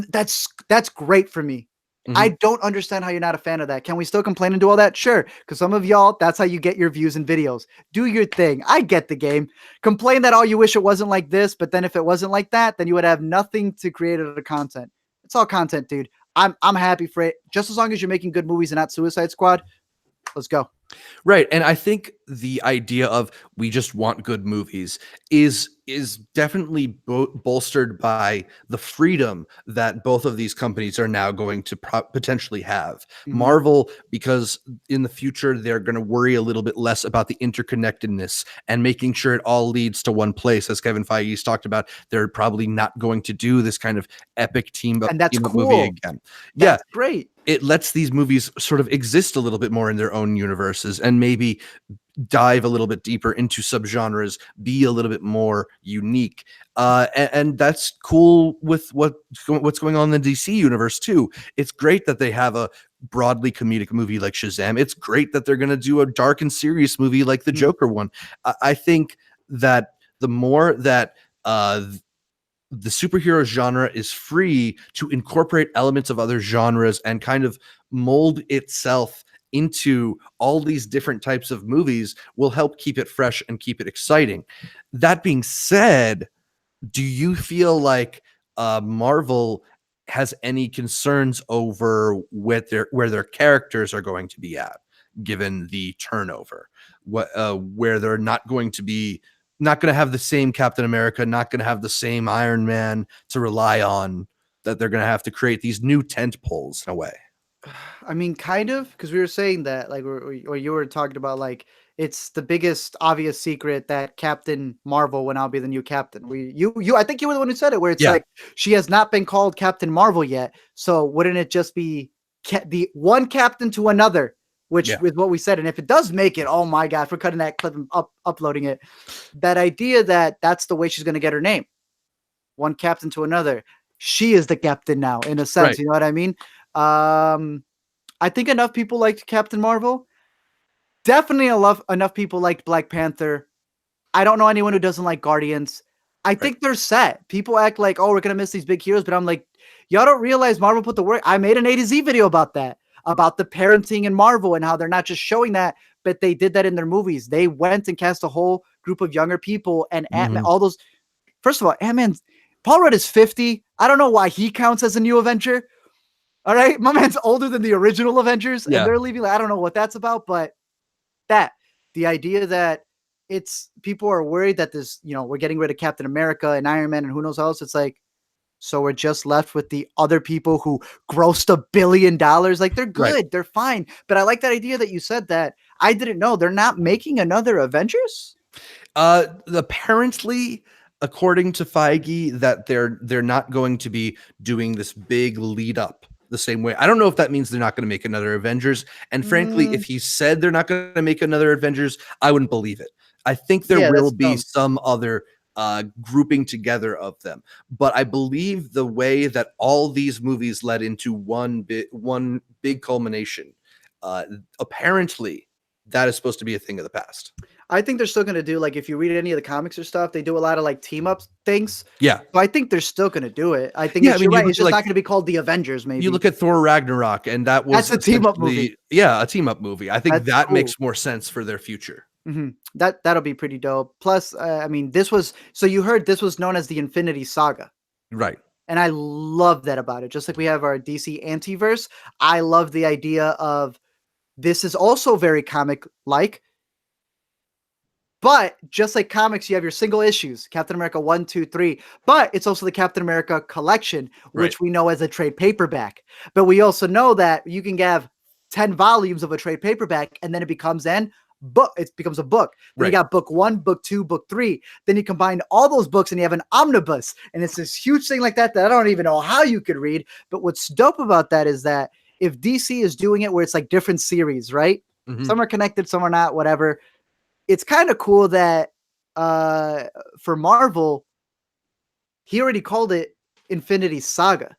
that's great for me. I don't understand how you're not a fan of that. Can we still complain and do all that? Sure. Because some of y'all, that's how you get your views and videos. Do your thing. I get the game. Complain that all you wish it wasn't like this, but then if it wasn't like that, then you would have nothing to create out of content. It's all content, dude. I'm happy for it. Just as long as you're making good movies and not Suicide Squad, let's go. Right. And I think the idea of we just want good movies is definitely bolstered by the freedom that both of these companies are now going to potentially have. Marvel, because in the future, they're going to worry a little bit less about the interconnectedness and making sure it all leads to one place. As Kevin Feige's talked about, they're probably not going to do this kind of epic team and that's cool. movie again. That's great. It lets these movies sort of exist a little bit more in their own universes and maybe dive a little bit deeper into subgenres, be a little bit more unique. And that's cool with what's going on in the DC universe too. It's great that they have a broadly comedic movie like Shazam. It's great that they're going to do a dark and serious movie like the Joker one. I think that the more that the superhero genre is free to incorporate elements of other genres and kind of mold itself into all these different types of movies will help keep it fresh and keep it exciting. That being said, do you feel like Marvel has any concerns over where their characters are going to be at, given the turnover, where they're not going to have the same Captain America, not going to have the same Iron Man to rely on, that they're going to have to create these new tent poles in a way? I mean, kind of, because we were saying that, like, or you were talking about, like, it's the biggest obvious secret that Captain Marvel will now be the new captain. I think you were the one who said it, where it's Yeah. like she has not been called Captain Marvel yet. So wouldn't it just be the one captain to another, which Yeah. is what we said? And if it does make it, oh my gosh, we're cutting that clip and uploading it. That idea that that's the way she's going to get her name, one captain to another. She is the captain now, in a sense. Right. You know what I mean? I think enough people liked Captain Marvel. Definitely enough people liked Black Panther. I don't know anyone who doesn't like Guardians. I think they're set. People act like, oh, we're going to miss these big heroes. But I'm like, y'all don't realize Marvel put the work. I made an A to Z video about that, about the parenting in Marvel and how they're not just showing that, but they did that in their movies. They went and cast a whole group of younger people and Ant-Man, all those. First of all, Ant-Man, Paul Rudd is 50. I don't know why he counts as a new Avenger. All right. My man's older than the original Avengers. Yeah. And they're leaving. I don't know what that's about, but the idea that people are worried that this, we're getting rid of Captain America and Iron Man and who knows else. It's like, so we're just left with the other people who grossed $1 billion. Like, they're good. Right. They're fine. But I like that idea that you said that. I didn't know they're not making another Avengers. Apparently, according to Feige, that they're not going to be doing this big lead up the same way. I don't know if that means they're not going to make another Avengers. And frankly, if he said they're not going to make another Avengers, I wouldn't believe it. I think there will be some other grouping together of them. But I believe the way that all these movies led into one big culmination, apparently that is supposed to be a thing of the past. I think they're still going to do, like, if you read any of the comics or stuff, they do a lot of like team up things. Yeah. So I think they're still going to do it. I think you're right. It's just not going to be called the Avengers. Maybe you look at Thor Ragnarok, and that's a team up movie. Yeah, a team up movie. I think that makes more sense for their future. That'll be pretty dope. Plus, I mean, you heard this was known as the Infinity Saga. Right. And I love that about it. Just like we have our DC Antiverse, I love the idea of this is also very comic-like. But just like comics, you have your single issues, Captain America 1, 2, 3. But it's also the Captain America collection, which we know as a trade paperback. But we also know that you can have 10 volumes of a trade paperback, and then it becomes a book. Then you got book 1, book 2, book 3. Then you combine all those books and you have an omnibus. And it's this huge thing like that I don't even know how you could read. But what's dope about that is that if DC is doing it where it's like different series, right? Some are connected, some are not, whatever. It's kind of cool that for Marvel, he already called it Infinity Saga.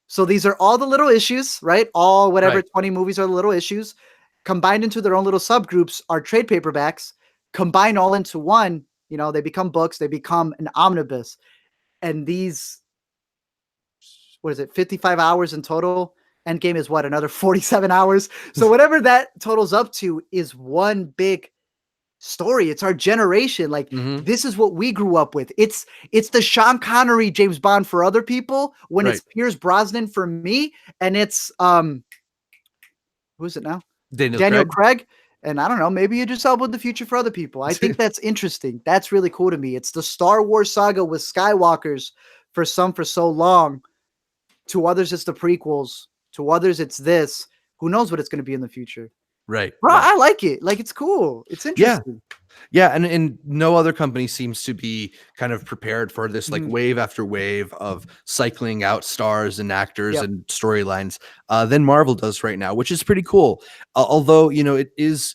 So these are all the little issues, right? All 20 movies are the little issues combined into their own little subgroups are trade paperbacks, combined all into one. They become books, they become an omnibus. And these, 55 hours in total? Endgame is another 47 hours. So whatever that totals up to is one big story. It's our generation. Like, this is what we grew up with. It's the Sean Connery James Bond for other people, when it's Pierce Brosnan for me, and it's who is it now? Daniel Craig. And I don't know, maybe Idris Elba in the future for other people. I think that's interesting. That's really cool to me. It's the Star Wars saga with Skywalkers for some for so long. To others, it's the prequels. To others, it's this. Who knows what it's going to be in the future? Right. Bro, I like it. Like, it's cool. It's interesting. Yeah. And no other company seems to be kind of prepared for this, like wave after wave of cycling out stars and actors and storylines than Marvel does right now, which is pretty cool. Although, it is,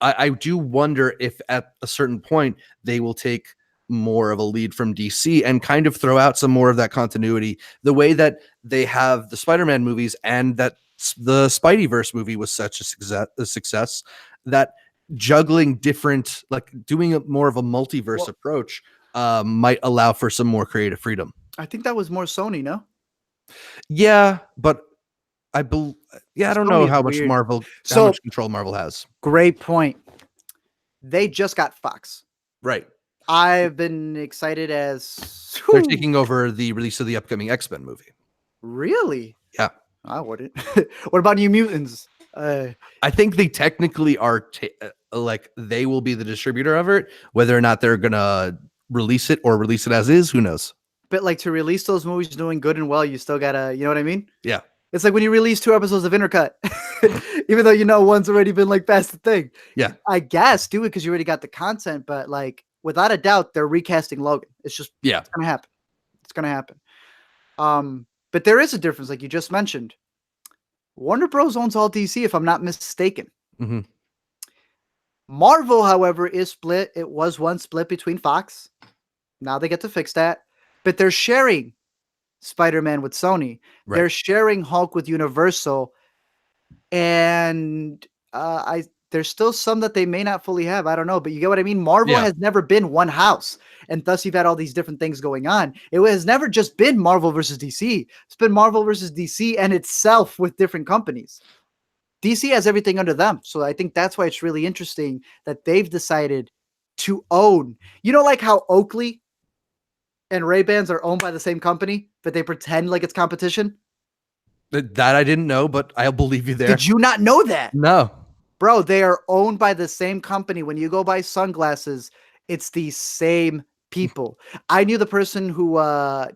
I do wonder if at a certain point they will take more of a lead from DC and kind of throw out some more of that continuity, the way that they have the Spider-Man movies and that the Spideyverse movie was such a success that juggling different, like doing more of a multiverse approach might allow for some more creative freedom. I think that was more Sony, no? Yeah, but I don't know Sony is how weird. much control Marvel has. Great point. They just got Fox. Right. I've been excited as they're taking over the release of the upcoming X-Men movie. Really? Yeah. I wouldn't. What about New Mutants? I think they technically are like they will be the distributor of it. Whether or not they're gonna release it or release it as is, who knows? But like to release those movies doing good and well, you still gotta, you know what I mean? Yeah. It's like when you release 2 episodes of Intercut, even though one's already been like past the thing. Yeah. I guess do it because you already got the content, but like without a doubt, they're recasting Logan. It's just it's gonna happen. It's gonna happen. But there is a difference, like you just mentioned. Warner Bros. Owns all DC, if I'm not mistaken. Mm-hmm. Marvel, however, is split. It was once split between Fox. Now they get to fix that. But they're sharing Spider-Man with Sony. Right. They're sharing Hulk with Universal. And there's still some that they may not fully have. I don't know. But you get what I mean? Marvel has never been one house. And thus you've had all these different things going on. It has never just been Marvel versus DC. It's been Marvel versus DC and itself with different companies. DC has everything under them. So I think that's why it's really interesting that they've decided to own. You know, like how Oakley and Ray-Bans are owned by the same company, but they pretend like it's competition? That I didn't know, but I'll believe you there. Did you not know that? No. Bro, they are owned by the same company. When you go buy sunglasses, it's the same people. I knew the person who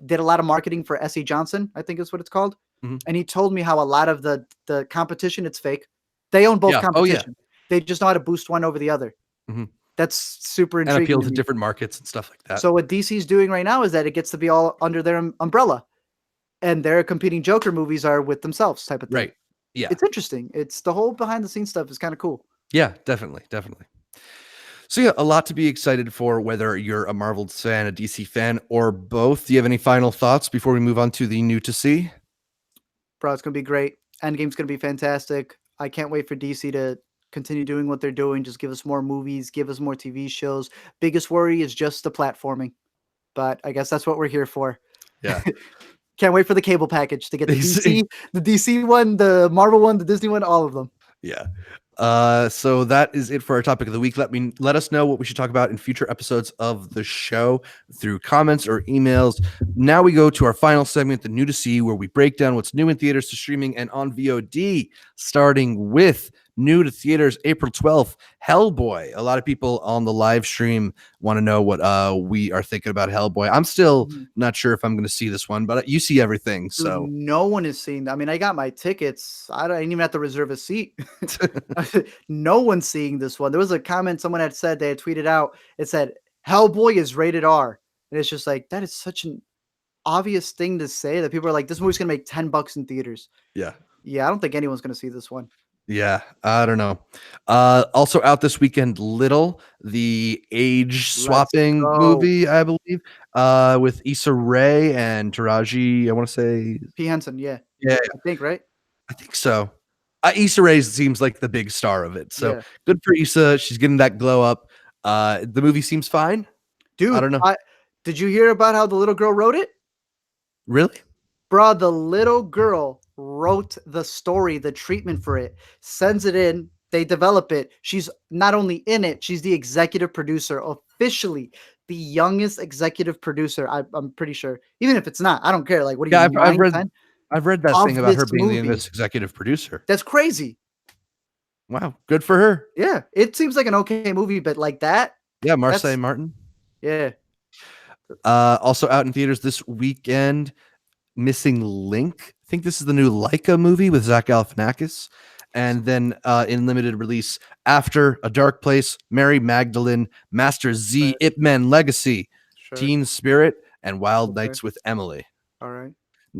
did a lot of marketing for S.E. Johnson, I think is what it's called. Mm-hmm. And he told me how a lot of the competition, it's fake. They own both competition. Oh, yeah. They just know how to boost one over the other. Mm-hmm. That's super intriguing. And appeal to different markets and stuff like that. So what DC's doing right now is that it gets to be all under their umbrella. And their competing Joker movies are with themselves type of thing. Right. Yeah. It's interesting. It's the whole behind the scenes stuff is kind of cool. Yeah, definitely. Definitely. So yeah, a lot to be excited for, whether you're a Marvel fan, a DC fan, or both. Do you have any final thoughts before we move on to the new to see? Bro, it's going to be great. Endgame's going to be fantastic. I can't wait for DC to continue doing what they're doing. Just give us more movies, give us more TV shows. Biggest worry is just the platforming. But I guess that's what we're here for. Yeah. Can't wait for the cable package to get the DC one, the Marvel one, the Disney one, all of them. Yeah. So that is it for our topic of the week. Let us know what we should talk about in future episodes of the show through comments or emails. Now we go to our final segment, the new to see, where we break down what's new in theaters to streaming and on VOD, starting with new to theaters April 12th, Hellboy. A lot of people on the live stream want to know what we are thinking about Hellboy. I'm still not sure if I'm going to see this one, but you see everything. So dude, no one is seeing that. I mean, I got my tickets. I didn't even have to reserve a seat. No one's seeing this one. There was a comment someone had said, they had tweeted out. It said, Hellboy is rated R. And it's just like, that is such an obvious thing to say that people are like, this movie's going to make $10 in theaters. Yeah. Yeah, I don't think anyone's going to see this one. Yeah, I don't know. Also out this weekend, Little, the age swapping movie, I believe, with Issa Rae and Taraji. I want to say P. Henson. Yeah, I think right. I think so. Issa Rae seems like the big star of it, so good for Issa. She's getting that glow up. The movie seems fine, dude. I don't know. Did you hear about how the little girl wrote it? Really, bro? The little girl wrote the story, the treatment for it, sends it in, they develop it. She's not only in it, she's the executive producer, officially the youngest executive producer. I'm pretty sure. Even if it's not, I don't care. Like, what do you? Yeah, I've read that thing about her being the youngest executive producer. That's crazy. Wow, good for her. Yeah, it seems like an okay movie, but like that. Yeah, Marseille Martin. Yeah. Also out in theaters this weekend, Missing Link. I think this is the new Laika movie with Zach Galifianakis. And then in limited release, After, A Dark Place, Mary Magdalene, Master Z, Ip Man Legacy, Teen Spirit, and Wild Nights with Emily. All right.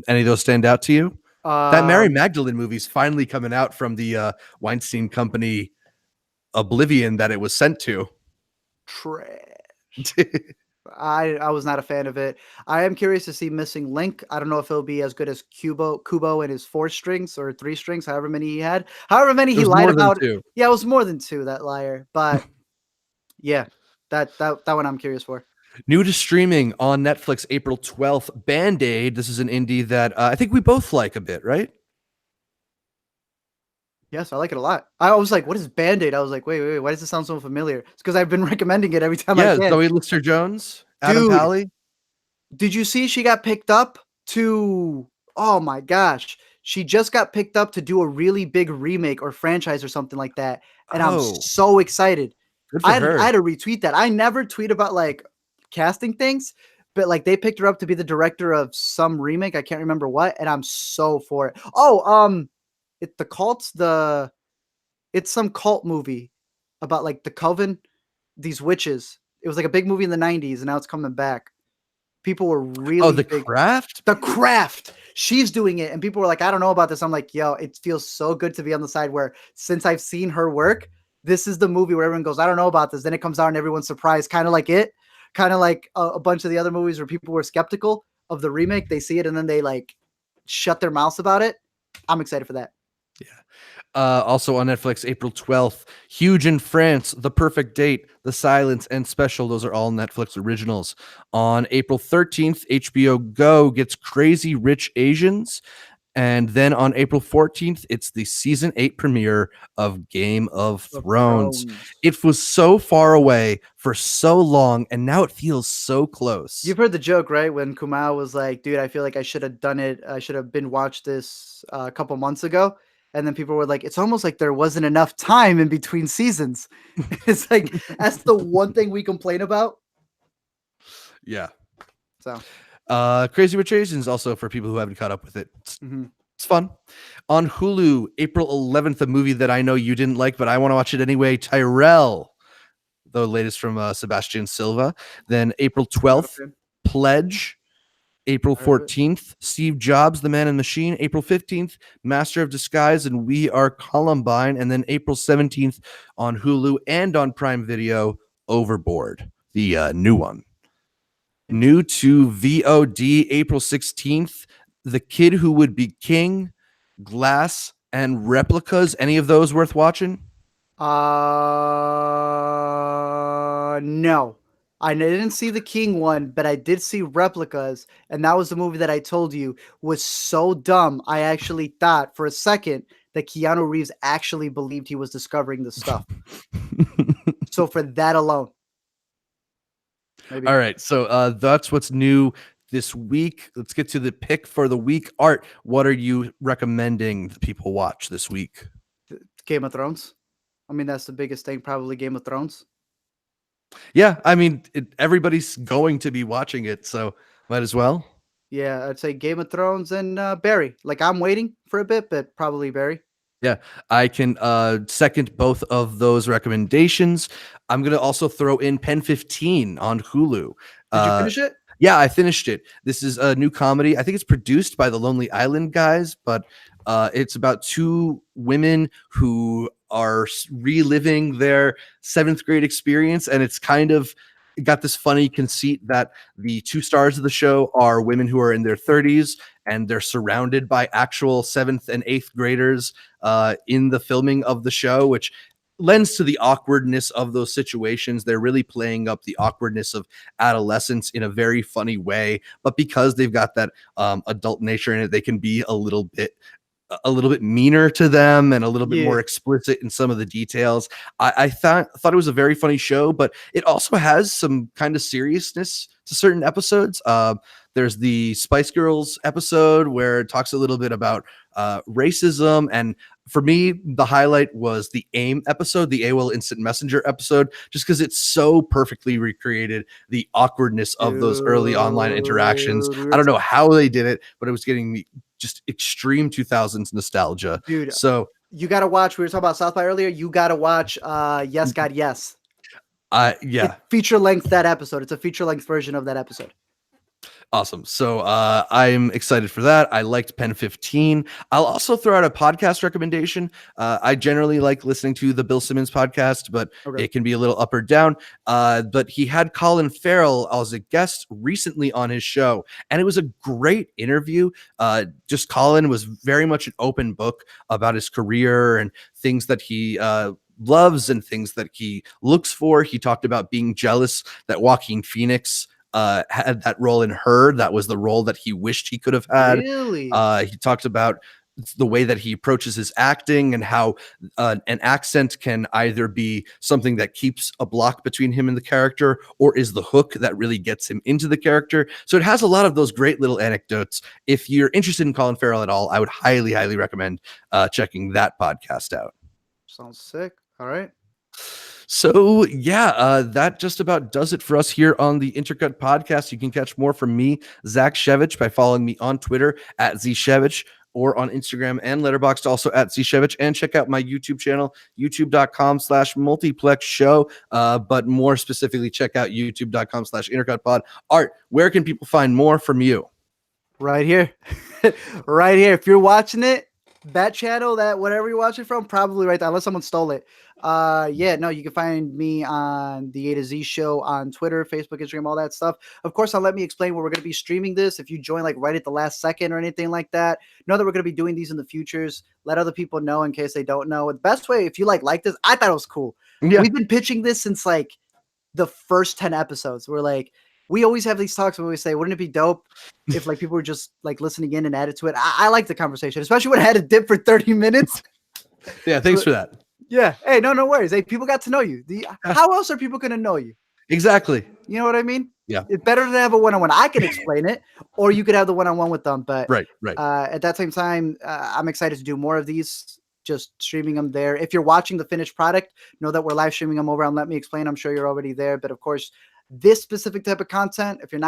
Any of those stand out to you? That Mary Magdalene movie is finally coming out from the Weinstein Company oblivion that it was sent to. Trash. I was not a fan of it. I am curious to see Missing Link. I don't know if it'll be as good as Kubo and his 4 strings or 3 strings, however many he had. However many It he was lied more than about. two. Yeah, it was more than 2, that liar. But yeah, that one I'm curious for. New to streaming on Netflix April 12th, Band-Aid. This is an indie that I think we both like a bit, right? Yes, I like it a lot. I was like, "What is Band-Aid?" I was like, "Wait, why does it sound so familiar?" It's because I've been recommending it every time I Yeah, can. Zoe Lister-Jones, Adam Dude, Pally. did you see she got picked up to oh my gosh. She just got picked up to do a really big remake or franchise or something like that, and I'm Oh, so excited. good I for had I her. had to retweet that. I never tweet about, like, casting things, but, like, they picked her up to be the director of some remake, I can't remember what, and I'm so for it. Oh, it's some cult movie about, like, the coven, these witches. It was, like, a big movie in the '90s, and now it's coming back. People were Oh, really The big. Craft? The Craft. She's doing it, and people were like, "I don't know about this." I'm like, "Yo, it feels so good to be on the side where since I've seen her work, this is the movie where everyone goes, 'I don't know about this.' Then it comes out and everyone's surprised, kinda like it, kinda like a bunch of the other movies where people were skeptical of the remake. They see it and then they, like, shut their mouths about it. I'm excited for that. Also on Netflix, April 12th, Huge in France, The Perfect Date, The Silence, and Special. Those are all Netflix originals. On April 13th, HBO Go gets Crazy Rich Asians. And then on April 14th, it's the season 8 premiere of Game of Of Thrones. Thrones. It was so far away for so long, and now it feels so close. You've heard the joke, right? When Kumail was like, "Dude, I feel like I should have done it. I should have been watched this a couple months ago." And then people were like, "It's almost like there wasn't enough time in between seasons." It's like that's the one thing we complain about. Yeah. So, Crazy Rich Asians also for people who haven't caught up with it. mhm. It's fun. On Hulu, April 11th, a movie that I know you didn't like, but I want to watch it anyway. Tyrell, the latest from Sebastian Silva. Then April Not a 12th, fan. Pledge. April I heard of it. 14th, Steve Jobs, The Man and Machine. April 15th, Master of Disguise and We Are Columbine. And then April 17th on Hulu and on Prime Video, Overboard, the new one. New to VOD, April 16th, The Kid Who Would Be King, Glass, and Replicas. Any of those worth watching? No. I didn't see the King one, but I did see Replicas, and that was the movie that I told you was so dumb. I actually thought for a second that Keanu Reeves actually believed he was discovering this stuff. So for that alone, maybe. All right. So that's what's new this week. Let's get to the pick for the week. Art, what are you recommending that people watch this week? Game of Thrones. I mean, that's the biggest thing, probably Game of Thrones. Yeah, I mean, everybody's going to be watching it, so might as well. Yeah, I'd say Game of Thrones and Barry. Like I'm waiting for a bit, but probably Barry. Yeah, I can second both of those recommendations. I'm going to also throw in Pen 15 on Hulu. Did you finish it? Yeah, I finished it. This is a new comedy. I think it's produced by the Lonely Island guys, but it's about two women who are reliving their 7th grade experience. And it's kind of got this funny conceit that the two stars of the show are women who are in their 30s and they're surrounded by actual 7th and 8th graders in the filming of the show, which lends to the awkwardness of those situations. They're really playing up the awkwardness of adolescence in a very funny way, but because they've got that adult nature in it, they can be a little bit meaner to them and a little bit Yeah. more explicit in some of the details. I thought it was a very funny show, but it also has some kind of seriousness to certain episodes. There's the Spice Girls episode where it talks a little bit about racism. And for me, the highlight was the AIM episode, the AOL Instant Messenger episode, just because it's so perfectly recreated the awkwardness of those early online interactions. Dude, I don't know how they did it, but it was getting me just extreme 2000s nostalgia. dude, So you gotta watch. We were talking about South by earlier. You gotta watch Yes God Yes. yeah, It feature length that episode. It's a feature length version of that episode. Awesome. So I'm excited for that. I liked Pen 15. I'll also throw out a podcast recommendation. I generally like listening to the Bill Simmons podcast, but Okay. it can be a little up or down. But he had Colin Farrell as a guest recently on his show, and it was a great interview. Just Colin was very much an open book about his career and things that he loves and things that he looks for. He talked about being jealous that Joaquin Phoenix had that role in Her. That was the role that he wished he could have had. Really? He talks about the way that he approaches his acting and how an accent can either be something that keeps a block between him and the character or is the hook that really gets him into the character. So it has a lot of those great little anecdotes. If you're interested in Colin Farrell at all, I would highly, highly recommend checking that podcast out. Sounds sick. All right. So yeah, that just about does it for us here on the Intercut podcast. You can catch more from me, Zach Shevich, by following me on Twitter at zshevich or on Instagram and Letterboxd, also at zshevich, and check out my YouTube channel, youtube.com/multiplex show. But more specifically, check out youtube.com/intercutpod. Art, where can people find more from you? Right here. Right here. If you're watching it, that channel, that whatever you're watching from, probably right there, unless someone stole it. Yeah, no, you can find me on the A to Z show on Twitter, Facebook, Instagram, all that stuff. Of course, I'll let me explain where we're going to be streaming this. If you join like right at the last second or anything like that, know that we're going to be doing these in the futures. Let other people know in case they don't know. The best way, if you like this, I thought it was cool. Yeah. We've been pitching this since like the first 10 episodes. We're like, we always have these talks where we say, wouldn't it be dope if like people were just like listening in and added to it? I like the conversation, especially when I had to dip for 30 minutes. Yeah, thanks for that. Yeah. Hey, no worries. Hey, people got to know you. How else are people going to know you? Exactly. You know what I mean? Yeah. It's better to have a one-on-one. I can explain it, or you could have the one-on-one with them. But Right. at that same time, I'm excited to do more of these, just streaming them there. If you're watching the finished product, know that we're live streaming them over on Let Me Explain. I'm sure you're already there. But of course, this specific type of content, if you're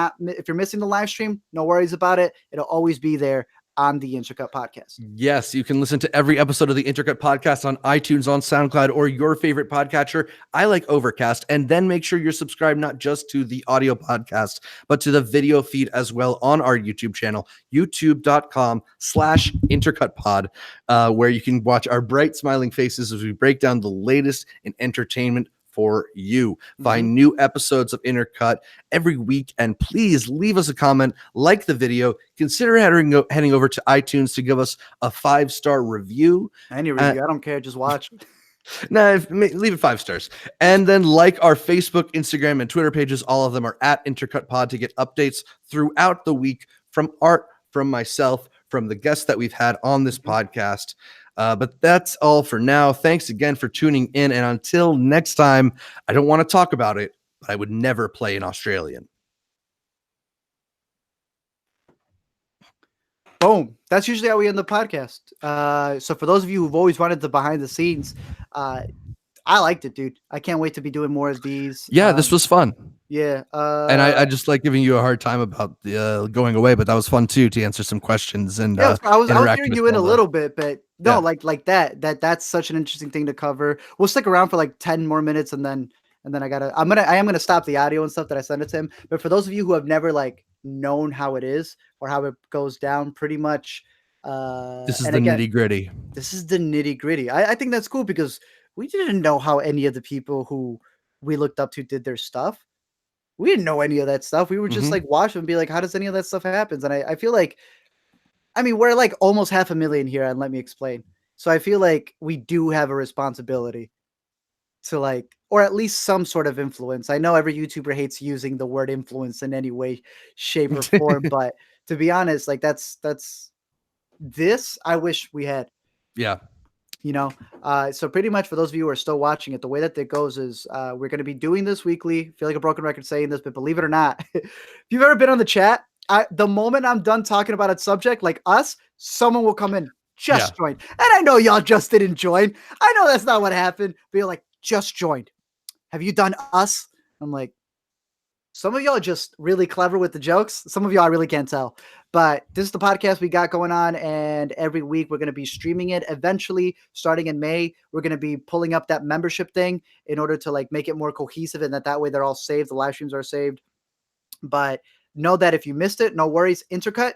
missing the live stream, no worries about it. It'll always be there on the Intercut podcast. Yes, you can listen to every episode of the Intercut podcast on iTunes, on SoundCloud, or your favorite podcatcher. I like Overcast. And then make sure you're subscribed not just to the audio podcast, but to the video feed as well on our YouTube channel, youtube.com/intercutpod, where you can watch our bright smiling faces as we break down the latest in entertainment for you. Find new episodes of Intercut every week, and please leave us a comment, like the video, consider heading over to iTunes to give us a 5-star review. Any review, I don't care, just watch. Leave it 5 stars. And then like our Facebook, Instagram, and Twitter pages. All of them are at Intercut Pod to get updates throughout the week from Art, from myself, from the guests that we've had on this podcast. But that's all for now. Thanks again for tuning in. And until next time, I don't want to talk about it, but I would never play an Australian. Boom. That's usually how we end the podcast. So for those of you who've always wanted the behind the scenes, I liked it, dude. I can't wait to be doing more of these. Yeah, this was fun. Yeah. And I just like giving you a hard time about the going away, but that was fun too, to answer some questions. And yeah, I was hearing you in a little bit, but no, Yeah. that's such an interesting thing to cover. We'll stick around for like 10 more minutes, and then I am gonna stop the audio and stuff that I sent it to him. But for those of you who have never like known how it is or how it goes down, pretty much This is the nitty gritty. This is the nitty gritty. I think that's cool because we didn't know how any of the people who we looked up to did their stuff. We didn't know any of that stuff. We were just like watch and be like, how does any of that stuff happen? And I feel like, I mean, we're like almost 500,000 here, and Let Me Explain. So I feel like we do have a responsibility to like, or at least some sort of influence. I know every YouTuber hates using the word influence in any way, shape, or form, but to be honest, like that's this I wish we had. Yeah. You know, so pretty much for those of you who are still watching it, the way that it goes is we're going to be doing this weekly. I feel like a broken record saying this, but believe it or not, if you've ever been on the chat, the moment I'm done talking about a subject like us, someone will come in, just join. And I know y'all just didn't join. I know that's not what happened, but you're like, just joined. Have you done us? I'm like, some of y'all are just really clever with the jokes. Some of y'all I really can't tell. But this is the podcast we got going on, and every week we're going to be streaming it. Eventually, starting in May, we're going to be pulling up that membership thing in order to like make it more cohesive, and that way they're all saved. The live streams are saved. But know that if you missed it, no worries. Intercut,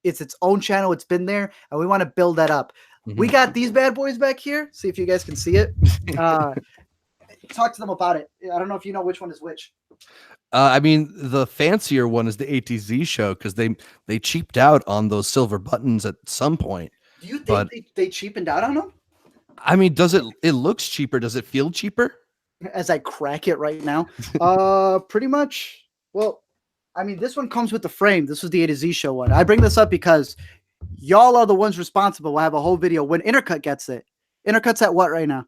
it's its own channel. It's been there, and we want to build that up. We got these bad boys back here. See if you guys can see it. Talk to them about it. I don't know if you know which one is which. I mean, the fancier one is the ATZ show because they cheaped out on those silver buttons at some point. Do you think they cheapened out on them? I mean, does it looks cheaper? Does it feel cheaper? As I crack it right now, pretty much. Well, I mean, this one comes with the frame. This was the A to Z show one. I bring this up because y'all are the ones responsible. We'll have a whole video when Intercut gets it. Intercut's at what right now?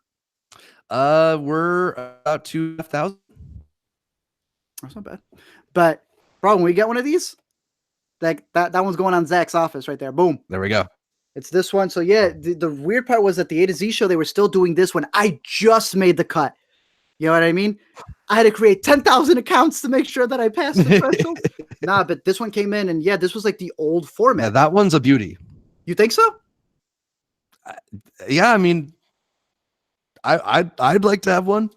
We're about 2,500. That's not bad. But bro, when we get one of these, that one's going on Zach's office right there. Boom. There we go. It's this one. So yeah, the weird part was that the A to Z show, they were still doing this when I just made the cut. You know what I mean? I had to create 10,000 accounts to make sure that I passed the threshold. Nah, but this one came in, and yeah, this was like the old format. Yeah, that one's a beauty. You think so? Yeah, I mean, I'd like to have one.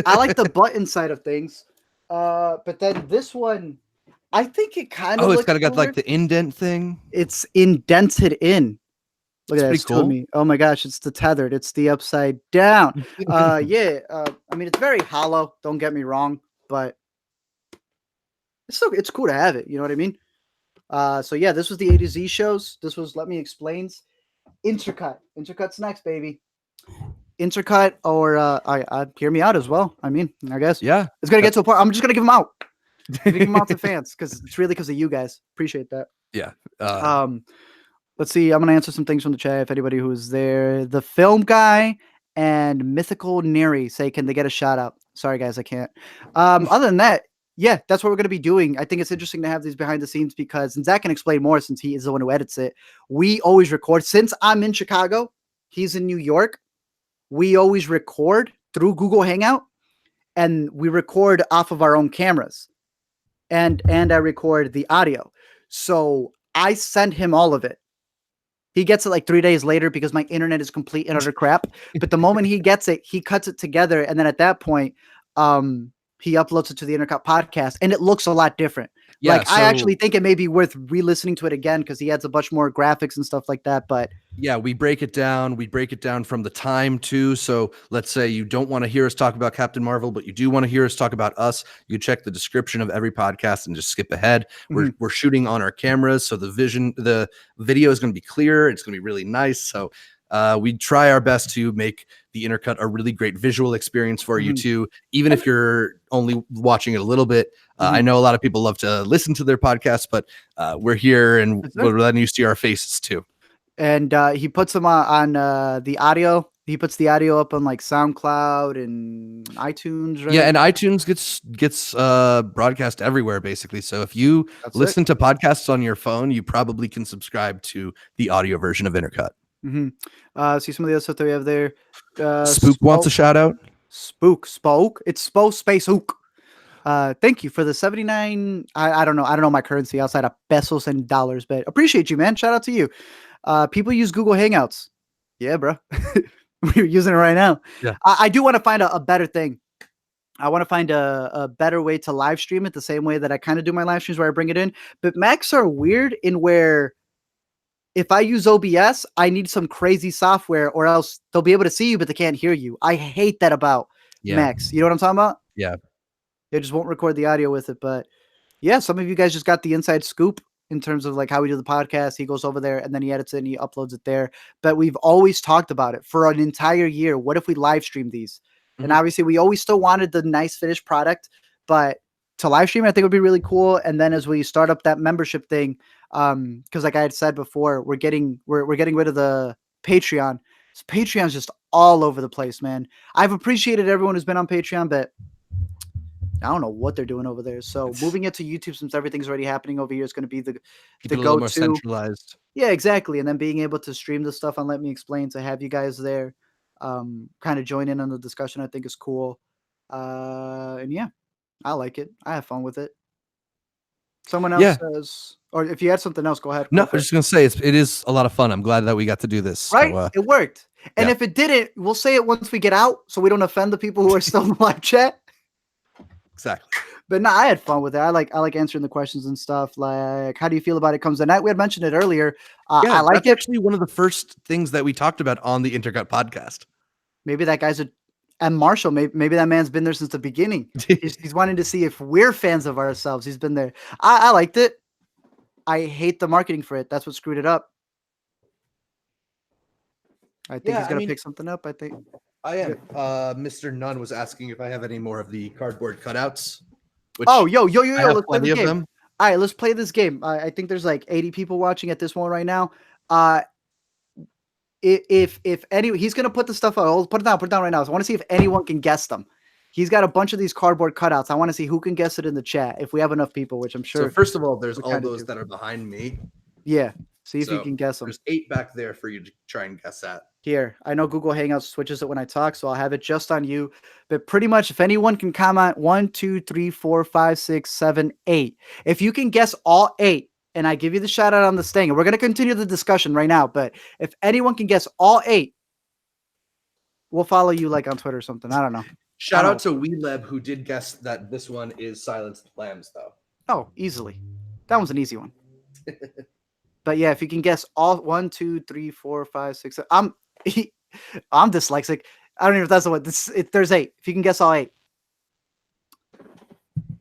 I like the button side of things. But then this one, I think it kind of. Oh, it's got like the indent thing. It's indented in. Look at that. It's cool. Me. Oh my gosh, it's the tethered. It's the upside down. Yeah. I mean, it's very hollow. Don't get me wrong, but it's cool to have it. You know what I mean? So yeah, this was the A to Z shows. This was Let Me Explains. Intercut. Intercut's next, baby. Intercut or I hear me out as well. I mean, I guess. Yeah. It's gonna get to a point. I'm just gonna give them out. Give them out to fans because it's really because of you guys. Appreciate that. Yeah. Let's see. I'm going to answer some things from the chat. If anybody who is there, the film guy and Mythical Neri say, can they get a shout out? Sorry, guys, I can't. Other than that, yeah, that's what we're going to be doing. I think it's interesting to have these behind the scenes because, and Zach can explain more since he is the one who edits it. We always record. Since I'm in Chicago, he's in New York. We always record through Google Hangout, and we record off of our own cameras. And I record the audio. So I send him all of it. He gets it like 3 days later because my internet is complete and utter crap. But the moment he gets it, he cuts it together. And then at that point, he uploads it to the Intercut podcast and it looks a lot different. Yeah, like, I actually think it may be worth re-listening to it again because he adds a bunch more graphics and stuff like that. But yeah, we break it down. We break it down from the time too. So let's say you don't want to hear us talk about Captain Marvel, but you do want to hear us talk about us. You check the description of every podcast and just skip ahead. We're shooting on our cameras, so the video is going to be clear. It's going to be really nice. So we try our best to make the Intercut a really great visual experience for you too, even if you're only watching it a little bit. I know a lot of people love to listen to their podcasts, but we're here and we're letting you see our faces too. And he puts them on the audio. He puts the audio up on like SoundCloud and iTunes, right? Yeah, and iTunes gets broadcast everywhere basically. So if you listen to podcasts on your phone, you probably can subscribe to the audio version of Intercut. See some of the other stuff that we have there. Spook wants a shout out. Spoke. It's Spo Space Ook. Thank you for the 79. I don't know my currency outside of pesos and dollars, but appreciate you, man. Shout out to you. People use Google Hangouts. Yeah, bro. We're using it right now. Yeah. I do want to find a better thing. I want to find a better way to live stream it the same way that I kind of do my live streams where I bring it in. But Macs are weird in where if I use OBS, I need some crazy software or else they'll be able to see you, but they can't hear you. I hate that about Macs. You know what I'm talking about? Yeah. They just won't record the audio with it. But yeah, some of you guys just got the inside scoop in terms of like how we do the podcast. He goes over there and then he edits it and he uploads it there. But we've always talked about it for an entire year. What if we live stream these? And obviously we always still wanted the nice finished product, but to live stream, I think would be really cool. And then as we start up that membership thing, because like I had said before, we're getting rid of the Patreon. So Patreon's just all over the place, man. I've appreciated everyone who's been on Patreon, but I don't know what they're doing over there. So moving it to YouTube, since everything's already happening over here, is going to be the go-to. More centralized. Yeah, exactly. And then being able to stream the stuff on Let Me Explain, to have you guys there, kind of join in on the discussion, I think is cool. And yeah, I like it. I have fun with it. Someone else says, or if you had something else, go ahead. No, I was just gonna say it is a lot of fun. I'm glad that we got to do this. Right, so, it worked. And yeah. If it didn't, we'll say it once we get out, so we don't offend the people who are still in the live chat. Exactly. But no, I had fun with it. I like answering the questions and stuff. Like, how do you feel about It Comes at Night? We had mentioned it earlier. Yeah, I like that's it. actually one of the first things that we talked about on the Intercut podcast. Maybe that guy's a M. Marshall. Maybe that man's been there since the beginning. He's wanting to see if we're fans of ourselves. He's been there. I liked it. I hate the marketing for it. That's what screwed it up. I think he's gonna pick something up. I think. I am. Mr. Nunn was asking if I have any more of the cardboard cutouts. Which Oh, yo, I have let's play plenty the of game. them. All right, let's play this game. I think there's like 80 people watching at this one right now. If any, he's gonna put the stuff out. I'll put it down right now. So I want to see if anyone can guess them. He's got a bunch of these cardboard cutouts. I want to see who can guess it in the chat. If we have enough people, which I'm sure. So first of all, there's all kinda those do. that are behind me. Yeah. See if you So can guess them. There's 8 back there for you to try and guess at. Here, I know Google Hangouts switches it when I talk, so I'll have it just on you. But pretty much, if anyone can comment 1, 2, 3, 4, 5, 6, 7, 8. If you can guess all 8, and I give you the shout out on the sting, and we're gonna continue the discussion right now. But if anyone can guess all 8, we'll follow you like on Twitter or something. I don't know. Shout out to WeLeb who did guess that this one is Silenced Lambs, though. Oh, easily. That one's an easy one. But yeah, if you can guess all 1, 2, 3, 4, 5, 6, 7. I'm dyslexic. I don't even know if that's the one. There's 8. If you can guess all 8.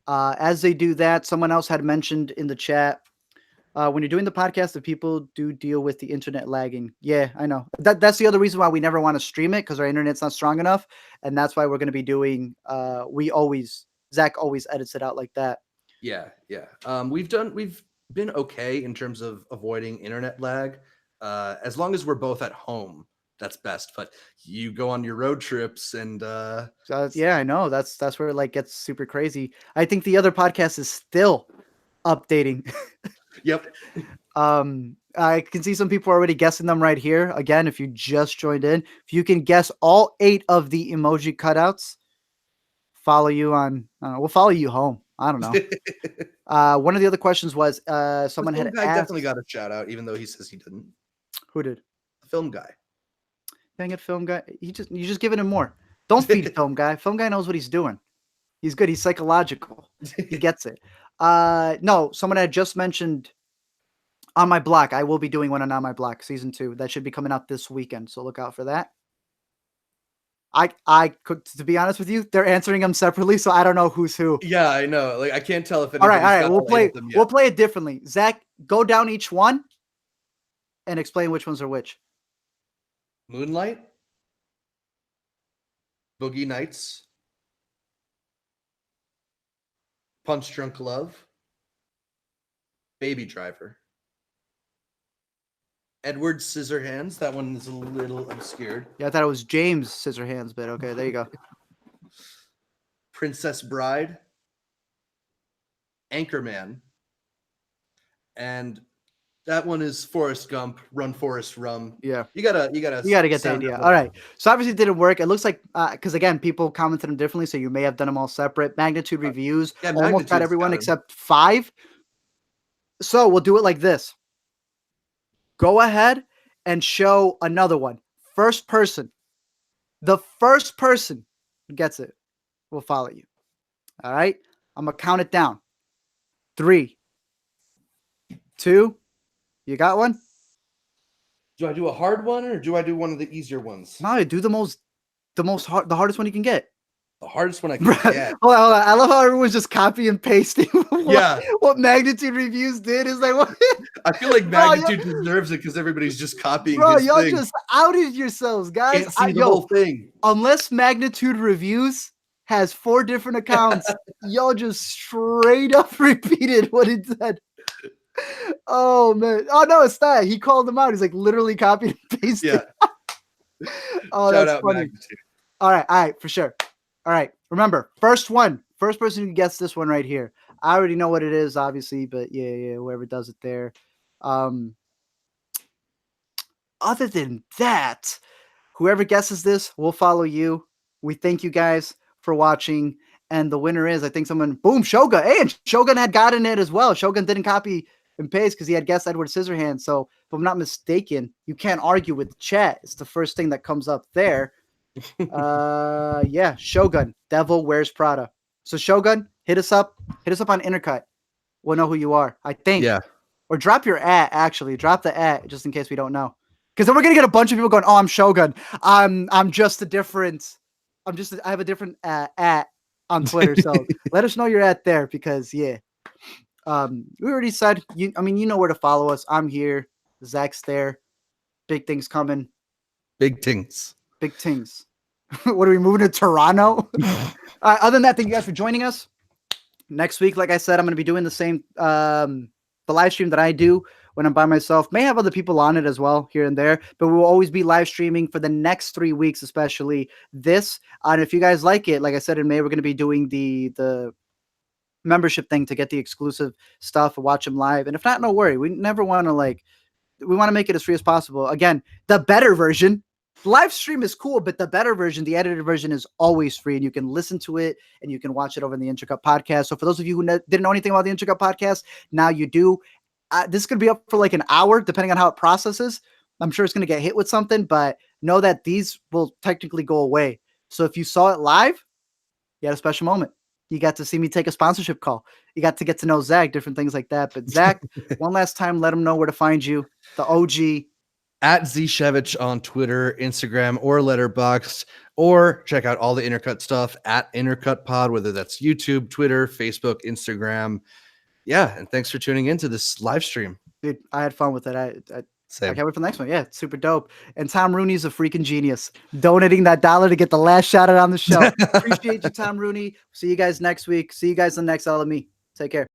As they do that, someone else had mentioned in the chat, when you're doing the podcast, the people do deal with the internet lagging. Yeah, I know. That's the other reason why we never want to stream it, because our internet's not strong enough. And that's why we're going to be doing, Zach always edits it out like that. Yeah. We've been okay in terms of avoiding internet lag. As long as we're both at home, that's best. But you go on your road trips and yeah, I know. That's where it like gets super crazy. I think the other podcast is still updating. Yep. I can see some people already guessing them right here. Again, if you just joined in, if you can guess all 8 of the emoji cutouts, follow you on. We'll follow you home. I don't know. One of the other questions was someone had guy asked, definitely got a shout out, even though he says he didn't. Who did? The film guy. Dang it, film guy. You just giving him more. Don't feed film guy. Film guy knows what he's doing. He's good. He's psychological. He gets it. No, someone had just mentioned On My Block. I will be doing one on My Block season 2. That should be coming out this weekend. So look out for that. I could, to be honest with you, they're answering them separately, so I don't know who's who. Yeah, I know. Like I can't tell if all right. We'll play it differently. Zach, go down each one and explain which ones are which. Moonlight, Boogie Nights, Punch Drunk Love, Baby Driver, Edward Scissorhands. That one is a little obscured. Yeah, I thought it was James Scissorhands, but okay, there you go. Princess Bride, Anchorman, and that one is Forrest Gump, Run Forrest Run. Yeah. You gotta get the idea. All right. So obviously it didn't work. It looks like because again, people commented them differently, so you may have done them all separate. Magnitude reviews. Almost got everyone except 5. So we'll do it like this. Go ahead and show another one. First person. The first person who gets it will follow you. All right. I'm gonna count it down. 3, 2. You got one? Do I do a hard one or do I do one of the easier ones? No, do the hardest one you can get. The hardest one I can get. Hold on. I love how everyone's just copy and pasting what, what Magnitude Reviews did. Is like, what? I feel like Magnitude deserves it because everybody's just copying his y'all thing. just outed yourselves, guys. Can't see the whole thing. Unless Magnitude Reviews has 4 different accounts, y'all just straight up repeated what it said. Oh man! Oh no, it's that he called them out. He's like literally copied and pasted. Yeah. Oh, Shout that's out funny. Magnitude. All right, for sure. All right, remember, first person who gets this one right here. I already know what it is, obviously, but yeah, whoever does it there. Other than that, whoever guesses this, we'll follow you. We thank you guys for watching, and the winner is, I think boom, Shogun. Hey, and Shogun had gotten it as well. Shogun didn't copy and paste because he had guessed Edward Scissorhands. So if I'm not mistaken, you can't argue with the chat. It's the first thing that comes up there. Yeah, Shogun, Devil Wears Prada. So Shogun, hit us up on Intercut. We'll know who you are, I think. Yeah. Or drop your actually. Drop the just in case we don't know. Because then we're gonna get a bunch of people going, oh, I'm Shogun. I'm just a different. I have a different at on Twitter. So let us know you're at there because we already said you know where to follow us. I'm here. Zach's there. Big things coming. Big things. Big things. What are we moving to Toronto? Other than that, thank you guys for joining us. Next week, like I said, I'm going to be doing the same the live stream that I do when I'm by myself. May have other people on it as well here and there, but we will always be live streaming for the next 3 weeks, especially this. And if you guys like it, like I said in May, we're going to be doing the membership thing to get the exclusive stuff and watch them live. And if not, no worry. We never want to we want to make it as free as possible. Again, the better version. Live stream is cool, but the better version, the edited version, is always free, and you can listen to it and you can watch it over in the Intercut podcast. So for those of you who didn't know anything about the Intercut podcast, now you do. This is going to be up for like an hour, depending on how it processes. I'm sure it's going to get hit with something, but know that these will technically go away. So if you saw it live, you had a special moment. You got to see me take a sponsorship call. You got to get to know Zach, different things like that. But Zach, one last time, let them know where to find you, the OG. At Zshevich on Twitter, Instagram, or Letterboxd, or check out all the Intercut stuff at Intercut Pod, whether that's YouTube, Twitter, Facebook, Instagram. Yeah, and thanks for tuning into this live stream. Dude, I had fun with it. I Same. can't wait for the next one. Yeah, it's super dope. And Tom Rooney's a freaking genius. Donating that $1 to get the last shout out on the show. Appreciate you, Tom Rooney. See you guys next week. See you guys in the next LME. Take care.